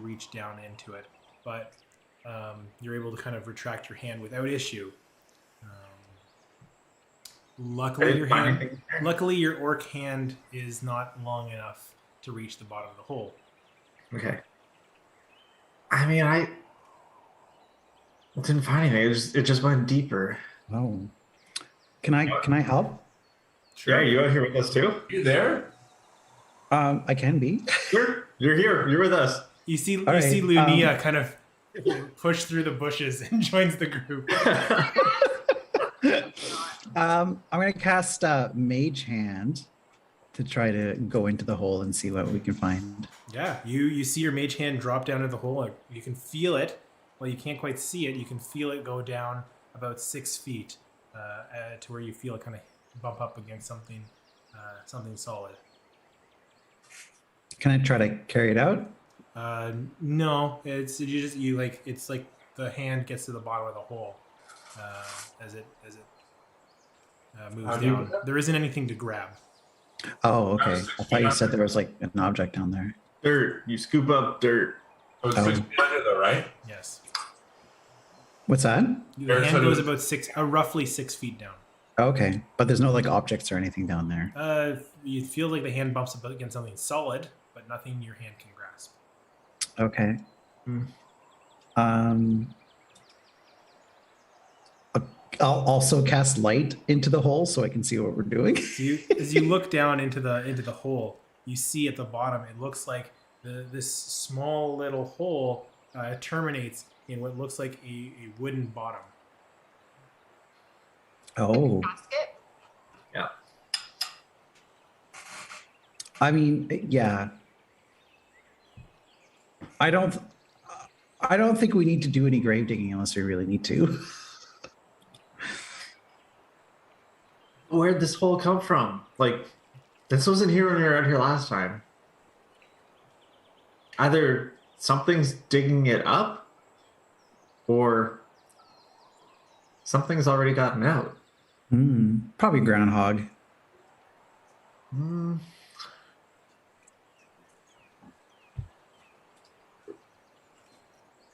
reach down into it. But you're able to kind of retract your hand without issue. Luckily, your orc hand is not long enough to reach the bottom of the hole.
Okay. I mean, I didn't find anything. It just went deeper.
Oh. Can I help?
Sure. Yeah, you out here with us too?
You there?
I can be.
You're here. You're with us.
You see
All right,
Lunia kind of push through the bushes and joins the group.
I'm gonna cast Mage Hand to try to go into the hole and see what we can find.
Yeah, you see your mage hand drop down into the hole. You can feel it. Well, you can't quite see it. You can feel it go down about 6 feet to where you feel it kind of bump up against something solid.
Can I try to carry it out?
No, it's like the hand gets to the bottom of the hole as it moves
How do you
down.
do that?
There isn't anything to grab.
Oh, okay. I thought you said there was like an object down there.
Dirt. You scoop up dirt.
So it's 6 feet under though, right?
Yes,
What's that?
the
There's
hand
sort
goes
of-
about roughly 6 feet down.
Okay, but there's no like objects or anything down there.
You feel like the hand bumps up against something solid, but nothing your hand can grasp.
Okay.
Hmm.
I'll also cast light into the hole so I can see what we're doing.
So as you look down into the hole, you see at the bottom it looks like this small little hole terminates in what looks like a wooden bottom.
Oh,
Basket.
I mean, yeah. I don't think we need to do any grave digging unless we really need to.
Where'd this hole come from? Like, this wasn't here when we were out here last time. Either something's digging it up, or something's already gotten out.
Probably groundhog.
Hmm.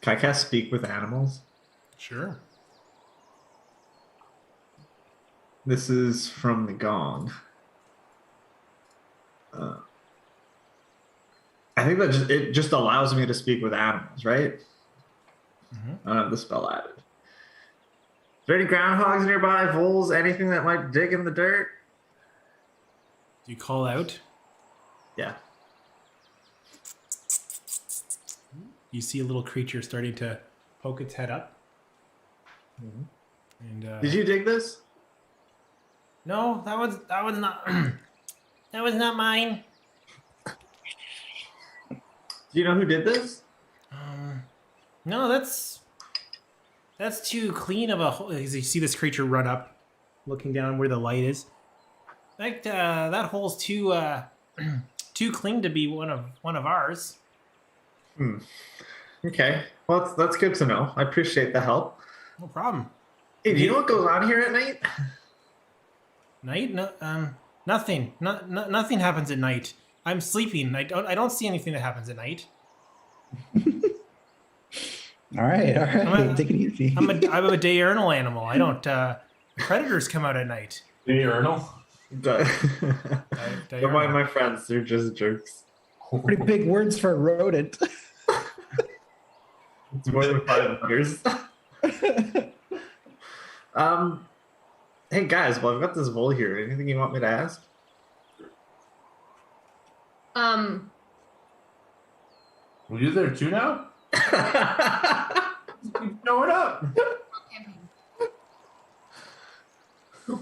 Can I cast Speak with Animals?
Sure.
This is from the Gong. I think that it just allows me to speak with animals, right?
Mhm.
I don't have the spell added. Is there any groundhogs nearby, voles, anything that might dig in the dirt?
Do you call out?
Yeah.
You see a little creature starting to poke its head up.
Mhm.
And
Did you dig this?
No, that was not that was not mine.
Do you know who did this?
No, that's too clean of a hole. As you see this creature run up, looking down where the light is. Like that hole's too too clean to be one of ours.
Okay. Well, that's good to know. I appreciate the help.
No problem.
Hey, do you know what goes on here at night?
Night? No, nothing. Nothing happens at night. I'm sleeping. I don't see anything that happens at night.
All right.
a-
Take it easy.
I'm a diurnal animal. I don't. Predators come out at night.
Diurnal.
Don't
Diurnal.
mind my friends. They're just jerks.
Pretty big words for a rodent.
It's more than 5 years. Hey guys, well I've got this vole here. Anything you want me to ask?
Were you there too now? Keep showing up.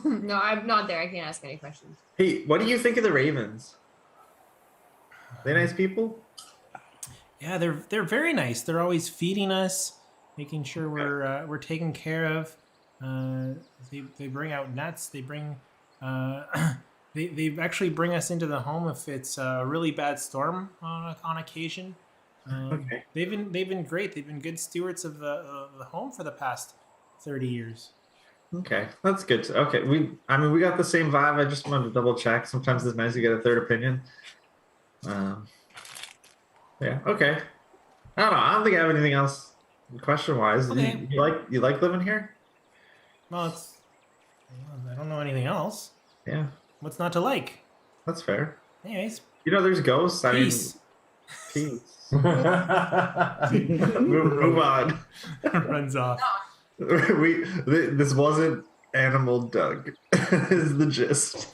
No, I'm not there. I can't ask any questions.
Hey, what do you think of the Ravens? They nice people?
Yeah, they're very nice. They're always feeding us, making sure we're taken care of. They bring out nuts. They bring they actually bring us into the home if it's a really bad storm on occasion.
Okay.
They've been great. They've been good stewards of the home for the past 30 years.
Okay, that's good. Okay, we got the same vibe. I just wanted to double check. Sometimes it's nice to get a third opinion. Yeah. Okay. I don't know. I don't think I have anything else question wise.
Okay.
You like living here?
Well, I don't know anything else.
Yeah,
What's not to like?
that's fair.
Anyways,
You know, there's ghosts.
peace.
I mean, peace. Move on.
Runs off.
This wasn't Animal Doug. Is the gist.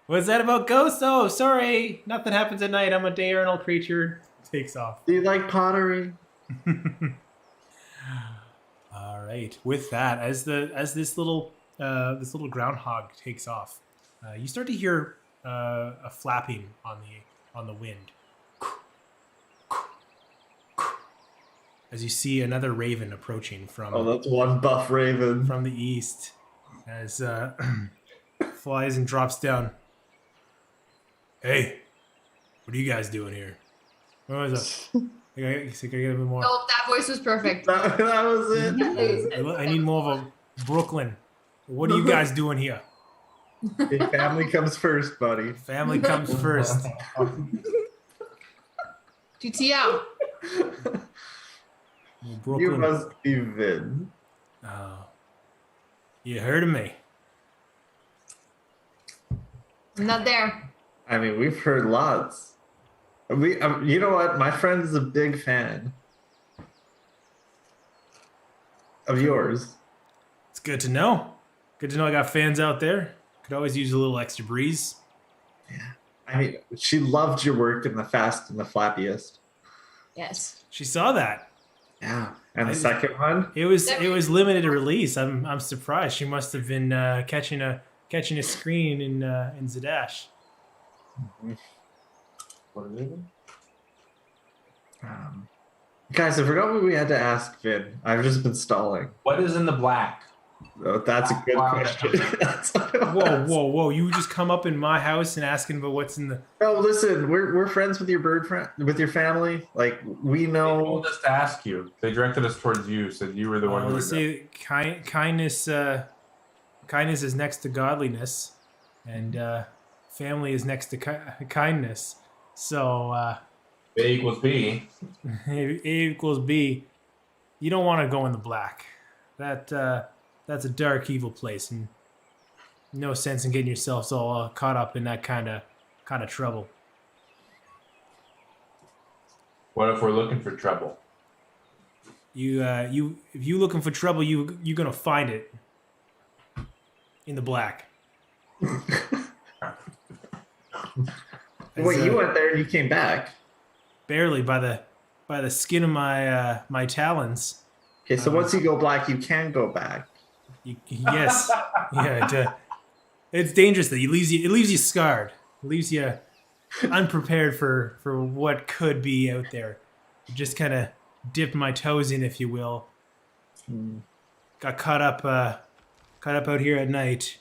What's that about ghosts? Oh, sorry. Nothing happens at night. I'm a diurnal creature. Takes off.
Do you like pottery?
All right. With that, as this little groundhog takes off, you start to hear a flapping on the wind. As you see another raven approaching from
Oh, that's one buff raven.
from the east, as flies and drops down. Hey, what are you guys doing here? What was that? I gotta get a bit more.
Oh, that voice was perfect.
That was it.
I need more of a Brooklyn. What are you guys doing here?
Your family comes first, buddy.
Family comes first.
GTO.
You
Brooklyn.
must be Vin.
Oh, you heard of me.
I'm not there.
I mean, we've heard lots. You know what? My friend is a big fan of yours.
It's good to know. Good to know I got fans out there. Could always use a little extra breeze.
I mean, she loved your work in The Fast and the Flappiest.
Yes.
She saw that.
Yeah. And the
I-
second one?
It was limited release. I'm surprised. She must have been catching a screen in Zadash.
What is it?
Guys, I forgot what we had to ask Vin. I've just been stalling.
What is in the black?
Oh, that's a good
Wow.
question. That's what it
Whoa,
was.
whoa! You just come up in my house and asking about what's in the.
No, listen, we're friends with your bird friend, with your family. Like, we
They
know.
told us to ask you. They directed us towards you. Said you were the one who
They
would.
say kindness. Kindness is next to godliness, and family is next to kindness. So
A equals B.
A equals B. You don't want to go in the black. That's a dark, evil place, and no sense in getting yourselves all caught up in that kind of trouble.
What if we're looking for trouble?
If you looking for trouble, you're gonna find it in the black.
Wait, you went there and you came back.
Barely by the skin of my talons.
Okay, so once you go black, you can go back.
Yes, yeah. It's dangerous. That it leaves you scarred. It leaves you unprepared for what could be out there. Just kind of dipped my toes in, if you will. Got caught up out here at night,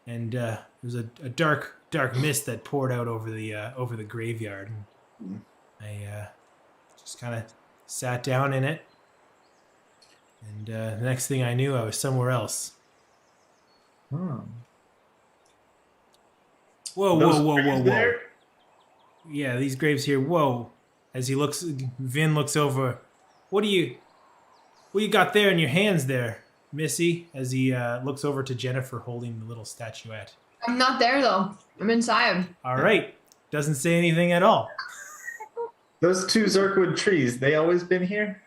and there was a dark mist that poured out over the graveyard. And I just kind of sat down in it, and the next thing I knew, I was somewhere else.
Oh.
Whoa!
There?
Yeah, these graves here. Whoa! As Vin looks over. What do you got there in your hands there, Missy? As he looks over to Jennifer holding the little statuette.
I'm not there though. I'm inside.
All right, doesn't say anything at all.
Those two Zerkwood trees, they always been here?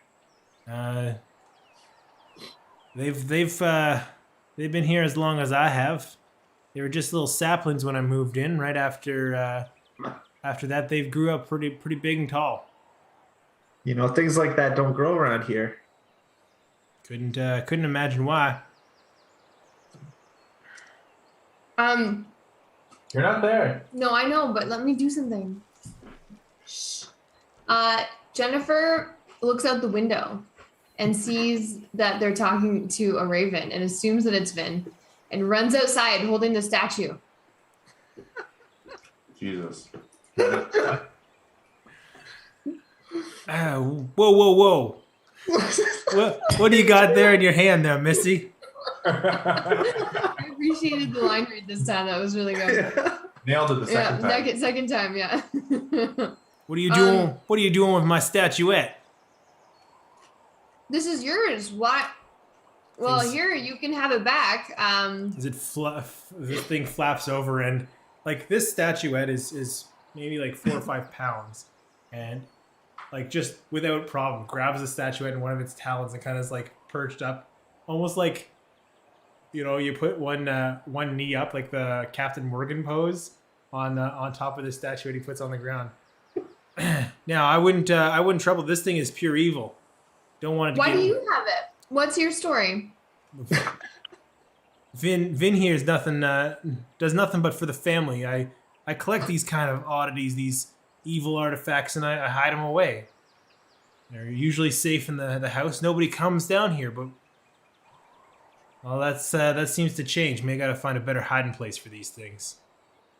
They've been here as long as I have. They were just little saplings when I moved in. Right after that, they've grew up pretty big and tall.
You know, things like that don't grow around here.
Couldn't imagine why.
You're not there.
No, I know, but let me do something. Shh. Jennifer looks out the window and sees that they're talking to a raven and assumes that it's Vin and runs outside holding the statue.
Jesus.
Whoa. What do you got there in your hand there, Missy?
I appreciated the line read this time. That was really good.
Nailed it the second time.
Second time, yeah.
What are you doing? What are you doing with my statuette?
This is yours. What? Well,
Things-
here you can have it back.
Is it this thing flaps over and like this statuette is maybe like 4 or 5 pounds, and like just without problem grabs the statuette in one of its talons and kind of is like perched up, almost like, you know, you put one knee up like the Captain Morgan pose on top of the statuette he puts on the ground. Now I wouldn't trouble. This thing is pure evil. Don't want it to
Why
get.
do you have it? What's your story?
Vin here is nothing. Does nothing but for the family. I collect these kind of oddities, these evil artifacts, and I hide them away. They're usually safe in the house. Nobody comes down here, but well, that seems to change. Maybe I gotta find a better hiding place for these things.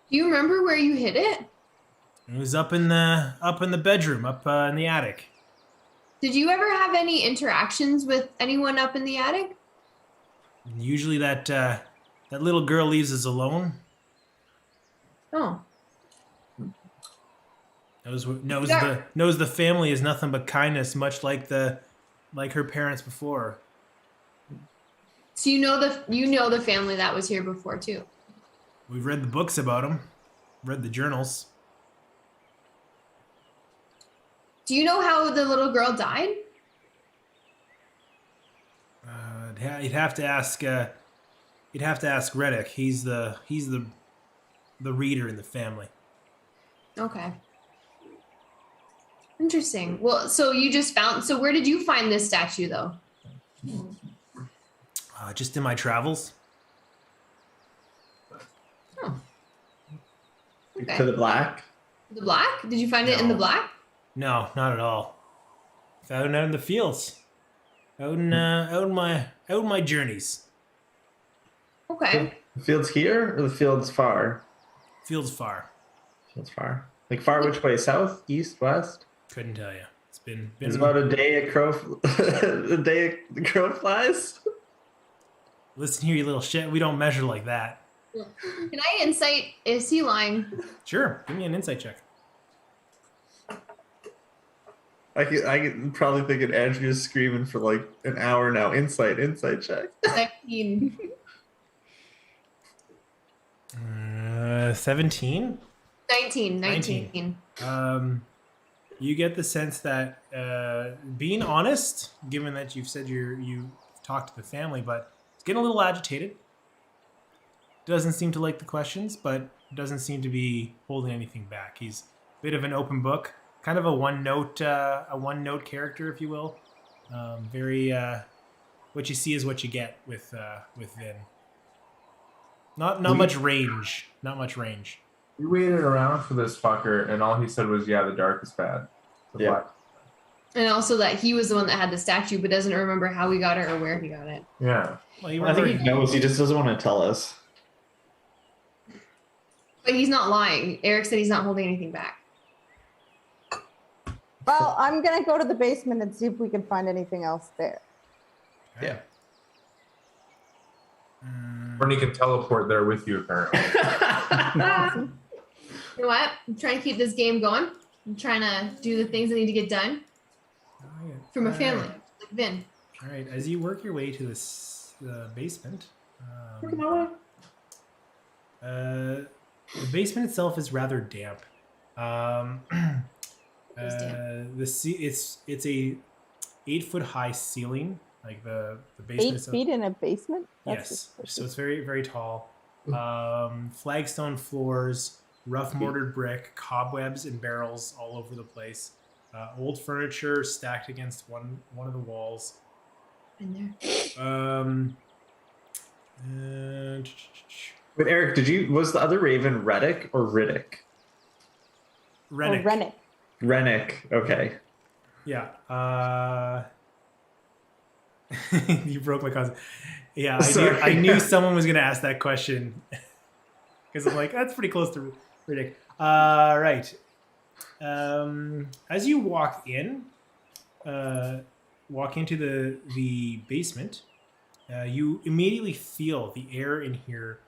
Do you remember where you hid it?
It was up in the bedroom, up in the attic.
Did you ever have any interactions with anyone up in the attic?
And usually that little girl leaves us alone.
Oh,
Knows the family is nothing but kindness, much like her parents before.
so you know the family that was here before too.
We've read the books about them, read the journals.
Do you know how the little girl died?
You'd have to ask. You'd have to ask Reddick. He's the reader in the family.
Okay. Interesting. Well, so you just found. So where did you find this statue, though?
Just in my travels.
Okay.
To the black.
The black? Did you find it in the
No.
black?
No, not at all. Found out in the fields. Out in my journeys.
Okay.
The field's here or the field's far?
Fields far.
Field's far. Like far which way? South, east, west?
Couldn't tell you. It's been
It's about a day a crow a day the crow flies.
Listen here, you little shit. We don't measure like that.
Can I insight? Is he lying?
Sure, give me an insight check.
I could probably think of Andrea's screaming for like an hour now. Insight check.
19.
17.
19.
You get the sense that being honest, given that you've said you talked to the family, but it's getting a little agitated. Doesn't seem to like the questions, but doesn't seem to be holding anything back. He's a bit of an open book, kind of a one note character, if you will. Very what you see is what you get with Vin. Not much range. Not much range.
We waited around for this fucker, and all he said was, "Yeah, the dark is bad." The
Yeah.
black.
And also that he was the one that had the statue, but doesn't remember how he got it or where he got it.
Yeah.
Well, you
I think he
remember,
knows. He just doesn't want to tell us.
But he's not lying. Eric said he's not holding anything back.
Well, I'm gonna go to the basement and see if we can find anything else there.
Yeah.
Bernie can teleport there with you, apparently.
You know what? I'm trying to keep this game going. I'm trying to do the things that need to get done for my family. Like Vin.
All right, as you work your way to this basement, the basement itself is rather damp.
It's damp.
It's a 8-foot high ceiling, like the basement.
8
itself-
feet in a basement?
Yes,
just-
so it's very very tall. Flagstone floors, rough mortared brick, cobwebs and barrels all over the place. Old furniture stacked against one of the walls.
In there.
Um,
But Eric, was the other raven Reddick or Riddick?
Rennick.
Oh, Rennick.
Rennick. Okay.
Yeah. You broke my concept. Yeah,
Sorry.
I knew someone was going to ask that question because I'm like, that's pretty close to Riddick. Right. As you walk into the basement, you immediately feel the air in here.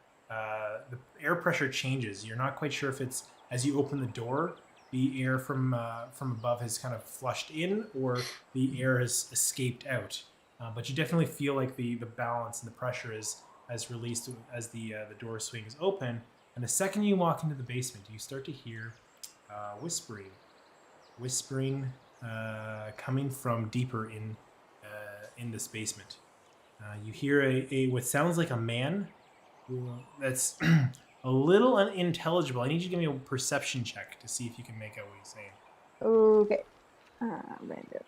The air pressure changes. You're not quite sure if it's as you open the door, the air from above has kind of flushed in, or the air has escaped out. But you definitely feel like the balance and the pressure is released as the door swings open. And the second you walk into the basement, you start to hear whispering coming from deeper in this basement. You hear a what sounds like a man that's a little unintelligible. I need you to give me a perception check to see if you can make out what he's saying.
Okay. Random.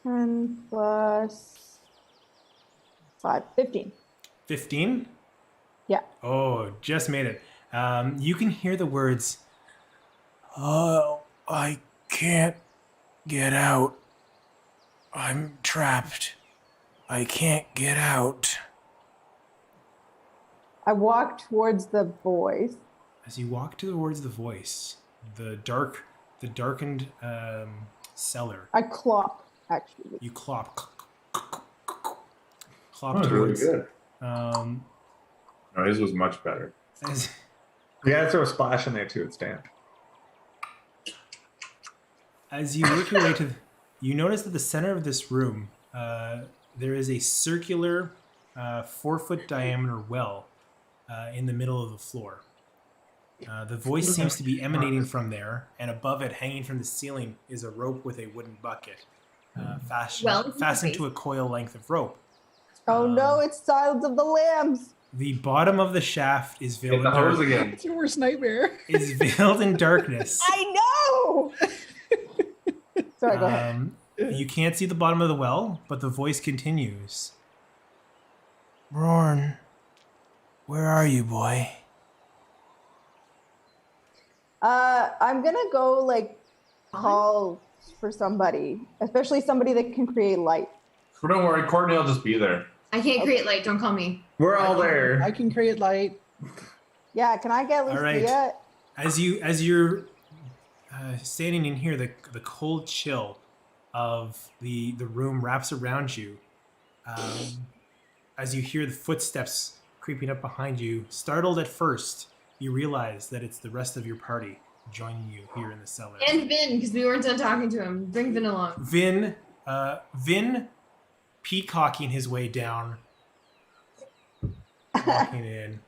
10 plus 5, 15.
15?
Yeah.
Oh, just made it. You can hear the words, "Oh, I can't get out. I'm trapped. I can't get out."
I walk towards the voice.
As you walk towards the voice, the darkened cellar,
I clop, actually.
you clop
That was really
towards.
good.
Um,
No, his was much better.
as,
You gotta throw a splash in there too. It's damp.
as you work your way you notice at the center of this room, there is a circular 4-foot diameter well in the middle of the floor. The voice seems to be emanating from there, and above it, hanging from the ceiling, is a rope with a wooden bucket fastened to a coil length of rope.
Oh no, it's Silence of the Lambs.
The bottom of the shaft is veiled
Get the hose again.
It's your worst nightmare.
is veiled in darkness.
I know. Sorry, go ahead.
You can't see the bottom of the well, but the voice continues. "Brorn, where are you, boy?"
I'm gonna go like call for somebody, especially somebody that can create light.
But don't worry, Courtney will just be there.
I can't create light. Don't call me.
We're all there.
I can create light.
Yeah, can I get
All
Lucia?
right. As you're standing in here, the cold chill of the room wraps around you. As you hear the footsteps creeping up behind you, startled at first, you realize that it's the rest of your party joining you here in the cellar.
And Vin, because we weren't done talking to him. Bring Vin along.
Vin peacocking his way down, walking in.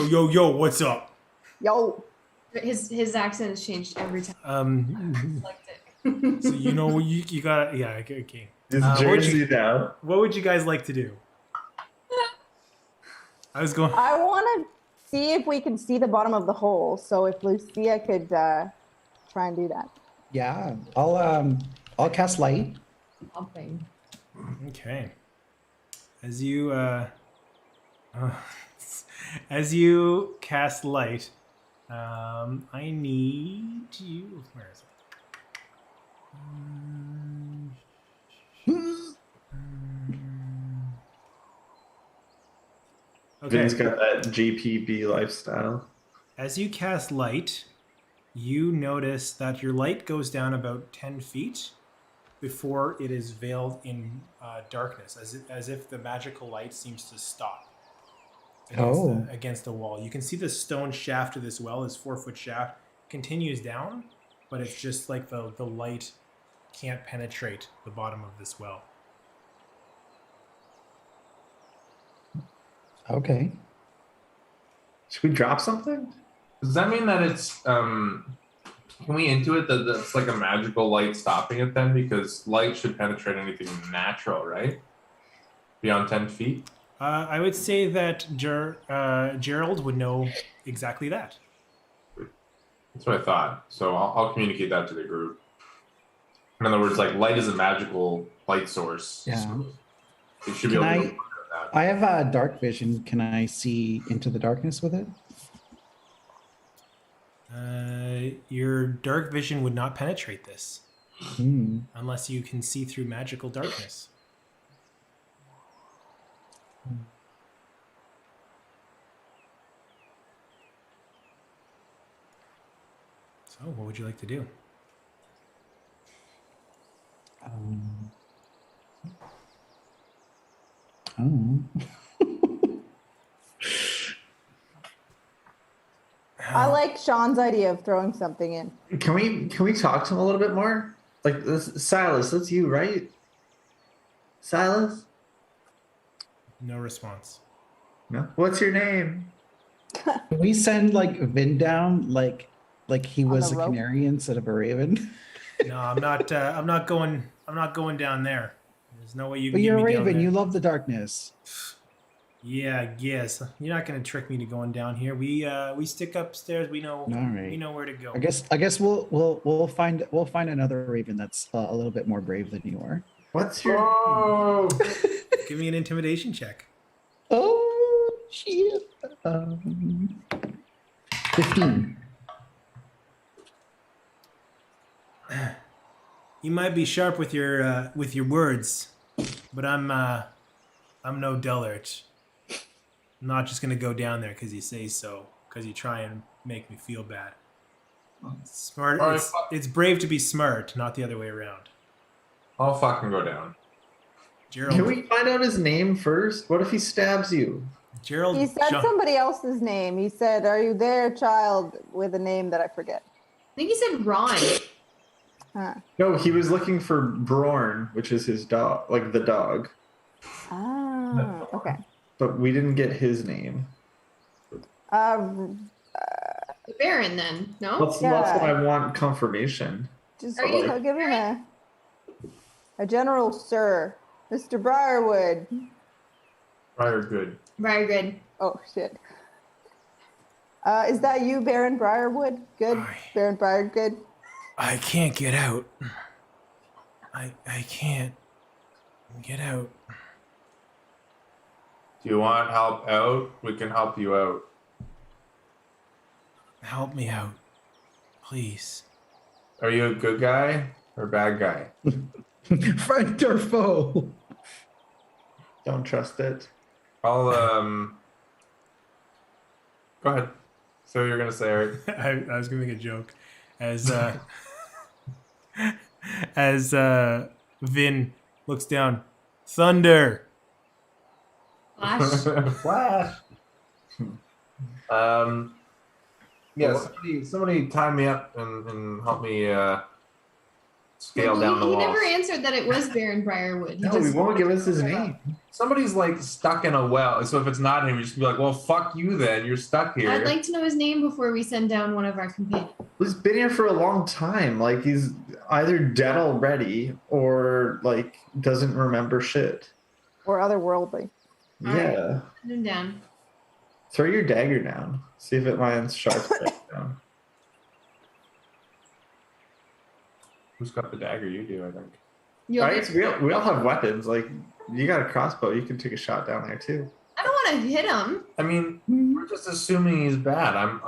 Yo, what's up?
Yo,
His accent has changed every time. Liked it.
So you got, yeah, okay.
It's
what would
Jersey
you-
now.
What would you guys like to do? I was going.
I want to see if we can see the bottom of the hole. So if Lucia could try and do that.
Yeah, I'll cast light.
Helping.
Okay. As you cast light, I need you. Where is it? Okay.
Vin's got that GPB lifestyle.
As you cast light, you notice that your light goes down about 10 feet before it is veiled in darkness, as if the magical light seems to stop against the wall. You can see the stone shaft of this well, this 4-foot shaft, continues down, but it's just like the light can't penetrate the bottom of this well.
Okay.
Should we drop something?
Does that mean that it's can we intuit that it's like a magical light stopping it then? Because light should penetrate anything natural, right? Beyond 10 feet?
I would say that Gerald would know exactly that.
That's what I thought. So I'll communicate that to the group. In other words, like light is a magical light source.
Yeah.
You should be
Can
able to
I-
do that.
I have a dark vision. Can I see into the darkness with it?
Your dark vision would not penetrate this
Hmm.
unless you can see through magical darkness. So, what would you like to do?
Um, oh.
I like Sean's idea of throwing something in.
Can we talk to him a little bit more? Like this, Silas, that's you, right? Silas?
No response.
No. What's your name?
Can we send like Vin down like he
On
was
the
a
rope?
canary instead of a raven?
No, I'm not. I'm not going. I'm not going down there. There's no way you can
But
get
you're a
me down
raven.
there.
You love the darkness.
Yeah, I guess you're not going to trick me to going down here. We stick upstairs. We know.
All right.
We know where to go.
I guess we'll find another raven that's a little bit more brave than you are.
What's your
Oh,
Give me an intimidation check.
Oh shit. 15.
You might be sharp with your words, but I'm no dullard. I'm not just gonna go down there because you say so, because you try and make me feel bad. Smart.
All right,
It's brave to be smart, not the other way around.
I'll fucking go down.
Gerald.
Can we find out his name first? What if he stabs you?
Gerald.
He said
John-
somebody else's name. He said, "Are you there, child?" with a name that I forget.
I think he said Ron.
Huh.
No, he was looking for Brorn, which is his dog, like the dog.
Ah, okay.
But we didn't get his name.
The Baron, then. No.
That's what I want confirmation.
Just
Are you-
I'll give him a general sir, Mr. Briarwood.
Prior good.
Very good.
Oh shit. Is that you, Baron Briarwood? Good,
Aye.
Baron Briarwood.
I can't get out. I can't get out.
Do you want help out? We can help you out.
Help me out, please.
Are you a good guy or a bad guy?
Friend or foe?
Don't trust it.
I'll Go ahead. So you're gonna say, Eric?
I was gonna make a joke, as as Vin looks down. Thunder.
Flash.
Flash. Yeah. Somebody tie me up and help me scale
Well,
down the
he
walls.
never answered that it was Baron Briarwood. He
No, he
just-
won't give us his name.
Somebody's like stuck in a well. So if it's not him, you just be like, well, fuck you then. You're stuck here.
I'd like to know his name before we send down one of our companions.
He's been here for a long time. Like he's either dead already or like doesn't remember shit.
Or otherworldly.
All right.
Yeah.
Send him down.
Throw your dagger down. See if it lands sharp right down.
Who's got the dagger? You do, I think.
You want me
Right? We all have weapons. Like you got a crossbow, you can take a shot down there too.
I don't want to hit him.
I mean, we're just assuming he's bad. I'm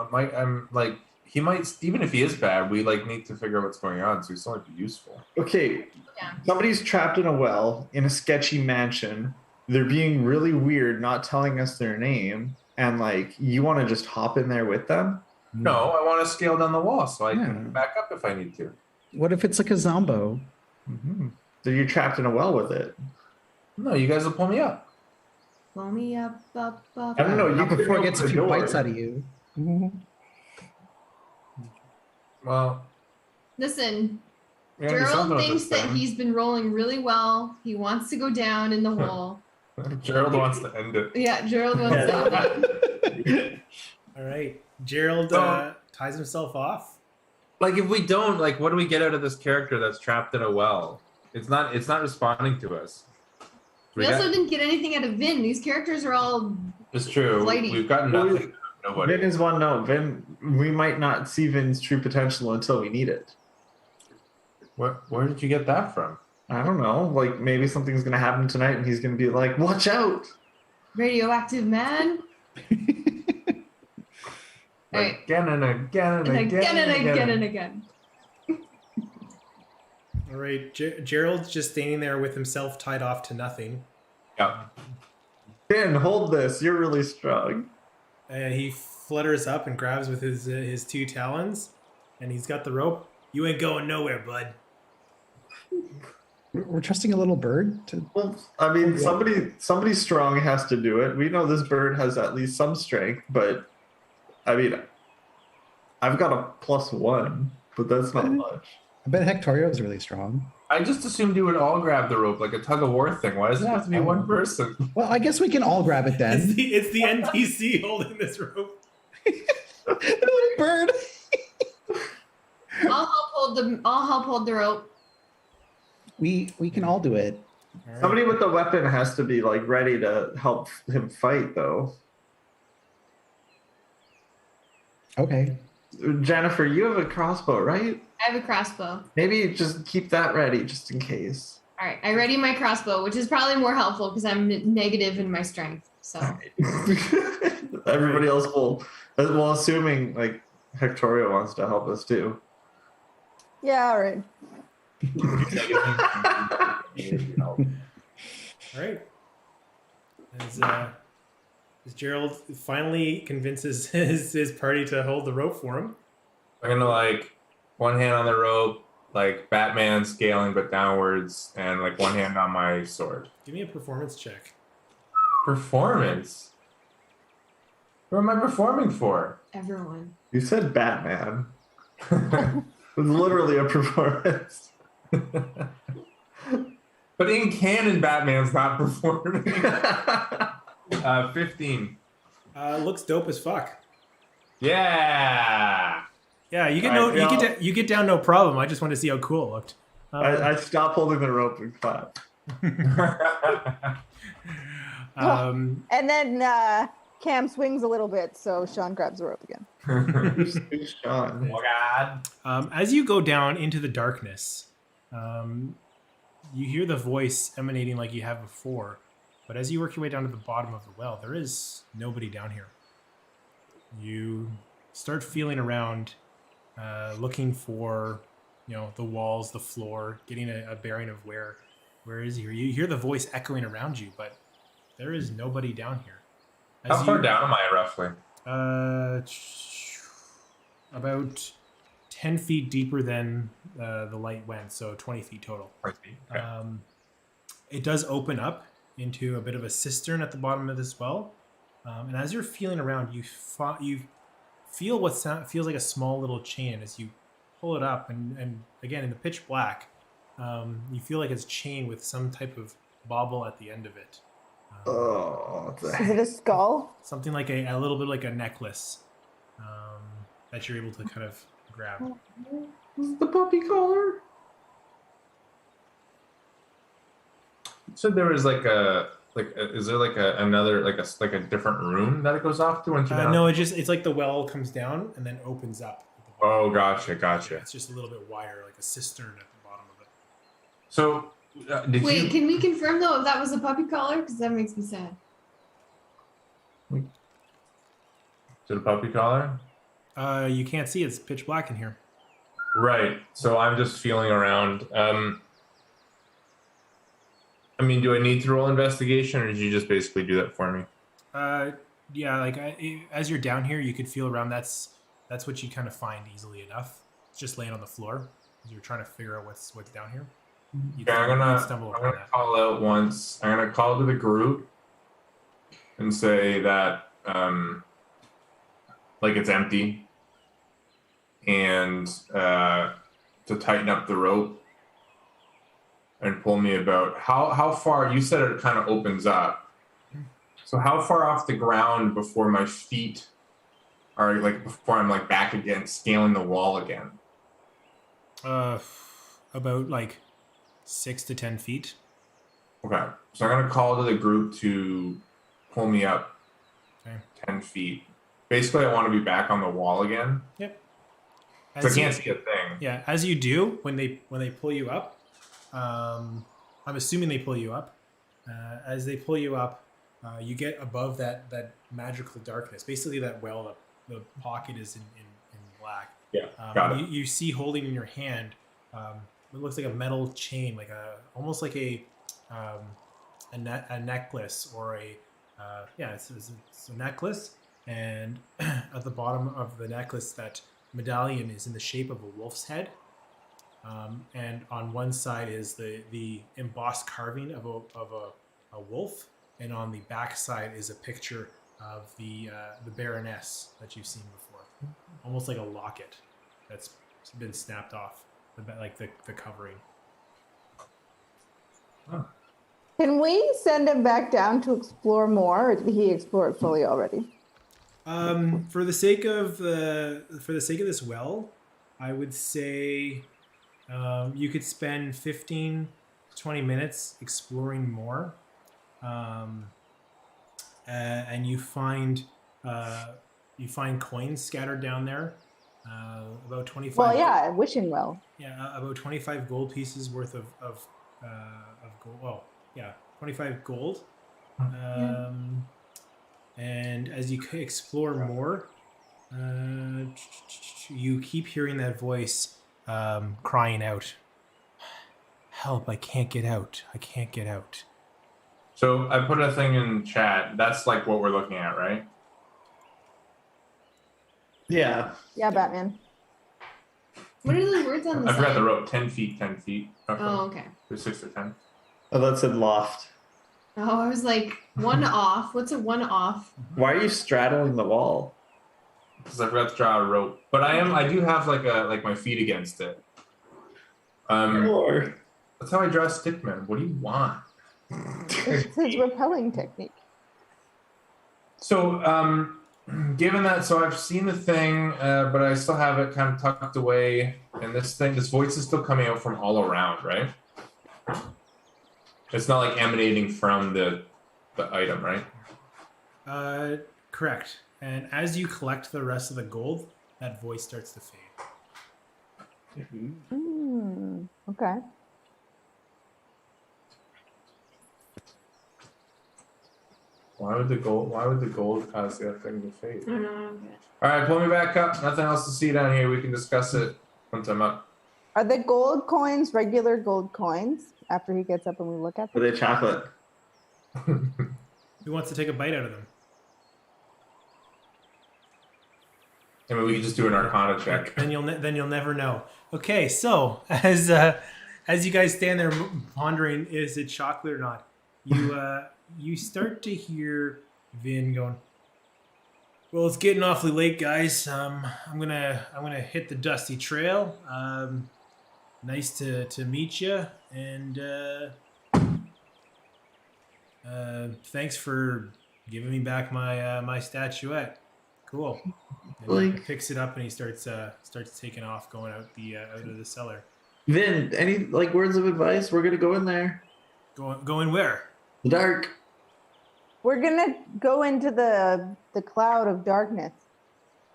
like, he might, even if he is bad, we like need to figure out what's going on. So he still might be useful.
Okay.
Yeah.
Somebody's trapped in a well in a sketchy mansion. They're being really weird, not telling us their name, and like you want to just hop in there with them.
No, I want to scale down the wall so I
Yeah.
can back up if I need to.
What if it's like a zombo?
Mm-hmm. So you're trapped in a well with it.
No, you guys will pull me up.
Blow me up, up, up.
I don't know. You
Not
could
before it
open
gets a
the
few
door.
bites out of you.
Well,
Listen,
we gotta do something
Gerald
with
thinks
this
that
thing.
he's been rolling really well. He wants to go down in the hole.
Gerald wants to end it.
Yeah, Gerald wants to.
All right. Gerald
So-
ties himself off.
Like, if we don't, like, what do we get out of this character that's trapped in a well? It's not responding to us.
We also didn't get anything out of Vin. These characters are all.
It's true.
Flighty.
We've got nothing. Nobody.
Vin is one note. Vin, we might not see Vin's true potential until we need it.
Where did you get that from?
I don't know. Like maybe something's gonna happen tonight, and he's gonna be like, "Watch out!"
Radioactive man. All right.
Again and again and
And
again
again and again and again.
All right, Gerald's just standing there with himself tied off to nothing.
Yeah.
Ben, hold this. You're really strong.
And he flutters up and grabs with his two talons, and he's got the rope. You ain't going nowhere, bud.
We're trusting a little bird to.
Well, I mean, somebody strong has to do it. We know this bird has at least some strength, but I mean, I've got a +1, but that's not much.
I bet Hectorio is really strong.
I just assumed you would all grab the rope like a tug of war thing. Why does it have to be one person?
Well, I guess we can all grab it
It's
then.
the NPC holding this rope.
Little bird.
I'll help hold the rope.
We can all do it.
All right.
Somebody with a weapon has to be like ready to help him fight, though.
Okay.
Jennifer, you have a crossbow, right?
I have a crossbow.
Maybe just keep that ready just in case.
All right, I ready my crossbow, which is probably more helpful because I'm negative in my strength. So
Everybody else will, well, assuming like Hectoria wants to help us too.
Yeah, all right.
All right. As Gerald finally convinces his party to hold the rope for him.
I'm gonna like one hand on the rope, like Batman scaling but downwards, and like one hand on my sword.
Give me a performance check.
Performance. What am I performing for?
everyone.
You said Batman. It was literally a performance.
But in canon, Batman's not performing. 15.
Looks dope as fuck.
Yeah.
Yeah, you get
All right,
you get down no problem. I just want to see how cool it looked.
I stopped holding the rope and clapped.
Um,
And then Cam swings a little bit, so Sean grabs the rope again.
Who's Sean?
Oh God.
as you go down into the darkness, you hear the voice emanating like you have before, but as you work your way down to the bottom of the well, there is nobody down here. You start feeling around, looking for, the walls, the floor, getting a bearing of where is he? You hear the voice echoing around you, but there is nobody down here.
How far down am I roughly?
About 10 feet deeper than the light went, so 20 feet total.
Okay.
It does open up into a bit of a cistern at the bottom of this well, and as you're feeling around, you feel what feels like a small little chain as you pull it up, and again in the pitch black, you feel like it's chained with some type of bauble at the end of it.
Oh, what the
Is it a skull?
Something like a little bit like a necklace that you're able to kind of grab.
Is it the puppy collar?
So there was is there another like a different room that it goes off to once you down?
No, it's like the well comes down and then opens up. At the bottom.
Oh, gotcha.
It's just a little bit wider, like a cistern at the bottom of it.
So did
Wait,
you?
can we confirm though if that was a puppy collar? Because that makes me sad.
Is it a puppy collar?
You can't see; it's pitch black in here.
Right. So I'm just feeling around. I mean, do I need to roll investigation, or did you just basically do that for me?
Yeah, like as you're down here, you could feel around. That's what you kind of find easily enough. It's just laying on the floor as you're trying to figure out what's down here.
Okay, I'm
stumble upon
gonna
that.
call out once. I'm gonna call to the group and say that like it's empty, and to tighten up the rope and pull me about how far. You said it kind of opens up. So how far off the ground before my feet are before I'm back again, scaling the wall again?
About like 6 to 10 feet.
Okay, so I'm gonna call to the group to pull me up
Okay.
10 feet. Basically, I want to be back on the wall again.
Yep.
So I can't see a thing.
Yeah, as you do, when they pull you up, I'm assuming they pull you up. As they pull you up, you get above that magical darkness. Basically, that well, the pocket is in black.
Yeah, got it.
You see holding in your hand, it looks like a metal chain, almost like a necklace or it's a necklace. And at the bottom of the necklace, that medallion is in the shape of a wolf's head. And on one side is the embossed carving of a wolf, and on the back side is a picture of the Baroness that you've seen before, almost like a locket that's been snapped off, the covering.
Can we send him back down to explore more, or did he explore it fully already?
For the sake of this well, I would say you could spend 15 to 20 minutes exploring more, and you find coins scattered down there, about 25.
Well, yeah, wishing well.
Yeah, about 25 gold pieces worth of gold. Oh, yeah, 25 gold. And as you explore more, you keep hearing that voice crying out, "Help, I can't get out. I can't get out."
So I put a thing in chat. That's like what we're looking at, right?
Yeah.
Yeah, Batman.
What are the words on the
I forgot
side?
the rope. 10 feet, 10 feet. roughly.
Oh, okay.
There's 6 or 10.
Oh, that said loft.
Oh, I was like, one off. What's a one off?
Why are you straddling the wall?
Because I forgot to draw a rope. But I do have like my feet against it.
Or
That's how I draw stickmen. What do you want?
It's his repelling technique.
So, given that, so I've seen the thing, but I still have it kind of tucked away, and this voice is still coming out from all around, right? It's not like emanating from the item, right?
Correct. And as you collect the rest of the gold, that voice starts to fade.
Okay.
Why would the gold cause that thing to fade?
I don't know.
All right, pull me back up. Nothing else to see down here. We can discuss it once I'm up.
Are the gold coins regular gold coins after he gets up and we look at
are
them?
they chocolate?
Who wants to take a bite out of them?
I mean, we can just do an Arcana check.
Then you'll never know. Okay, so as you guys stand there pondering, is it chocolate or not? You start to hear Vin going, "Well, it's getting awfully late, guys. I'm gonna hit the dusty trail. Nice to meet you, and thanks for giving me back my statuette. Cool." And he picks it up and he starts taking off, going out of the cellar.
Vin, any words of advice? We're gonna go in there.
Going where?
The dark.
We're gonna go into the cloud of darkness.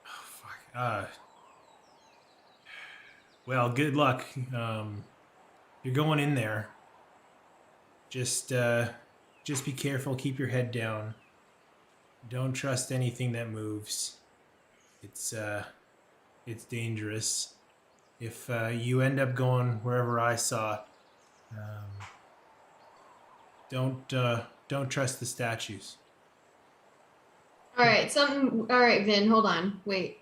Oh, fuck. Well, good luck. You're going in there. Just be careful. Keep your head down. Don't trust anything that moves. It's dangerous. If you end up going wherever I saw, don't trust the statues.
All right, Vin, hold on. Wait.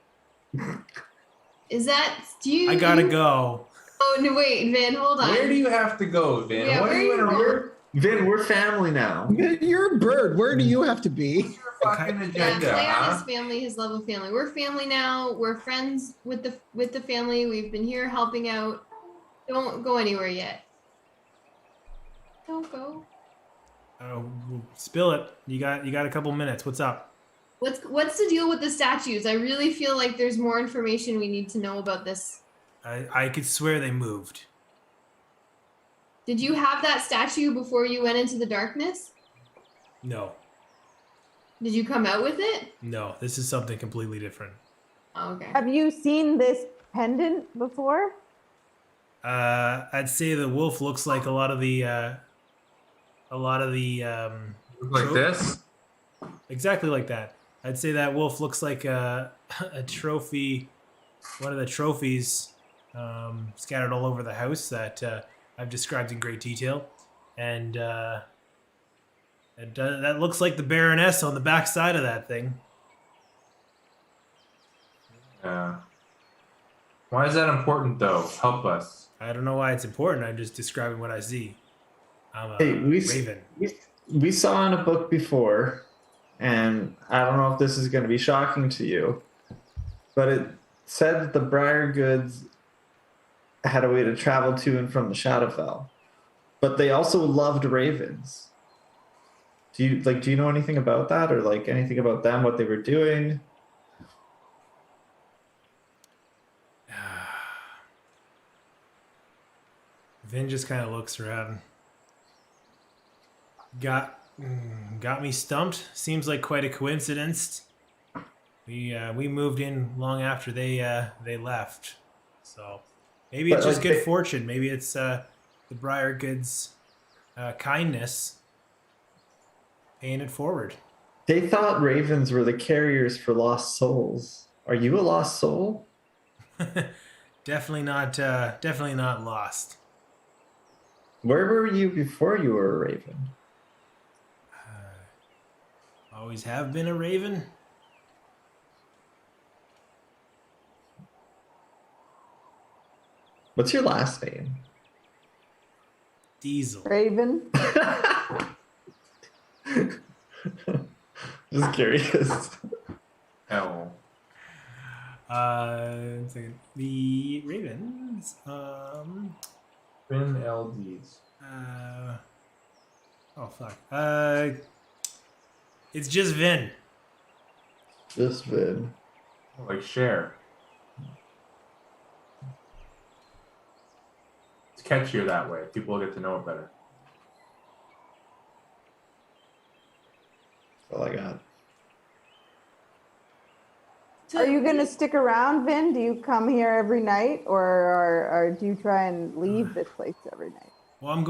Is that, do you?
I gotta go.
Oh, no, wait, Vin, hold on.
Where do you have to go, Vin?
Yeah,
what
where
are you
are you
in a
going?
Vin, we're family now.
You're a bird. Where do you have to be?
What's your fucking
Yeah,
agenda,
play on
huh?
his family, his love of family. We're family now. We're friends with the family. We've been here helping out. Don't go anywhere yet. Don't go.
Spill it. You got a couple minutes. What's up?
What's the deal with the statues? I really feel like there's more information we need to know about this.
I could swear they moved.
Did you have that statue before you went into the darkness?
No.
Did you come out with it?
No, this is something completely different.
Oh, okay.
Have you seen this pendant before?
I'd say the wolf looks like a lot of the
Like
tro-
this?
exactly like that. I'd say that wolf looks like a a trophy, one of the trophies scattered all over the house that I've described in great detail, and that looks like the Baroness on the back side of that thing.
Yeah. Why is that important though? Help us.
I don't know why it's important. I'm just describing what I see. I'm a
Hey,
raven.
we saw in a book before, and I don't know if this is going to be shocking to you, but it said that the Briar Goods had a way to travel to and from the Shadowfell, but they also loved ravens. Do you know anything about that, or like anything about them, what they were doing?
Vin just kind of looks around. Got me stumped. Seems like quite a coincidence. We moved in long after they left, so maybe it's
But,
just
like,
good
they-
fortune. Maybe it's the Briar Goods kindness paying it forward.
They thought ravens were the carriers for lost souls. Are you a lost soul?
Definitely not lost.
Where were you before you were a raven?
Always have been a raven.
What's your last name?
Diesel.
Raven.
Just curious.
L.
One second. The ravens.
Fin LDs.
Oh fuck. It's just Vin.
Just Vin.
Like share. It's catchier that way. People will get to know it better.
That's all I got.
Are you gonna stick around, Vin? Do you come here every night, or do you try and leave this place every night?
Well, I'm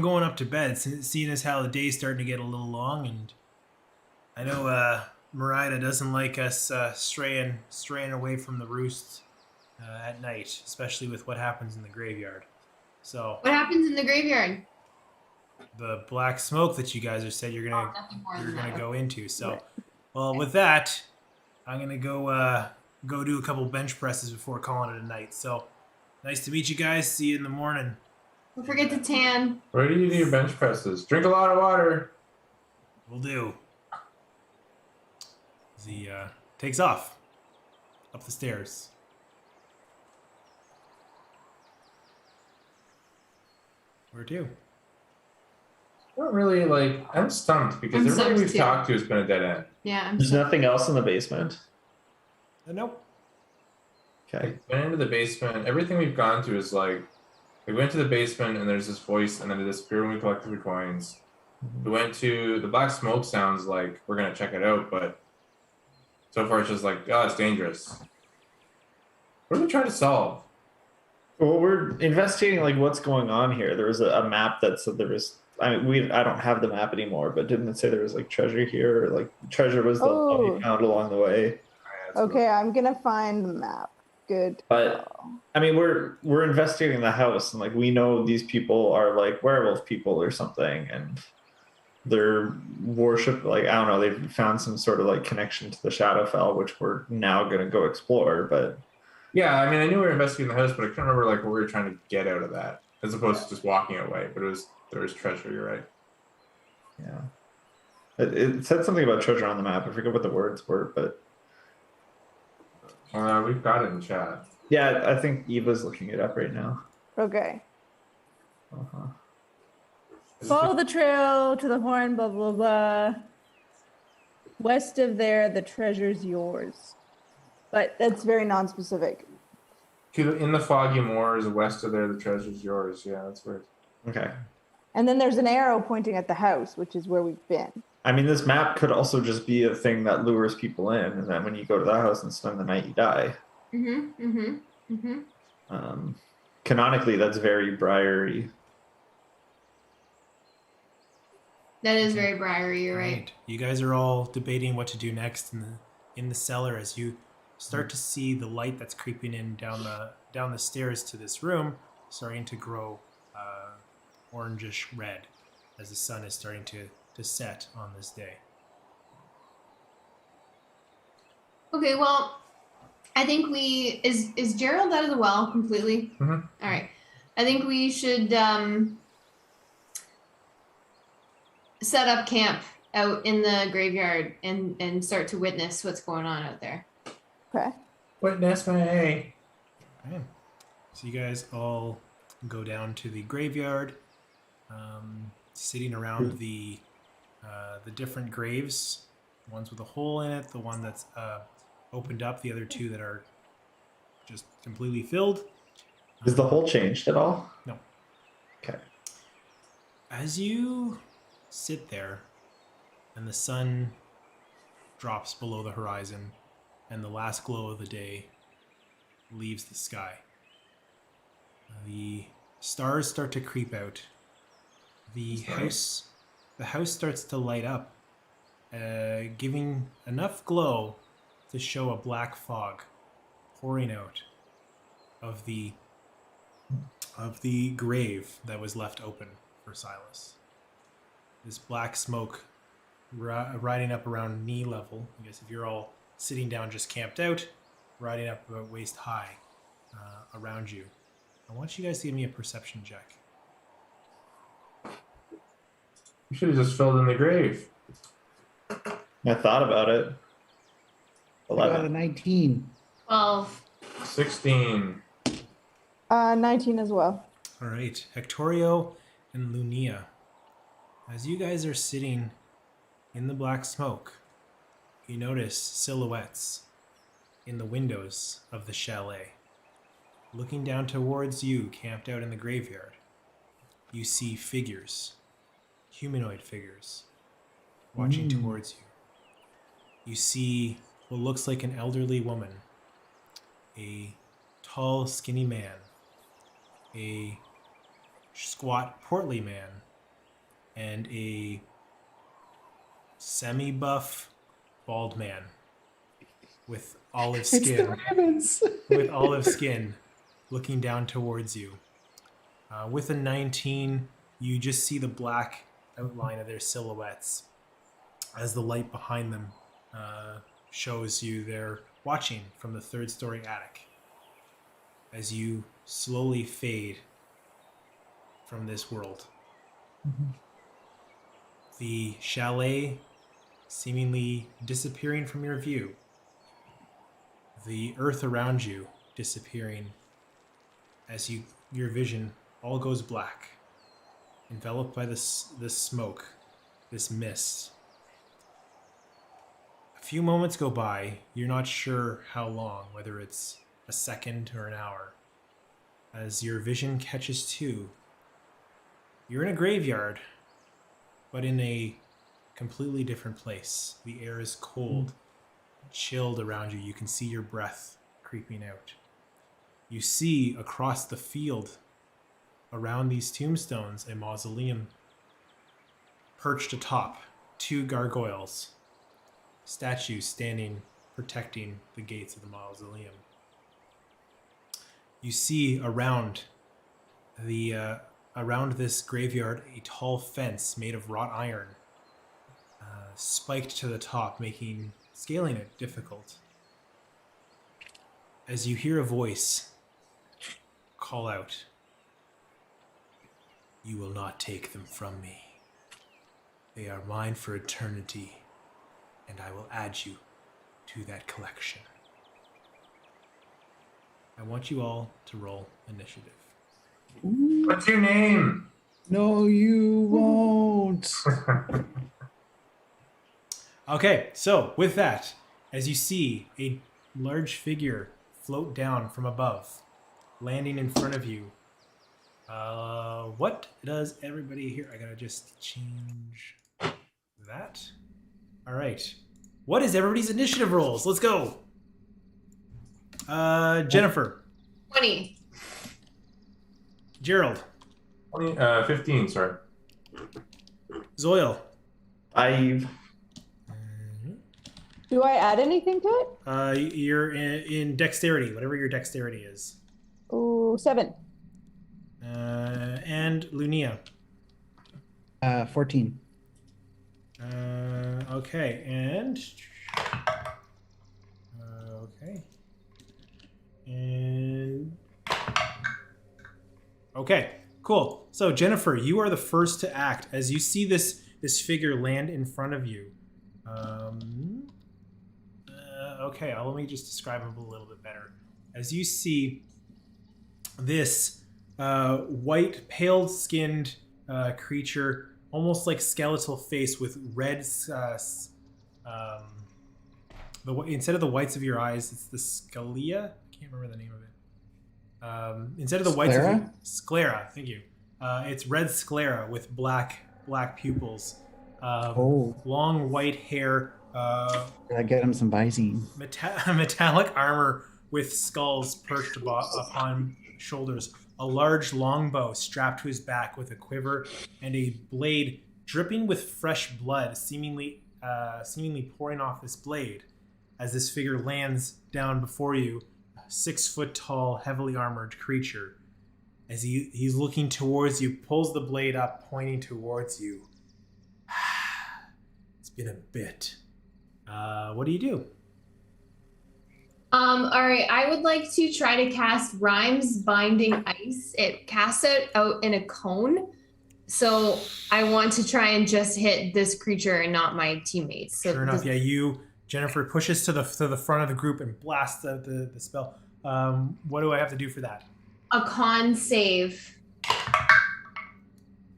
going up to bed, seeing as how the day's starting to get a little long, and I know Marida doesn't like us straying away from the roost at night, especially with what happens in the graveyard. So
What happens in the graveyard?
the black smoke that you guys are said you're
Oh, nothing more than that.
go into. So, well, with that, I'm gonna go do a couple bench presses before calling it a night. So, nice to meet you guys. See you in the morning.
Don't forget to tan.
Where do you do your bench presses? Drink a lot of water.
Will do. He takes off up the stairs. Where to?
I don't really like. I'm stumped because
I'm
everybody
stumped
we've
too.
talked to has been a dead end.
Yeah, I'm
There's
so-
nothing else in the basement.
Nope.
Okay.
Went into the basement. Everything we've gone to is like, we went to the basement and there's this voice, and then it disappeared when we collected the coins. We went to the black smoke. Sounds like we're gonna check it out, but so far it's just like, oh, it's dangerous. What are we trying to solve?
Well, we're investigating like what's going on here. There was a map that said there was. I mean, I don't have the map anymore, but didn't it say there was like treasure here, or like treasure was the one
Oh.
we found along the way?
Okay, I'm gonna find the map. Good.
But I mean, we're investigating the house, and like we know these people are like werewolf people or something, and they're worship. Like I don't know, they've found some sort of like connection to the Shadowfell, which we're now gonna go explore. But
Yeah, I mean, I knew we were investigating the house, but I couldn't remember like what we were trying to get out of that, as opposed to just walking away. But there was treasure. You're right.
yeah, it said something about treasure on the map. I forget what the words were, but
We've got it in chat.
yeah, I think Eva's looking it up right now.
Okay.
Uh-huh.
Follow the trail to the horn, blah, blah, blah. West of there, the treasure's yours. But that's very non-specific.
In the foggy moors, west of there, the treasure's yours. Yeah, that's weird.
Okay.
And then there's an arrow pointing at the house, which is where we've been.
I mean, this map could also just be a thing that lures people in, and then when you go to that house and spend the night, you die.
Mhm. Mhm. Mhm.
canonically, that's very briary.
That is very briary, you're right.
Right. You guys are all debating what to do next in the cellar as you start to see the light that's creeping in down the stairs to this room starting to grow orangish red as the sun is starting to set on this day.
Okay, well, I think is Gerald out of the well completely?
Mhm.
All right. I think we should set up camp out in the graveyard and start to witness what's going on out there.
Okay.
Witness me.
Okay. So you guys all go down to the graveyard, sitting around the different graves, the ones with a hole in it, the one that's opened up, the other two that are just completely filled.
Is the hole changed at all?
No.
Okay.
As you sit there and the sun drops below the horizon and the last glow of the day leaves the sky, the stars start to creep out. The house starts to light up, giving enough glow to show a black fog pouring out of the grave that was left open for Silas. This black smoke riding up around knee level. I guess if you're all sitting down just camped out, riding up about waist high around you. I want you guys to give me a perception check.
You should have just filled in the grave.
I thought about it.
I got a
11.
19.
12.
16.
19 as well.
All right, Hectorio and Lunia, as you guys are sitting in the black smoke, you notice silhouettes in the windows of the chalet. Looking down towards you, camped out in the graveyard, you see figures, humanoid figures, watching towards you. You see what looks like an elderly woman, a tall, skinny man, a squat, portly man, and a semi-buff, bald man with olive
It's the
skin,
Ravens.
with olive skin, looking down towards you. With a 19, you just see the black outline of their silhouettes as the light behind them shows you they're watching from the third-story attic as you slowly fade from this world. The chalet seemingly disappearing from your view, the earth around you disappearing as your vision all goes black, enveloped by this smoke, this mist. A few moments go by, you're not sure how long, whether it's a second or an hour, as your vision catches too. You're in a graveyard, but in a completely different place. The air is cold, chilled around you. You can see your breath creeping out. You see across the field around these tombstones a mausoleum perched atop two gargoyles, statues standing protecting the gates of the mausoleum. You see around this graveyard a tall fence made of wrought iron, spiked to the top, making scaling it difficult. As you hear a voice call out, "You will not take them from me. They are mine for eternity, and I will add you to that collection." I want you all to roll initiative.
What's your name?
No, you won't.
Okay, so with that, as you see a large figure float down from above, landing in front of you, what does everybody here? I gotta just change that. All right, what is everybody's initiative rolls? Let's go. Jennifer,
20.
Gerald.
15, sorry.
Zoil.
5.
Do I add anything to it?
You're in dexterity, whatever your dexterity is.
Oh, 7.
And Lunia.
14.
Okay, and okay, and okay, cool. So Jennifer, you are the first to act as you see this figure land in front of you. Okay, let me just describe him a little bit better. As you see this white, pale-skinned creature, almost like skeletal face with red. Instead of the whites of your eyes, it's the scalia. I can't remember the name of it. Instead of the whites of your, sclera. Thank you. It's red sclera with black pupils. Long white hair.
I get him some Visine.
Metallic armor with skulls perched upon shoulders. A large longbow strapped to his back with a quiver and a blade dripping with fresh blood, seemingly pouring off this blade. As this figure lands down before you, a 6-foot tall, heavily armored creature. As he's looking towards you, pulls the blade up, pointing towards you. It's been a bit. What do you do?
All right, I would like to try to cast Rhymes Binding Ice. It casts it out in a cone. So I want to try and just hit this creature and not my teammates. So
sure enough, Jennifer pushes to the front of the group and blasts out the spell. What do I have to do for that?
A con save.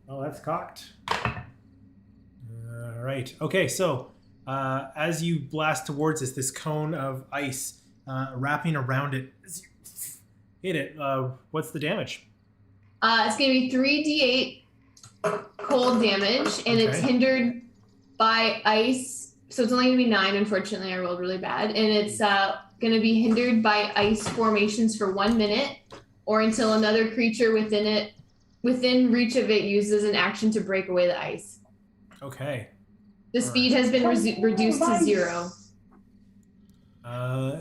Oh, that's cocked. All right. Okay, so as you blast towards this cone of ice, wrapping around it, as you hit it, what's the damage?
It's going to be 3d8 cold damage, and it's hindered by ice. So it's only going to be 9, unfortunately. I rolled really bad. And it's going to be hindered by ice formations for 1 minute, or until another creature within reach of it uses an action to break away the ice.
Okay.
The speed has been reduced to 0.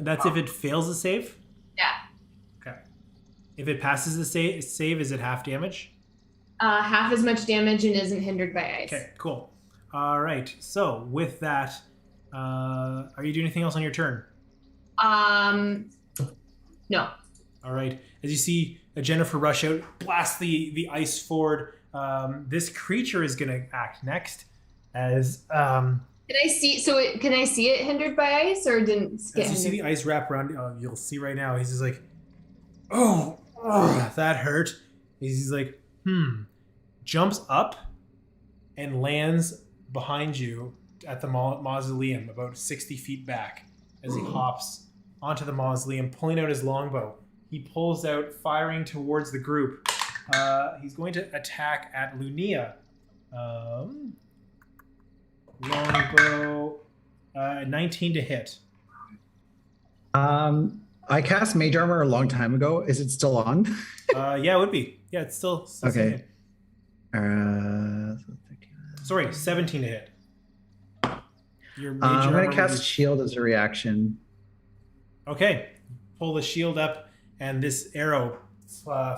That's if it fails the save?
Yeah.
Okay. If it passes the save, is it half damage?
Half as much damage and isn't hindered by ice.
Okay, cool. All right. So with that, are you doing anything else on your turn?
No.
All right. As you see Jennifer rush out, blast the ice forward. This creature is going to act next. As
can I see? Can I see it hindered by ice, or didn't get?
As you see the ice wrap around, you'll see right now. He's just like, oh, that hurt. He's like, jumps up and lands behind you at the mausoleum, about 60 feet back. As he hops onto the mausoleum, pulling out his longbow, he pulls out, firing towards the group. He's going to attack at Lunia. Longbow, 19 to hit.
I cast Mage Armor a long time ago. Is it still on?
Yeah, it would be. Yeah, it's still
okay.
Sorry, 17 to hit.
I'm going to cast Shield as a reaction.
Okay. Pull the shield up, and this arrow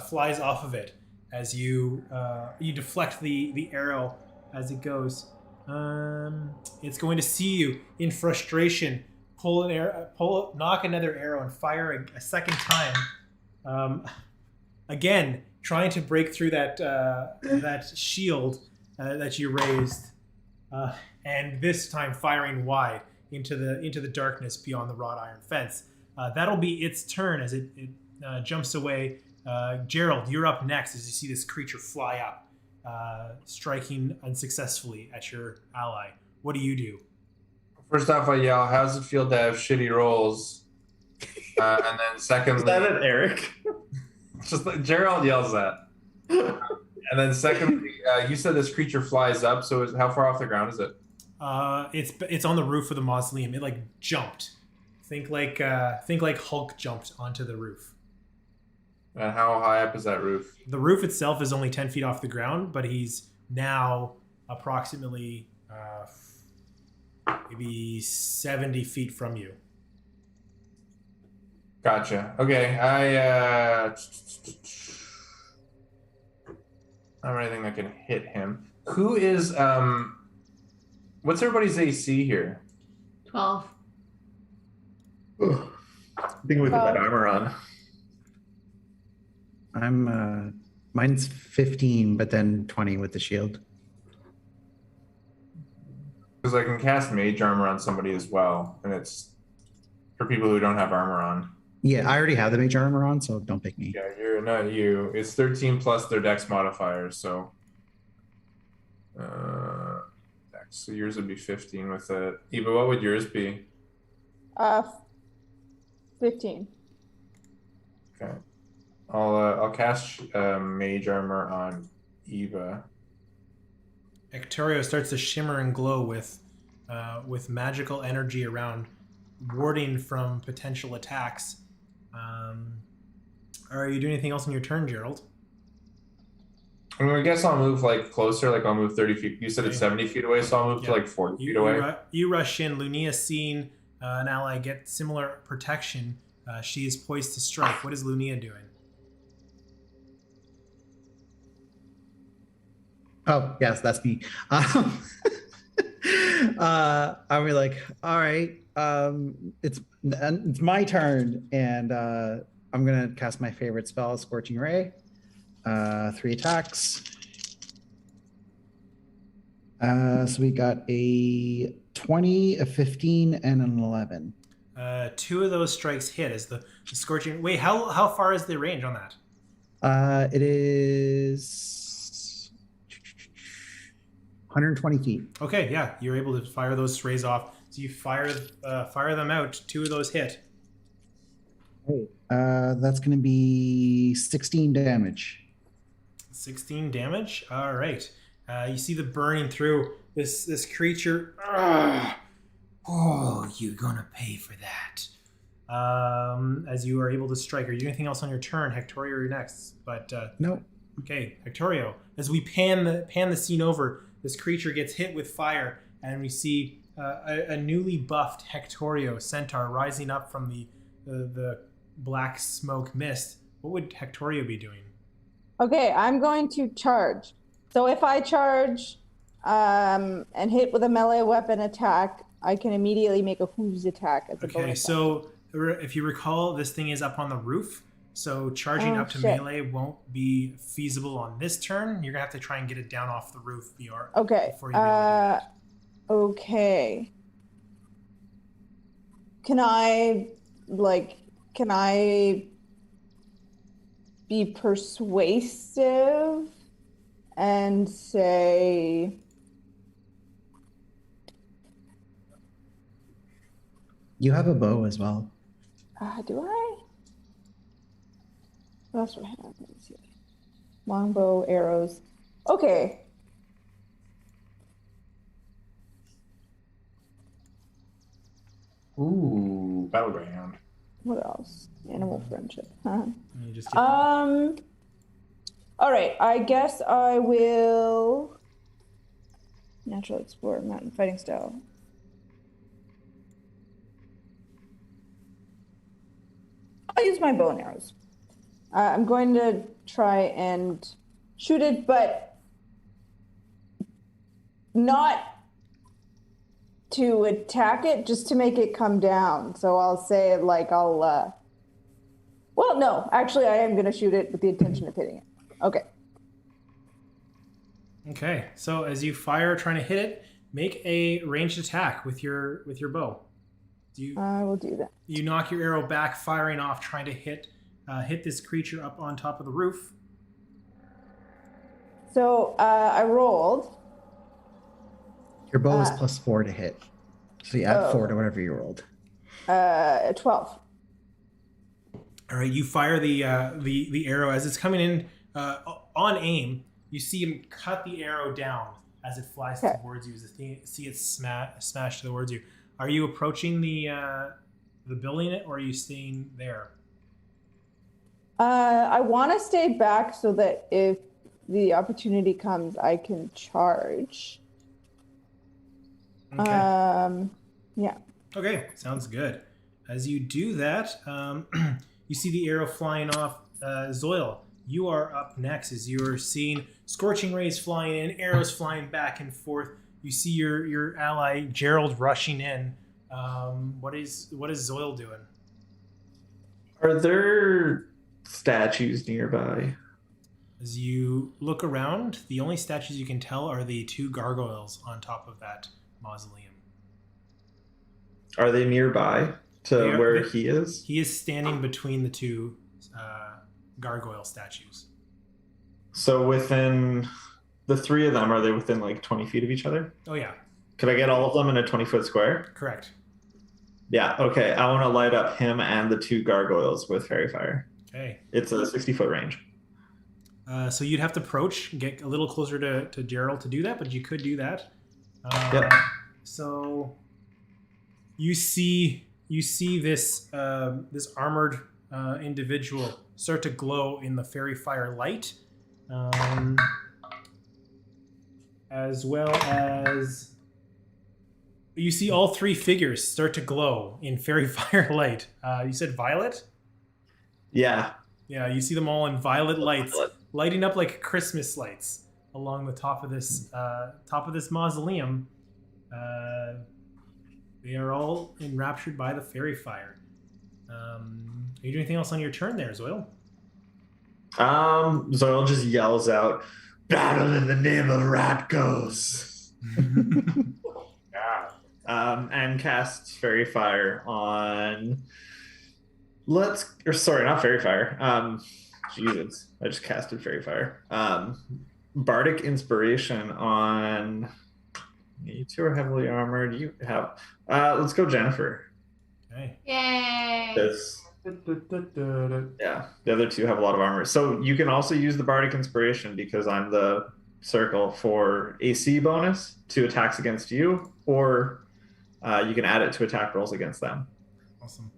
flies off of it as you deflect the arrow as it goes. It's going to see you in frustration. Knock another arrow and fire a second time. Again, trying to break through that shield that you raised, and this time firing wide into the darkness beyond the wrought iron fence. That'll be its turn as it jumps away. Gerald, you're up next as you see this creature fly up, striking unsuccessfully at your ally. What do you do?
First off, I yell, "How's it feel to have shitty rolls?" And then secondly,
Is that it, Eric?
just like Gerald yells that. And then secondly, you said this creature flies up. So how far off the ground is it?
It's on the roof of the mausoleum. It like jumped. Think like Hulk jumped onto the roof.
And how high up is that roof?
The roof itself is only 10 feet off the ground, but he's now approximately maybe 70 feet from you.
Gotcha. Okay, I don't have anything that can hit him. Who is what's everybody's AC here?
12.
I think with the red armor on.
I'm mine's 15, but then 20 with the shield.
Because I can cast mage armor on somebody as well, and it's for people who don't have armor on.
Yeah, I already have the mage armor on, so don't pick me.
Yeah, you're not you. It's 13 plus their dex modifiers, so dex. So yours would be 15 with it. Eva, what would yours be?
15.
Okay. I'll cast mage armor on Eva.
Ectorio starts to shimmer and glow with magical energy around, warding from potential attacks. Are you doing anything else on your turn, Gerald?
I mean, I guess I'll move like closer, like I'll move 30 feet. You said it's
Okay.
70 feet away, so I'll move to like 40 feet away.
You rush in. Lunia seeing an ally get similar protection. She is poised to strike. What is Lunia doing?
Oh, yes, that's me. I'll be like, all right, it's my turn, and I'm gonna cast my favorite spell, Scorching Ray. 3 attacks. So we got a 20, a 15, and an 11.
2 of those strikes hit as the scorching. Wait, how far is the range on that?
It is 120 feet.
Okay, yeah, you're able to fire those rays off. So you fire them out. 2 of those hit.
That's going to be 16 damage.
16 damage. All right. You see the burning through this creature. Ugh. Oh, you're gonna pay for that. As you are able to strike. Are you doing anything else on your turn, Hectorio? You're next. But
No.
okay, Hectorio. As we pan the scene over, this creature gets hit with fire, and we see a newly buffed Hectorio centaur rising up from the black smoke mist. What would Hectorio be doing?
Okay, I'm going to charge. So if I charge and hit with a melee weapon attack, I can immediately make a who's attack as a
Okay,
bonus
so if you recall, this thing is up on the roof, so charging
Oh,
up to
shit.
melee won't be feasible on this turn. You're gonna have to try and get it down off the roof before
Okay.
before you be able to do that.
Okay. Can I be persuasive and say,
You have a bow as well.
do I? What else do I have? Let me see. Longbow, arrows. Okay.
Ooh, battleground.
What else? Animal friendship. Huh?
And you just
All right. I guess I will. Natural explorer, mountain fighting style. I'll use my bow and arrows. I'm going to try and shoot it, but not to attack it, just to make it come down. So I'll say well, no, actually I am going to shoot it with the intention of hitting it. Okay.
Okay, so as you fire trying to hit it, make a ranged attack with your bow.
I will do that.
You knock your arrow back, firing off, trying to hit this creature up on top of the roof.
So I rolled.
Your bow is +4 to hit. So you add
Oh.
4 to whatever you rolled.
12.
All right, you fire the arrow as it's coming in on aim. You see him cut the arrow down as it flies
Okay.
towards you. See it smash towards you. Are you approaching the building, or are you staying there?
I want to stay back so that if the opportunity comes, I can charge.
Okay.
Yeah.
Okay, sounds good. As you do that, you see the arrow flying off. Zoil, you are up next as you are seeing scorching rays flying in, arrows flying back and forth. You see your ally Gerald rushing in. What is Zoil doing?
Are there statues nearby?
As you look around, the only statues you can tell are the two gargoyles on top of that mausoleum.
Are they nearby to
They are-
where
they-
he is?
He is standing between the two gargoyle statues.
So within the three of them, are they within like 20 feet of each other?
Oh yeah,
Could I get all of them in a 20-foot square?
correct.
Yeah, okay. I want to light up him and the two gargoyles with fairy fire.
Okay.
It's a 60-foot range.
So you'd have to approach, get a little closer to Gerald to do that, but you could do that.
Yep.
So you see this this armored individual start to glow in the fairy fire light, as well as you see all three figures start to glow in fairy fire light. You said violet?
Yeah.
Yeah, you see them all in violet lights, lighting up like Christmas lights along the top of this mausoleum. They are all enraptured by the fairy fire. Are you doing anything else on your turn there, Zoil?
Zoil just yells out, "Battle in the name of Ratgos!"
Yeah.
And casts fairy fire on. Sorry, not fairy fire. Jesus, I just casted fairy fire. Bardic inspiration on. You two are heavily armored. You have. Let's go, Jennifer.
Okay.
Yay!
Because yeah, the other two have a lot of armor. So you can also use the bardic inspiration because I'm the circle for AC bonus to attacks against you, or you can add it to attack rolls against them.
Awesome.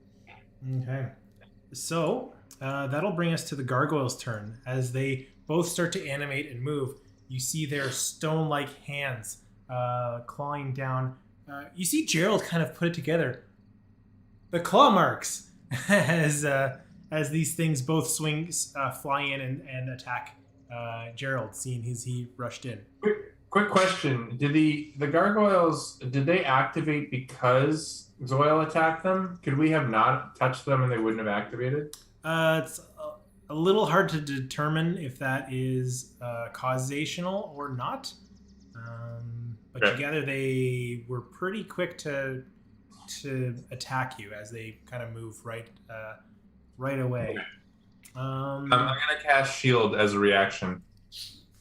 Okay. So that'll bring us to the gargoyles' turn. As they both start to animate and move, you see their stone-like hands clawing down. You see Gerald kind of put it together. The claw marks as these things both fly in and attack Gerald, seeing he rushed in.
Quick question: did the gargoyles activate because Zoil attacked them? Could we have not touched them and they wouldn't have activated?
It's a little hard to determine if that is causational or not. But
Okay.
together they were pretty quick to attack you as they kind of move right away.
I'm gonna cast Shield as a reaction.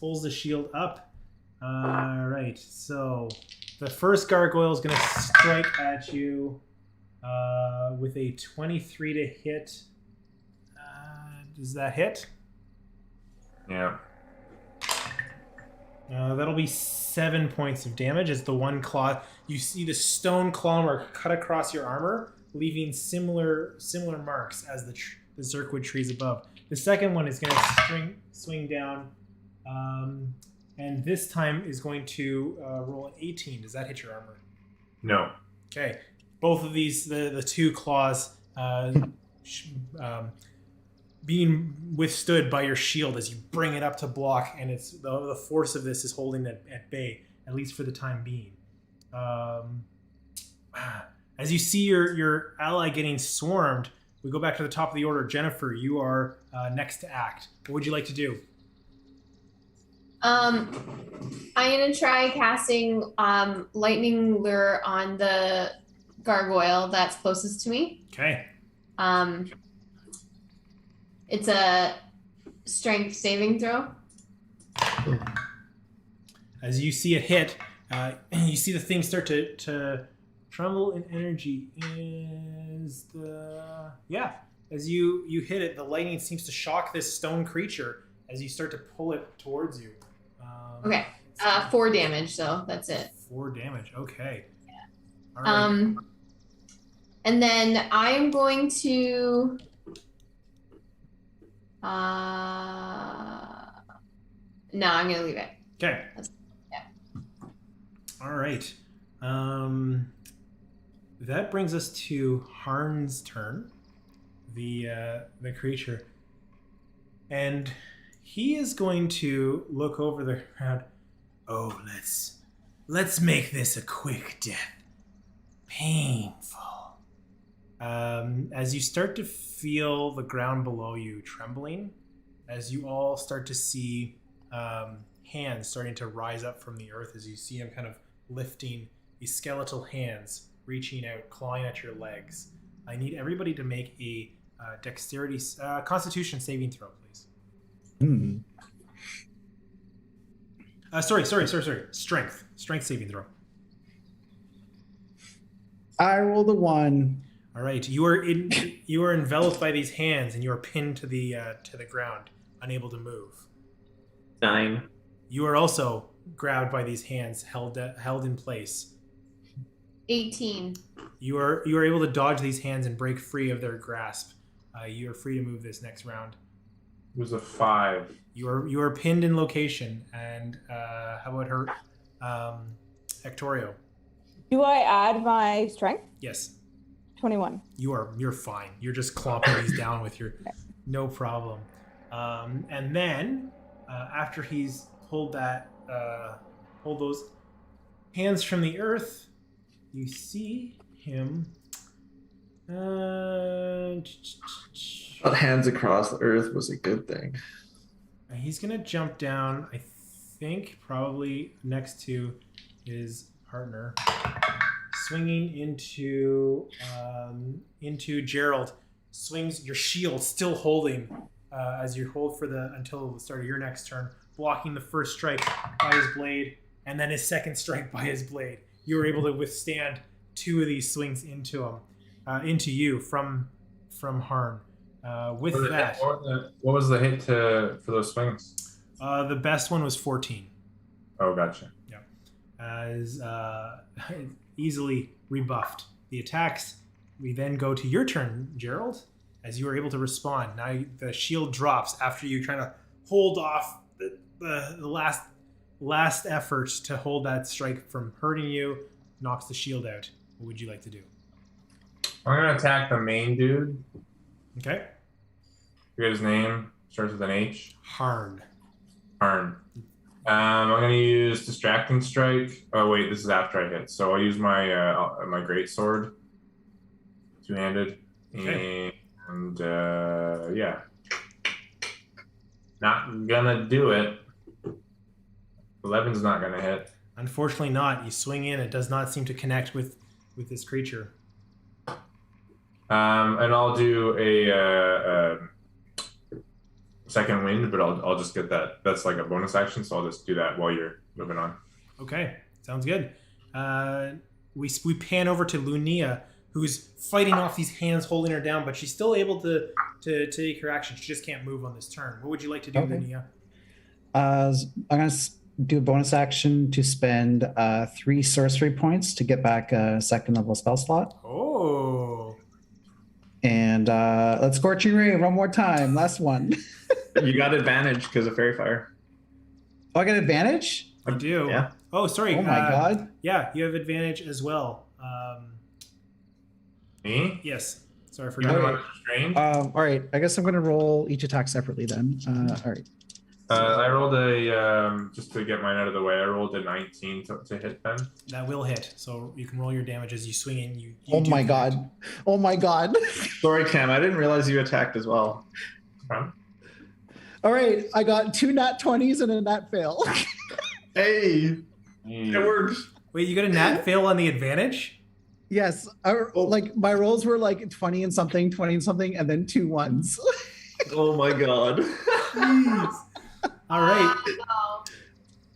Pulls the shield up. Right, so the first gargoyle is going to strike at you with a 23 to hit. Does that hit?
Yeah.
That'll be 7 points of damage as the one claw. You see the stone claw mark cut across your armor, leaving similar marks as the Zirkwood trees above. The second one is going to swing down, and this time is going to roll an 18. Does that hit your armor?
No.
Okay. Both of these, the two claws, being withstood by your shield as you bring it up to block, and it's the force of this is holding it at bay, at least for the time being. As you see your ally getting swarmed, we go back to the top of the order. Jennifer, you are next to act. What would you like to do?
I'm gonna try casting lightning lure on the gargoyle that's closest to me.
Okay.
It's a strength saving throw.
As you see it hit, you see the thing start to tremble in energy. As you hit it, the lightning seems to shock this stone creature as you start to pull it towards you.
Okay. 4 damage, so that's it.
4 damage. Okay. All right.
And then I'm going to No, I'm gonna leave it.
Okay.
Yeah.
All right. That brings us to Harn's turn, the creature, and he is going to look over the crowd. Oh, let's make this a quick death. Painful. As you start to feel the ground below you trembling, as you all start to see hands starting to rise up from the earth, as you see him kind of lifting these skeletal hands, reaching out, clawing at your legs. I need everybody to make a dexterity, constitution saving throw, please.
Hmm.
Sorry. Strength saving throw.
I rolled a 1.
All right, you are enveloped by these hands, and you are pinned to the ground, unable to move.
9.
You are also grabbed by these hands, held in place.
18.
You are able to dodge these hands and break free of their grasp. You are free to move this next round.
It was a 5.
You are pinned in location, and how about her, Hectorio?
Do I add my strength?
Yes,
21.
you're fine. You're just clomping these down with your, no problem. And then after he's pulled those hands from the earth, you see him.
But hands across the earth was a good thing.
He's gonna jump down. I think probably next to his partner, swinging into Gerald. Swings your shield, still holding as you hold until the start of your next turn, blocking the first strike by his blade, and then his second strike by his blade. You were able to withstand 2 of these swings into you from Harn. With that,
What was the hit for those swings?
the best one was 14.
Oh, gotcha.
As easily rebuffed. The attacks, we then go to your turn, Gerald, as you are able to respond. Now the shield drops after you trying to hold off the last effort to hold that strike from hurting you, knocks the shield out. What would you like to do?
I'm gonna attack the main dude.
Okay.
Forget his name. Starts with an H.
Harn.
Arn. I'm gonna use distracting strike. Oh wait, this is after I hit. So I'll use my my great sword, 2-handed,
Okay.
and yeah, not gonna do it. 11's not gonna hit.
Unfortunately not. You swing in, it does not seem to connect with this creature.
And I'll do a second wind, but I'll just get that. That's like a bonus action, so I'll just do that while you're moving on.
Okay, sounds good. We pan over to Lunia, who's fighting off these hands holding her down, but she's still able to take her action. She just can't move on this turn. What would you like to do,
Okay.
Lunia?
I'm going to do a bonus action to spend 3 sorcery points to get back a 2nd level spell slot.
Oh,
And let's Scorching Ray one more time. Last one.
You got advantage because of fairy fire.
Oh, I got advantage?
you do.
Yeah.
Oh, sorry.
Oh my god.
Yeah, you have advantage as well.
Me?
Yes. Sorry for
Even though
that.
I'm restrained?
All right. I guess I'm going to roll each attack separately then. All right.
I rolled a just to get mine out of the way. I rolled a 19 to hit Ben.
That will hit. So you can roll your damage as you swing in. You
Oh
do
my
connect.
god. Oh my god.
Sorry, Cam. I didn't realize you attacked as well.
Fun.
All right. I got 2 nat 20s and a nat fail.
Hey, it worked.
Wait, you got a nat fail on the advantage?
Yes. Like my rolls were like 20 and something, 20 and something, and then 2 1s.
Oh my god.
Jeez. All right.
Wow.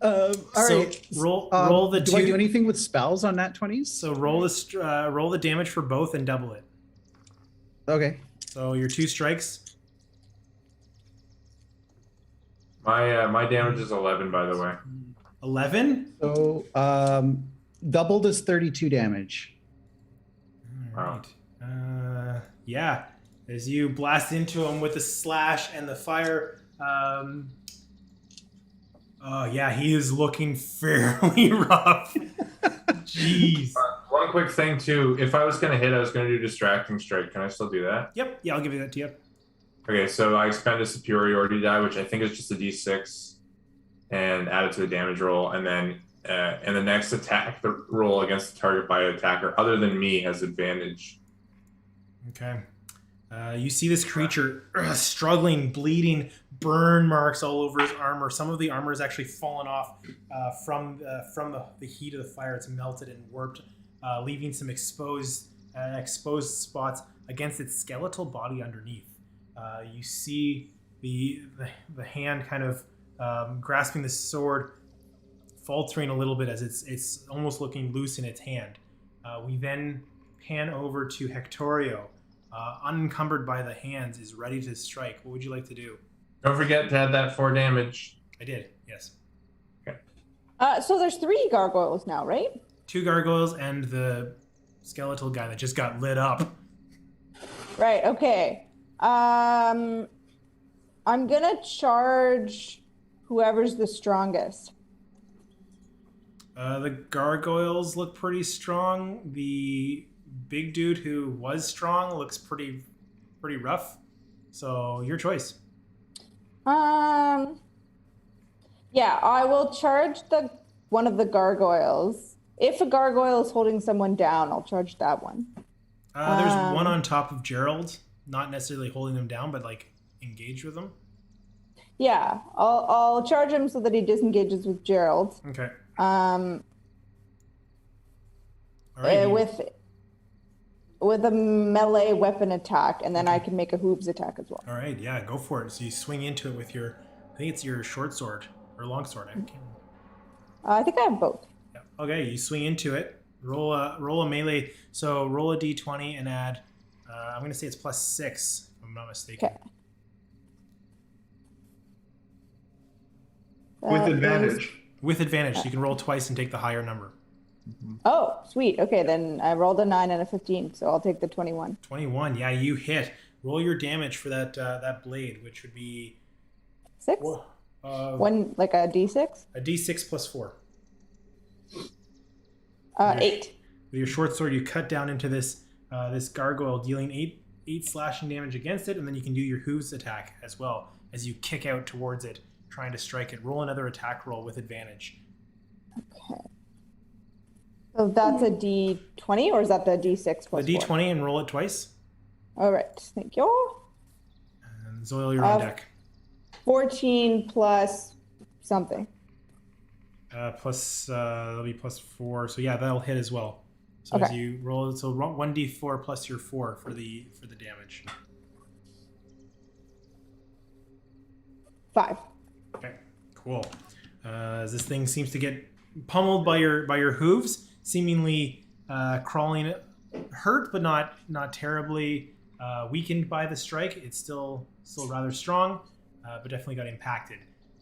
All
So
right.
roll the
do
two.
I do anything with spells on nat 20s?
So roll the damage for both and double it.
Okay.
So your 2 strikes.
My damage is 11, by the way.
11.
So doubled is 32 damage.
All right. Yeah. as you blast into him with the slash and the fire. Oh yeah, he is looking fairly rough. Jeez.
One quick thing too. If I was gonna hit, I was gonna do distracting strike. Can I still do that?
Yep. Yeah, I'll give you that to you.
Okay, so I expend a superiority die, which I think is just a d6, and add it to the damage roll, and then in the next attack, the roll against the target by an attacker other than me has advantage.
Okay. You see this creature struggling, bleeding, burn marks all over his armor. Some of the armor is actually fallen off from the heat of the fire. It's melted and warped, leaving some exposed spots against its skeletal body underneath. You see the hand kind of grasping the sword, faltering a little bit as it's almost looking loose in its hand. We then pan over to Hectorio. Unencumbered by the hands, is ready to strike. What would you like to do?
Don't forget to add that 4 damage.
I did, yes.
So there's 3 gargoyles now, right?
2 gargoyles and the skeletal guy that just got lit up.
Right. Okay. I'm gonna charge whoever's the strongest.
The gargoyles look pretty strong. The big dude who was strong looks pretty rough. So your choice.
Yeah, I will charge one of the gargoyles. If a gargoyle is holding someone down, I'll charge that one.
There's one on top of Gerald, not necessarily holding them down, but like engage with them.
Yeah, I'll charge him so that he disengages with Gerald.
Okay.
Alrighty. With a melee weapon attack, and then I can make a hooves attack as well.
All right, yeah, go for it. So you swing into it with your, I think it's your short sword or long sword. I can't remember.
I think I have both.
Yeah. Okay, you swing into it. Roll a melee. So roll a d20 and add. I'm gonna say it's +6, if I'm not mistaken.
Okay.
With advantage.
With advantage, so you can roll twice and take the higher number.
Oh, sweet. Okay, then I rolled a 9 and a 15, so I'll take the 21.
21. Yeah, you hit. Roll your damage for that blade, which would be
6? One, like a d6?
a d6 +4.
8.
With your short sword, you cut down into this gargoyle, dealing 8 slashing damage against it, and then you can do your hooves attack as well as you kick out towards it, trying to strike it. Roll another attack roll with advantage.
Okay. So that's a d20, or is that the d6 +4?
The d20 and roll it twice.
All right, thank you.
And Zoil, you're on deck.
14 plus something.
That'll be +4. So yeah, that'll hit as well. So as
Okay.
you roll, so 1d4 plus your 4 for the damage.
5.
Okay, cool. As this thing seems to get pummeled by your hooves, seemingly crawling, hurt but not terribly weakened by the strike. It's still rather strong, but definitely got impacted.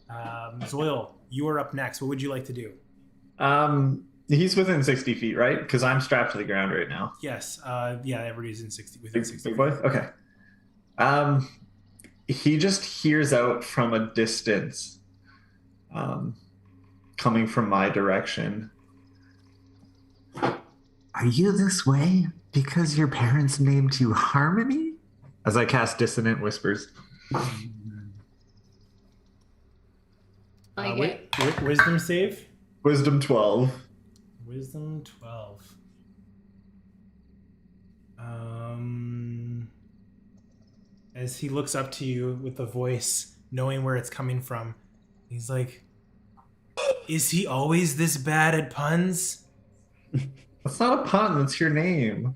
Zoil, you are up next. What would you like to do?
He's within 60 feet, right? Because I'm strapped to the ground right now.
Yes. Yeah, everybody's within 60.
Big boy? Okay. He just hears out from a distance, coming from my direction. Are you this way because your parents named you Harmony? As I cast Dissonant Whispers.
Wisdom save?
Wisdom 12.
Wisdom 12. As he looks up to you with the voice, knowing where it's coming from, he's like, "Is he always this bad at puns?"
That's not a pun, that's your name.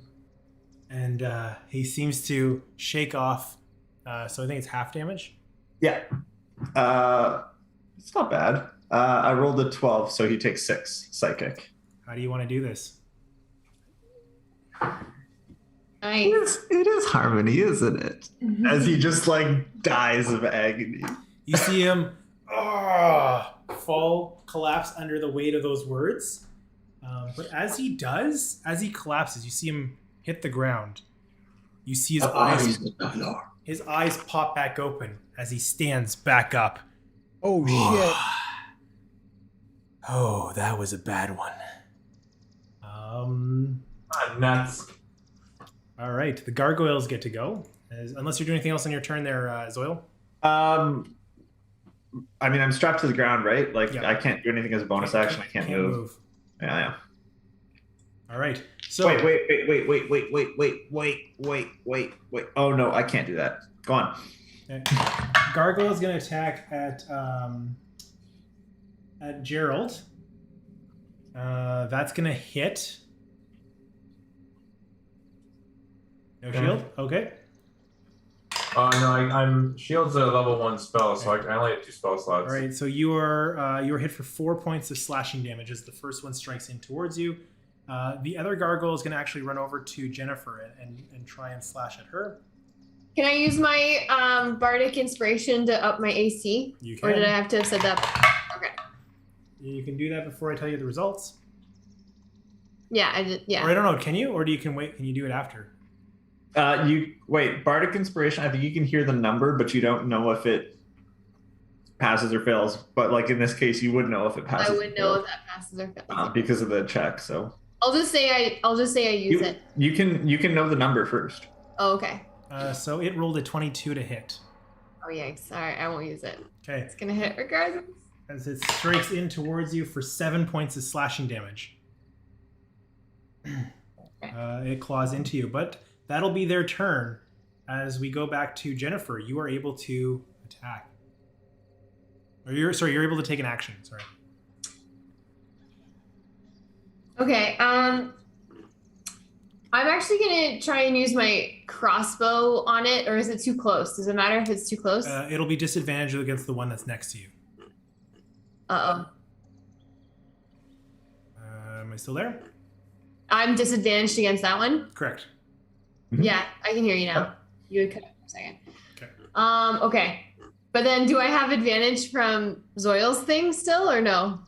And he seems to shake off. So I think it's half damage.
Yeah. It's not bad. I rolled a 12, so he takes 6 psychic.
How do you want to do this?
Nice.
It is Harmony, isn't it? As he just like dies of agony.
You see him collapse under the weight of those words. But as he collapses, you see him hit the ground. You see his eyes pop back open as he stands back up.
Oh shit!
Oh, that was a bad one.
Nuts.
All right, the gargoyles get to go. Unless you're doing anything else on your turn there, Zoil.
I mean, I'm strapped to the ground, right? Like,
Yeah.
I can't do anything as a bonus action. I can't move. Yeah.
All right. So
Wait. Oh no, I can't do that. Go on.
Gargoyle is going to attack at Gerald. That's going to hit. No shield. Okay.
No, I'm shield's a level 1 spell, so I only have 2 spell slots.
All right. So you are hit for 4 points of slashing damage as the first one strikes in towards you. The other gargoyle is going to actually run over to Jennifer and try and slash at her.
Can I use my bardic inspiration to up my AC?
You can.
Or did I have to have said that? Okay.
You can do that before I tell you the results.
Yeah, I did. Yeah.
Or I don't know. Can you? Or do you can wait? Can you do it after?
You wait. Bardic Inspiration. I think you can hear the number, but you don't know if it passes or fails. But like in this case, you would know if it passes.
I
or
would know
fails,
if that passes or fails.
because of the check. So
I'll just say I use it.
you can know the number first.
Oh, okay.
So it rolled a 22 to hit.
Oh yikes! All right, I won't use it.
Okay.
It's gonna hit regardless.
As it strikes in towards you for 7 points of slashing damage. It claws into you, but that'll be their turn. As we go back to Jennifer, you are able to attack. Or you're able to take an action. Sorry.
Okay. I'm actually gonna try and use my crossbow on it, or is it too close? Does it matter if it's too close?
It'll be disadvantaged against the one that's next to you.
Uh-oh.
Am I still there?
I'm disadvantaged against that one.
Correct.
Mhm.
Yeah, I can hear you now. You would cut out for a second.
Okay.
Okay. But then do I have advantage from Zoil's thing still or no?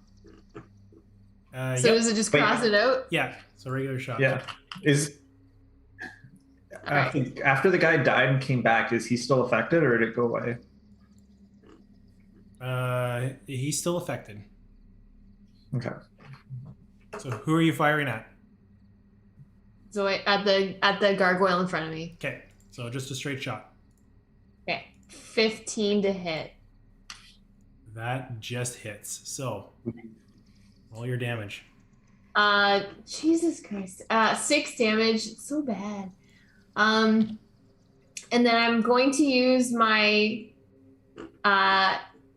So
Yep.
does it just
Wait.
cross it out?
Yeah. So regular shot.
Yeah. Is
Alright.
after the guy died and came back, is he still affected or did it go away?
He's still affected.
Okay.
So who are you firing at?
Zoe at the gargoyle in front of me.
Okay. So just a straight shot.
Okay. 15 to hit.
That just hits. So roll your damage.
Jesus Christ. 6 damage. It's so bad. And then I'm going to use my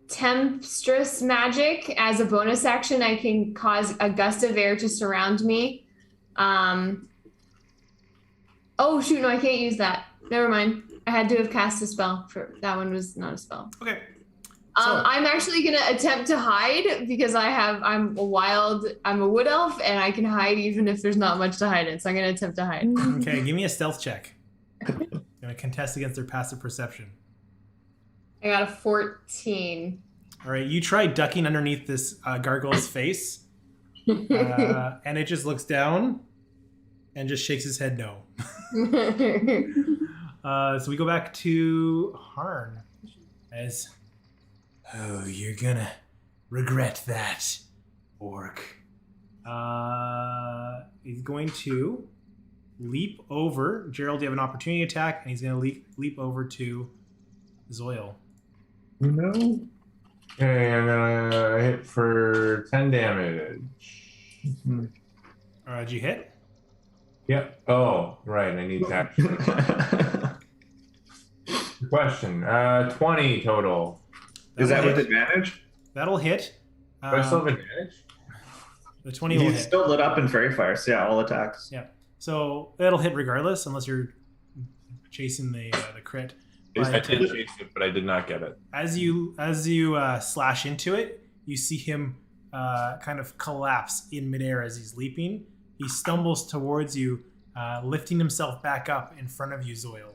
Temptress magic as a bonus action. I can cause a gust of air to surround me. Oh shoot, no, I can't use that. Never mind. I had to have cast a spell. For that one was not a spell.
Okay. So-
I'm actually gonna attempt to hide because I'm a wood elf and I can hide even if there's not much to hide in. So I'm gonna attempt to hide.
Okay, give me a stealth check. Gonna contest against their passive perception.
I got a 14.
All right, you try ducking underneath this gargoyle's face, and it just looks down and just shakes his head no. So we go back to Harn as, oh, you're gonna regret that, orc. He's going to leap over. Gerald, you have an opportunity attack, and he's gonna leap over to Zoil.
No.
Okay, I'm gonna hit for 10 damage.
Did you hit?
Yep. Oh, right. I need that. Question. 20 total.
Is that with
hit.
advantage?
That'll hit.
Do I still have advantage?
The 20 will
He's
hit.
still lit up in fairy fire, so yeah, all attacks.
Yeah. So that'll hit regardless, unless you're chasing the crit.
I
But,
did chase it, but I did not get it.
as you slash into it, you see him kind of collapse in midair as he's leaping. He stumbles towards you, lifting himself back up in front of you, Zoil.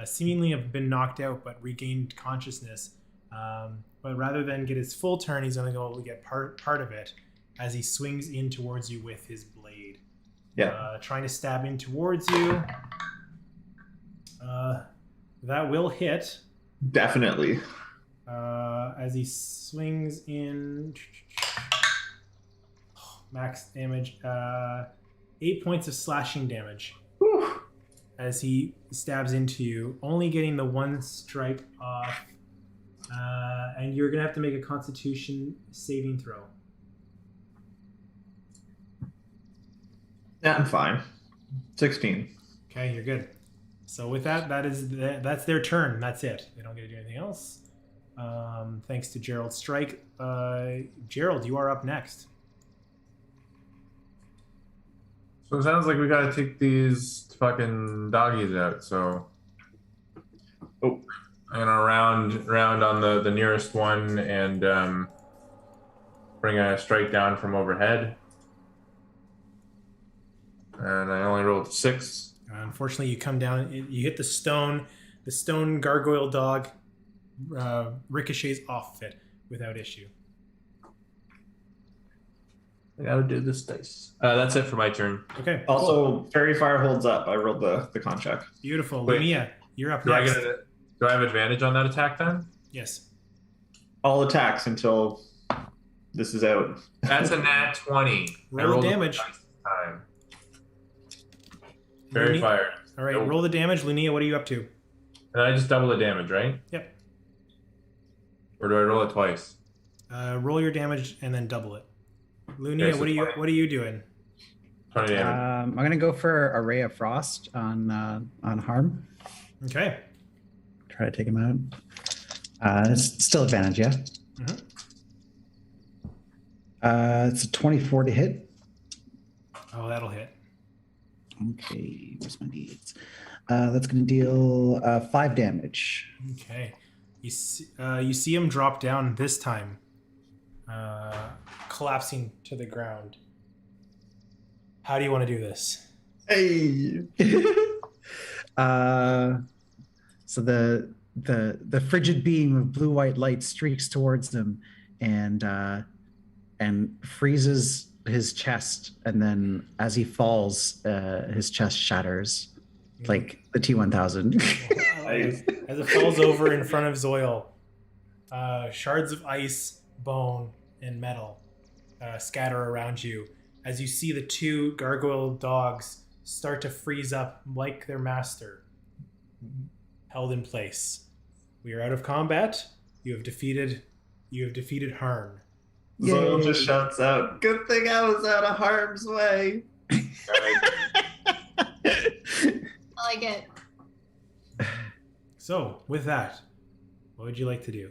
Seemingly have been knocked out, but regained consciousness. But rather than get his full turn, he's going to go get part of it as he swings in towards you with his blade.
Yeah.
Trying to stab in towards you. That will hit
Definitely.
as he swings in. Max damage. 8 points of slashing damage
Whew.
as he stabs into you, only getting the one strike off. And you're going to have to make a Constitution saving throw.
Yeah, I'm fine. 16.
Okay, you're good. So with that, that's their turn. That's it. They don't get to do anything else. Thanks to Gerald's strike. Gerald, you are up next.
So it sounds like we gotta take these fucking doggies out. So,
Oh.
I'm gonna round on the nearest one and bring a strike down from overhead. And I only rolled 6.
Unfortunately, you come down. You hit the stone. The stone gargoyle dog ricochets off of it without issue.
I gotta do this dice. That's it for my turn.
Okay.
Also, Fairy Fire holds up. I rolled the con check.
Beautiful.
Wait.
Lumia, you're up
Do I
next.
do I have advantage on that attack then?
Yes.
All attacks until this is out.
That's a nat 20. I
Roll
rolled
the
a
damage.
dice this time. Very
Luni-
fire.
All right.
Nope.
Roll the damage. Lunia, what are you up to?
And I just double the damage, right?
Yep.
Or do I roll it twice?
Roll your damage and then double it. Lunia,
Okay, so
what are you doing?
20 damage.
I'm gonna go for a Ray of Frost on Harm.
Okay.
Try to take him out. It's still advantage, yeah.
Mhm.
It's a 24 to hit.
Oh, that'll hit.
Okay, where's my deeds? That's gonna deal 5 damage.
Okay. You see him drop down this time, collapsing to the ground. How do you want to do this?
Hey.
So the frigid beam of blue white light streaks towards them and freezes his chest, and then as he falls, his chest shatters like the T-1000.
As it falls over in front of Zoil, shards of ice, bone, and metal scatter around you as you see the two gargoyle dogs start to freeze up like their master, held in place. We are out of combat. You have defeated Harn.
Zoil
Yay.
just shouts out, "Good thing I was out of harm's way."
I like it.
So, with that, what would you like to do?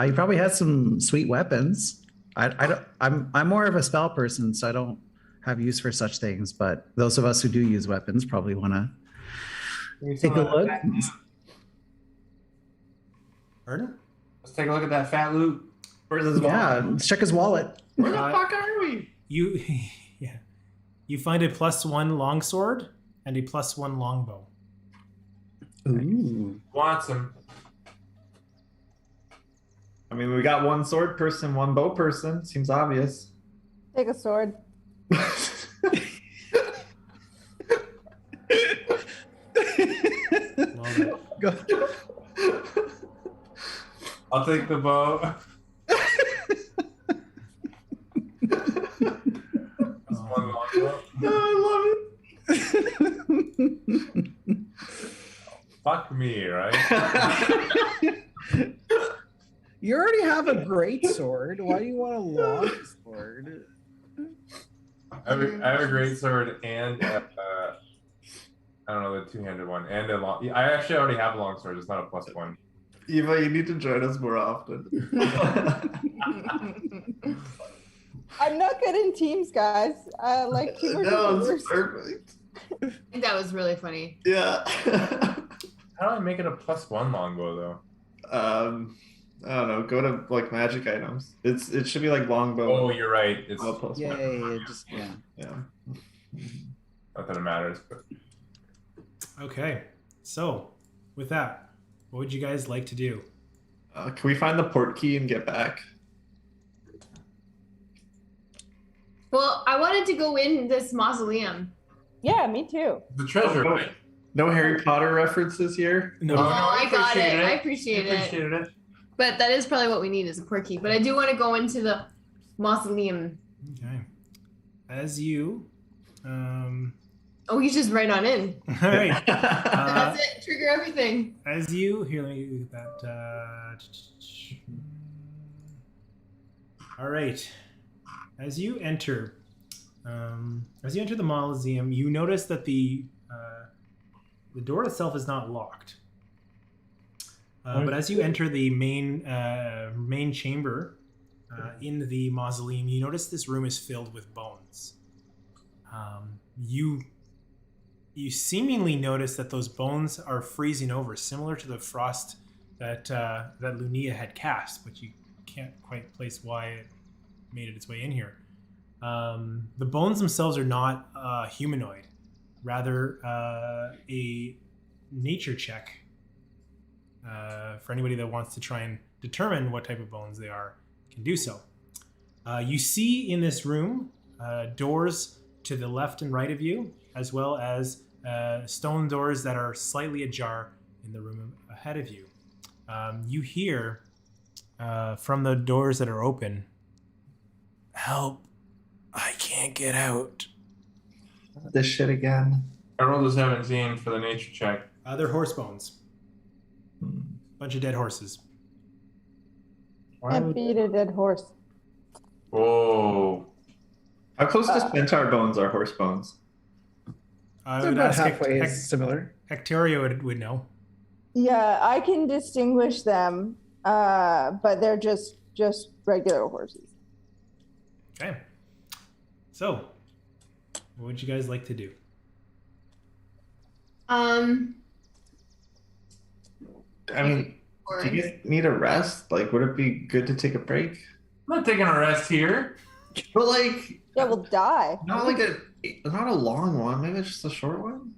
He probably has some sweet weapons. I'm more of a spell person, so I don't have use for such things. But those of us who do use weapons probably want to take a look.
Pardon?
Let's take a look at that fat loot.
Where's his
Yeah,
wallet?
let's check his wallet.
Where the
Uh,
fuck are we?
You, yeah, you find a +1 longsword and a +1 longbow.
Ooh.
Wants him.
I mean, we got one sword person, one bow person. Seems obvious.
Take a sword.
Love it.
Go.
I'll take the bow. One longbow.
I
Fuck me, right?
love it.
You already have a great sword. Why do you want a long sword?
I have a great sword and I don't know, the two-handed one and a long. I actually already have a long sword. It's not a +1.
Eva, you need to join us more often.
I'm not good in teams, guys. Like teamwork is
No,
the
it's
worst.
perfect.
I think that was really funny.
Yeah.
How do I make it a +1 longbow though?
I don't know. Go to like magic items. It should be like longbow.
Oh, you're right. It's
Oh, plus one.
Yay! Just yeah.
Yeah.
not that it matters, but
Okay, so with that, what would you guys like to do?
Can we find the port key and get back?
Well, I wanted to go in this mausoleum.
Yeah, me too.
The treasure,
Oh,
right?
No Harry Potter references here.
No.
Oh,
Oh,
no,
I got it.
appreciate
I
I
appreciate it.
appreciated it.
But that is probably what we need is a quirky. But I do want to go into the mausoleum.
Okay. As you,
Oh, he's just right on in.
all right.
That's it. Trigger everything.
As you here, let me look at that. All right. As you enter the mausoleum, you notice that the door itself is not locked. But as you enter the main chamber in the mausoleum, you notice this room is filled with bones. You seemingly notice that those bones are freezing over, similar to the frost that Lunia had cast, but you can't quite place why it made its way in here. The bones themselves are not humanoid, rather a nature check for anybody that wants to try and determine what type of bones they are can do so. You see in this room doors to the left and right of you, as well as stone doors that are slightly ajar in the room ahead of you. You hear from the doors that are open, "Help, I can't get out."
This shit again.
I rolled a 17 for the nature check.
They're horse bones. Bunch of dead horses.
Can't beat a dead horse.
Whoa.
How close to centaur bones are horse bones?
I
They're
would
about
ask
halfway similar.
Hectoria would know.
Yeah, I can distinguish them, but they're just regular horses.
Okay. So, what would you guys like to do?
I mean, do you guys need a rest? Like, would it be good to take a break?
I'm not taking a rest here.
But like,
Yeah, we'll die.
not a long one. Maybe it's just a short one.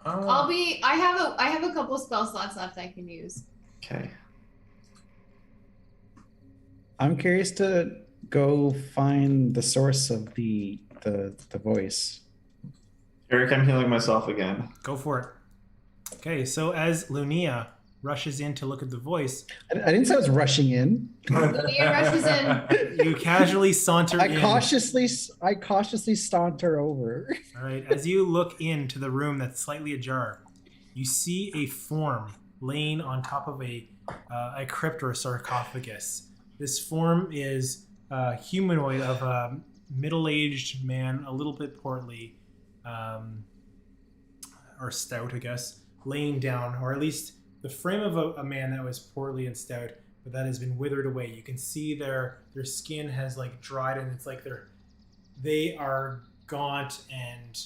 I have a couple spell slots left I can use.
Okay.
I'm curious to go find the source of the voice.
Eric, I'm healing myself again.
Go for it. Okay, so as Lunia rushes in to look at the voice,
I didn't say I was rushing in.
Lunia rushes in.
you casually saunter in.
I cautiously saunter over.
All right, as you look into the room that's slightly ajar, you see a form laying on top of a crypt or a sarcophagus. This form is humanoid of a middle-aged man, a little bit portly, or stout, I guess, laying down, or at least the frame of a man that was portly and stout, but that has been withered away. You can see their skin has like dried, and it's like they are gaunt and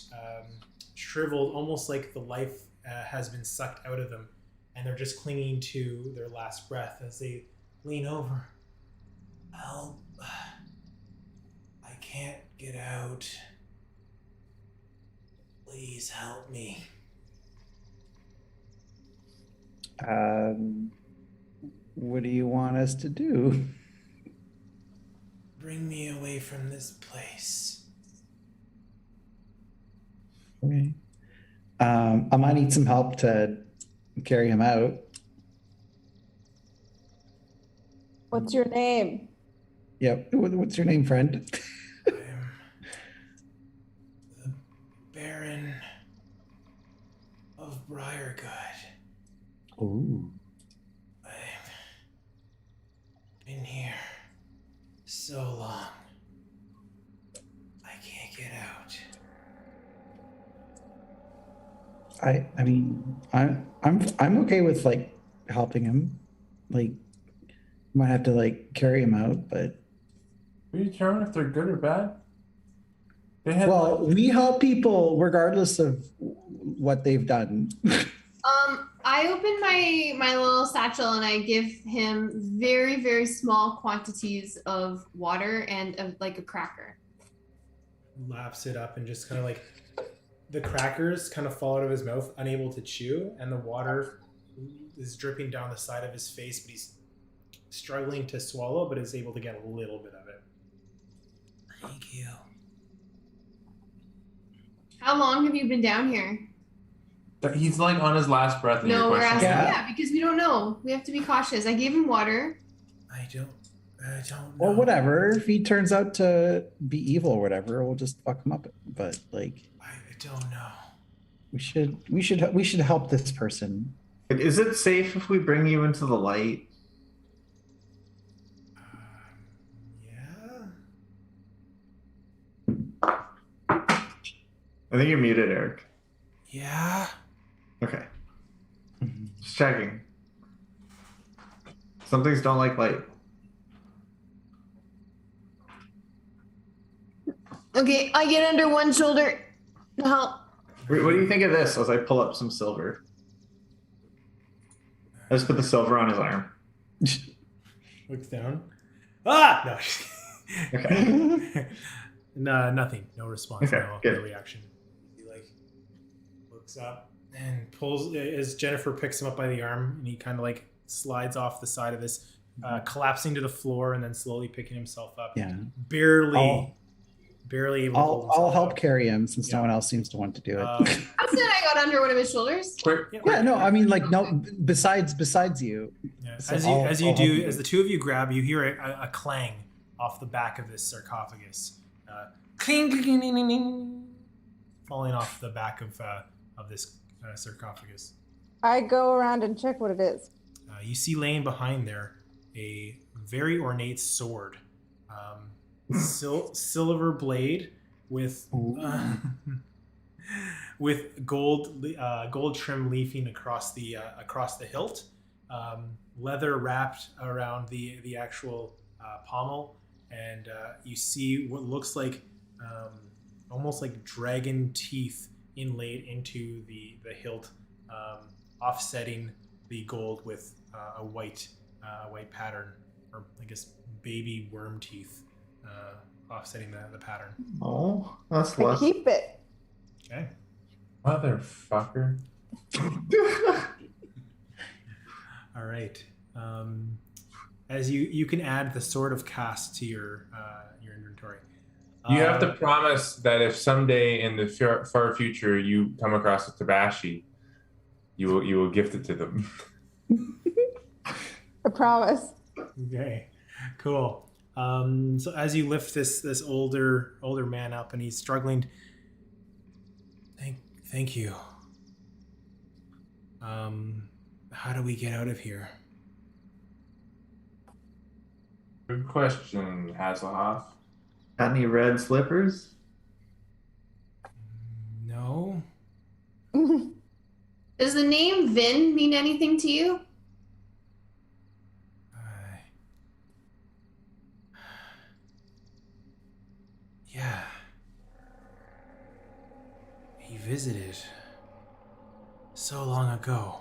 shriveled, almost like the life has been sucked out of them, and they're just clinging to their last breath as they lean over. "Help. I can't get out. Please help me."
What do you want us to do?
"Bring me away from this place."
Okay. I might need some help to carry him out.
What's your name?
Yep. What's your name, friend?
I am the Baron of Briargood.
Ooh.
I've been here so long. I can't get out.
I mean, I'm okay with like helping him. Like, might have to like carry him out, but
Will you determine if they're good or bad? They had
well, we help people regardless of what they've done.
I open my little satchel and I give him very, very small quantities of water and like a cracker.
Laps it up and just kind of like the crackers kind of fall out of his mouth, unable to chew, and the water is dripping down the side of his face, but he's struggling to swallow, but is able to get a little bit of it. Thank you.
How long have you been down here?
He's like on his last breath. And
No,
you're
we're asking.
questioning
Yeah.
Yeah, because we don't know. We have to be cautious. I gave him water.
I don't know.
Or whatever. If he turns out to be evil or whatever, we'll just fuck him up. But like,
I don't know.
we should help this person.
Like, is it safe if we bring you into the light?
Yeah.
I think you're muted, Eric.
Yeah.
Okay. Just checking. Some things don't like light.
Okay, I get under one shoulder to help.
What do you think of this as I pull up some silver? I just put the silver on his arm.
Looks down. Ah! No.
Okay.
No, nothing. No response.
Okay,
no
good.
reaction. He like looks up and pulls as Jennifer picks him up by the arm, and he kind of like slides off the side of this, collapsing to the floor, and then slowly picking himself up.
Yeah.
Barely able to hold himself
I'll help
up.
carry him since
Yeah.
no one else seems to want to do it.
I said I got under one of his shoulders.
Quick.
Yeah, no, I mean like no. Besides you,
Yeah.
So
As
I'll
you
help
do,
you.
as the two of you grab, you hear a clang off the back of this sarcophagus. Cling, cling, cling, cling, cling, falling off the back of this sarcophagus.
I go around and check what it is.
You see laying behind there a very ornate sword, silver blade with with gold trim leafing across the hilt, leather wrapped around the actual pommel, and you see what looks like almost like dragon teeth inlaid into the hilt, offsetting the gold with a white pattern, or I guess baby worm teeth, offsetting the pattern.
Oh, that's
I
less.
keep it.
Okay.
Motherfucker.
All right. As you can add the Sword of Cast to your inventory.
You have to promise that if someday in the far future you come across a Tabashi, you will gift it to them.
I promise.
Okay, cool. So as you lift this older man up, and he's struggling. Thank you. How do we get out of here?
Good question, Hasselhoff.
Got any red slippers?
No.
Does the name Vin mean anything to you?
Yeah. He visited so long ago.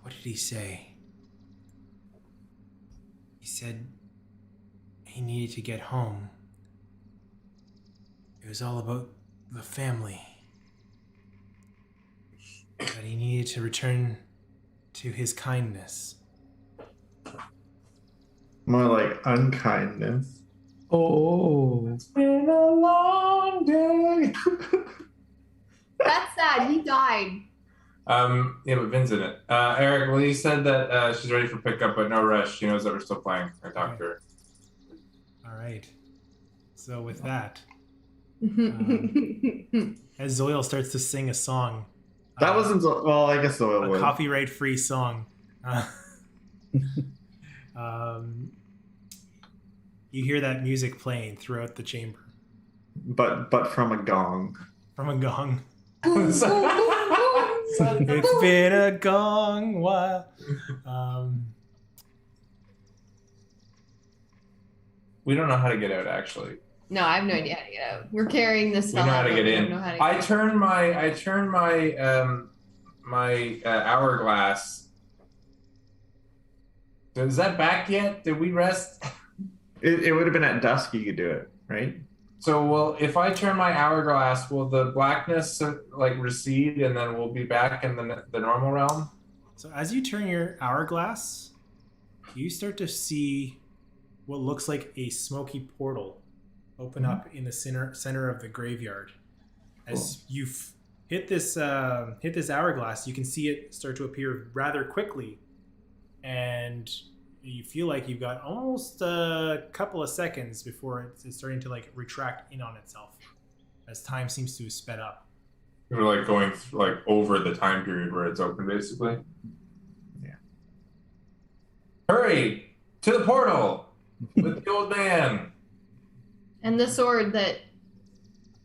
What did he say? He said he needed to get home. It was all about the family. That he needed to return to his kindness.
More like unkindness.
oh,
It's been a long day.
That's sad. He died.
Yeah, but Vin's in it. Eric, well, you said that she's ready for pickup, but no rush. She knows that we're still playing. I talked to her.
All right. So with that,
That's
as Zoil starts to sing a song,
That wasn't well. I guess so. It
a
would.
copyright-free song. You hear that music playing throughout the chamber
But from a gong.
from a gong. It's been a gong while.
We don't know how to get out, actually.
No, I have no idea how to get out. We're carrying this.
We know how to get in. I
I
turned my my hourglass. Is that back yet? Did we rest?
It would have been at dusk. You could do it, right?
So, well, if I turn my hourglass, will the blackness like recede, and then we'll be back in the normal realm?
So as you turn your hourglass, you start to see what looks like a smoky portal open up in the center of the graveyard. As you've hit this hourglass, you can see it start to appear rather quickly, and you feel like you've got almost a couple of seconds before it's starting to like retract in on itself, as time seems to have sped up.
We're like going like over the time period where it's open, basically.
Yeah.
Hurry to the portal with the old man.
And the sword that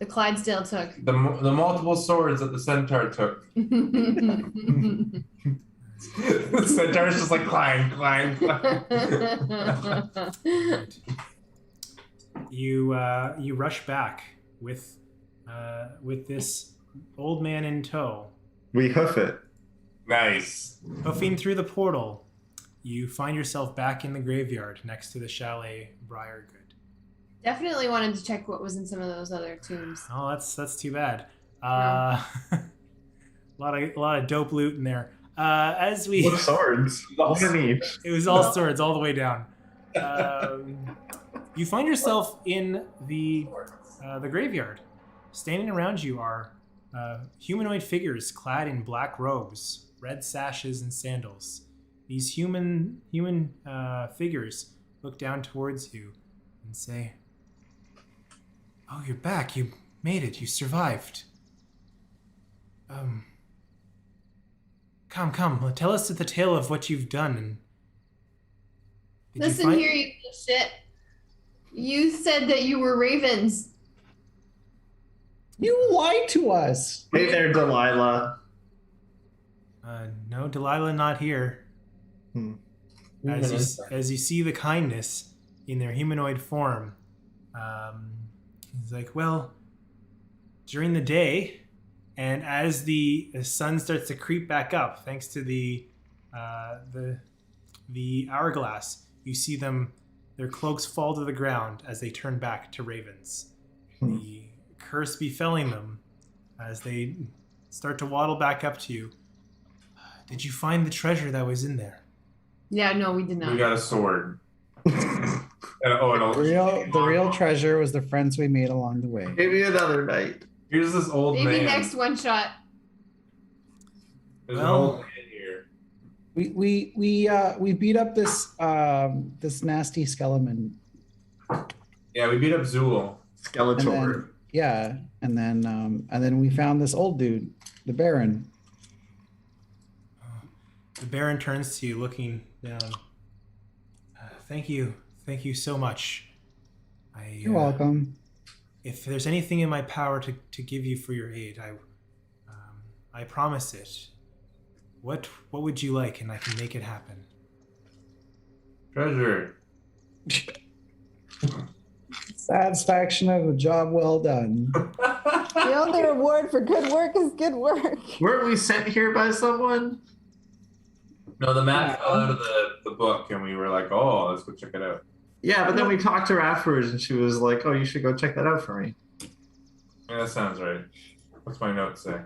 the Clydesdale took.
The multiple swords that the centaur took. The centaur's just like climb.
You rush back with this old man in tow.
We hoof it.
Nice.
Hoofing through the portal, you find yourself back in the graveyard next to the chalet Briargood.
Definitely wanted to check what was in some of those other tombs.
Oh, that's too bad. A lot of dope loot in there. As we,
With swords. One in each.
it was all swords all the way down. You find yourself in the graveyard. Standing around you are humanoid figures clad in black robes, red sashes, and sandals. These human figures look down towards you and say, "Oh, you're back. You made it. You survived. Come. Tell us the tale of what you've done." And
Listen here, you little shit. You said that you were ravens.
You lied to us.
Hey there, Delilah.
No, Delilah not here. As you see the kindness in their humanoid form, he's like, well, during the day, and as the sun starts to creep back up, thanks to the hourglass, you see their cloaks fall to the ground as they turn back to ravens. The curse befalling them as they start to waddle back up to you. Did you find the treasure that was in there?
Yeah, no, we did
We
not.
got a sword. And
The real treasure was the friends we made along the way.
Maybe another night.
Here's this old
Maybe
man.
next one shot.
There's
Well-
an old man here.
We beat up this nasty skeleton.
Yeah, we beat up Zool.
Skeletor.
And then we found this old dude, the Baron.
The Baron turns to you, looking down. Thank you so much.
You're welcome.
If there's anything in my power to give you for your aid, I promise it. What would you like, and I can make it happen.
Treasure.
Satisfaction of a job well done.
The only reward for good work is good work.
Weren't we sent here by someone?
No, the map
Yeah.
fell out of the book, and we were like, oh, let's go check it out.
Yeah, but then we talked to her afterwards and she was like, oh, you should go check that out for me.
Yeah, that sounds right. What's my note say?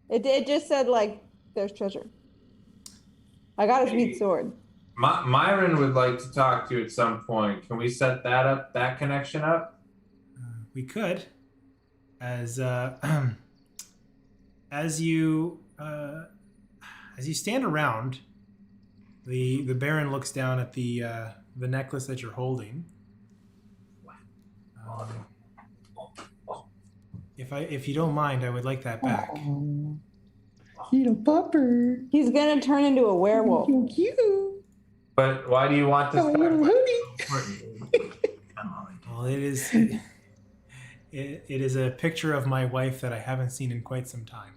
It just said like there's treasure. I got a sweet sword.
Myron would like to talk to you at some point. Can we set that connection up?
We could, as you stand around, the Baron looks down at the necklace that you're holding. If you don't mind, I would like that back.
Oh, little pupper.
He's gonna turn into a werewolf.
So cute.
But why do you want this
Oh,
back?
little hoodie.
Well, it is a picture of my wife that I haven't seen in quite some time.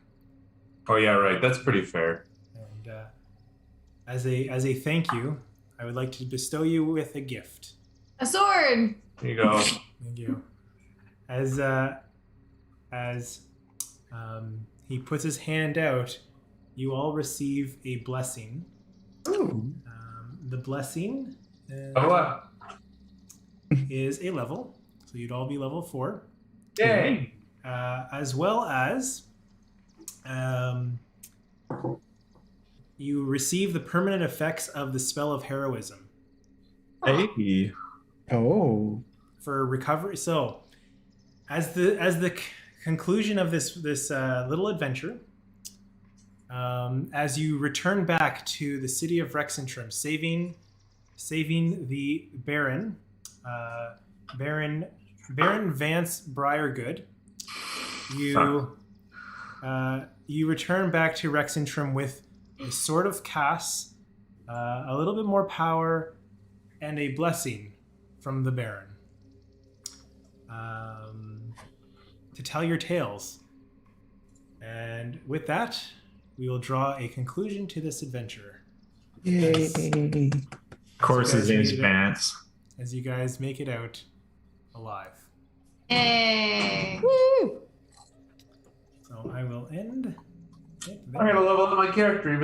Oh yeah, right. That's pretty fair.
And as a thank you, I would like to bestow you with a gift.
A sword.
Here you go.
Thank you. As he puts his hand out, you all receive a blessing.
Ooh.
The blessing
Oh what?
is a level, so you'd all be level 4,
Yay!
as well as you receive the permanent effects of the spell of heroism.
Hey.
Oh.
for recovery. So, as the conclusion of this little adventure, as you return back to the city of Rexentrum, saving the Baron, Baron Vance Briargood, you return back to Rexentrum with a sword of Cass, a little bit more power, and a blessing from the Baron to tell your tales. And with that, we will draw a conclusion to this adventure.
Yay.
Of course, his name's Vance.
As you guys make it out alive.
Hey.
Woo!
So I will end it
I'm
there.
gonna level up my character even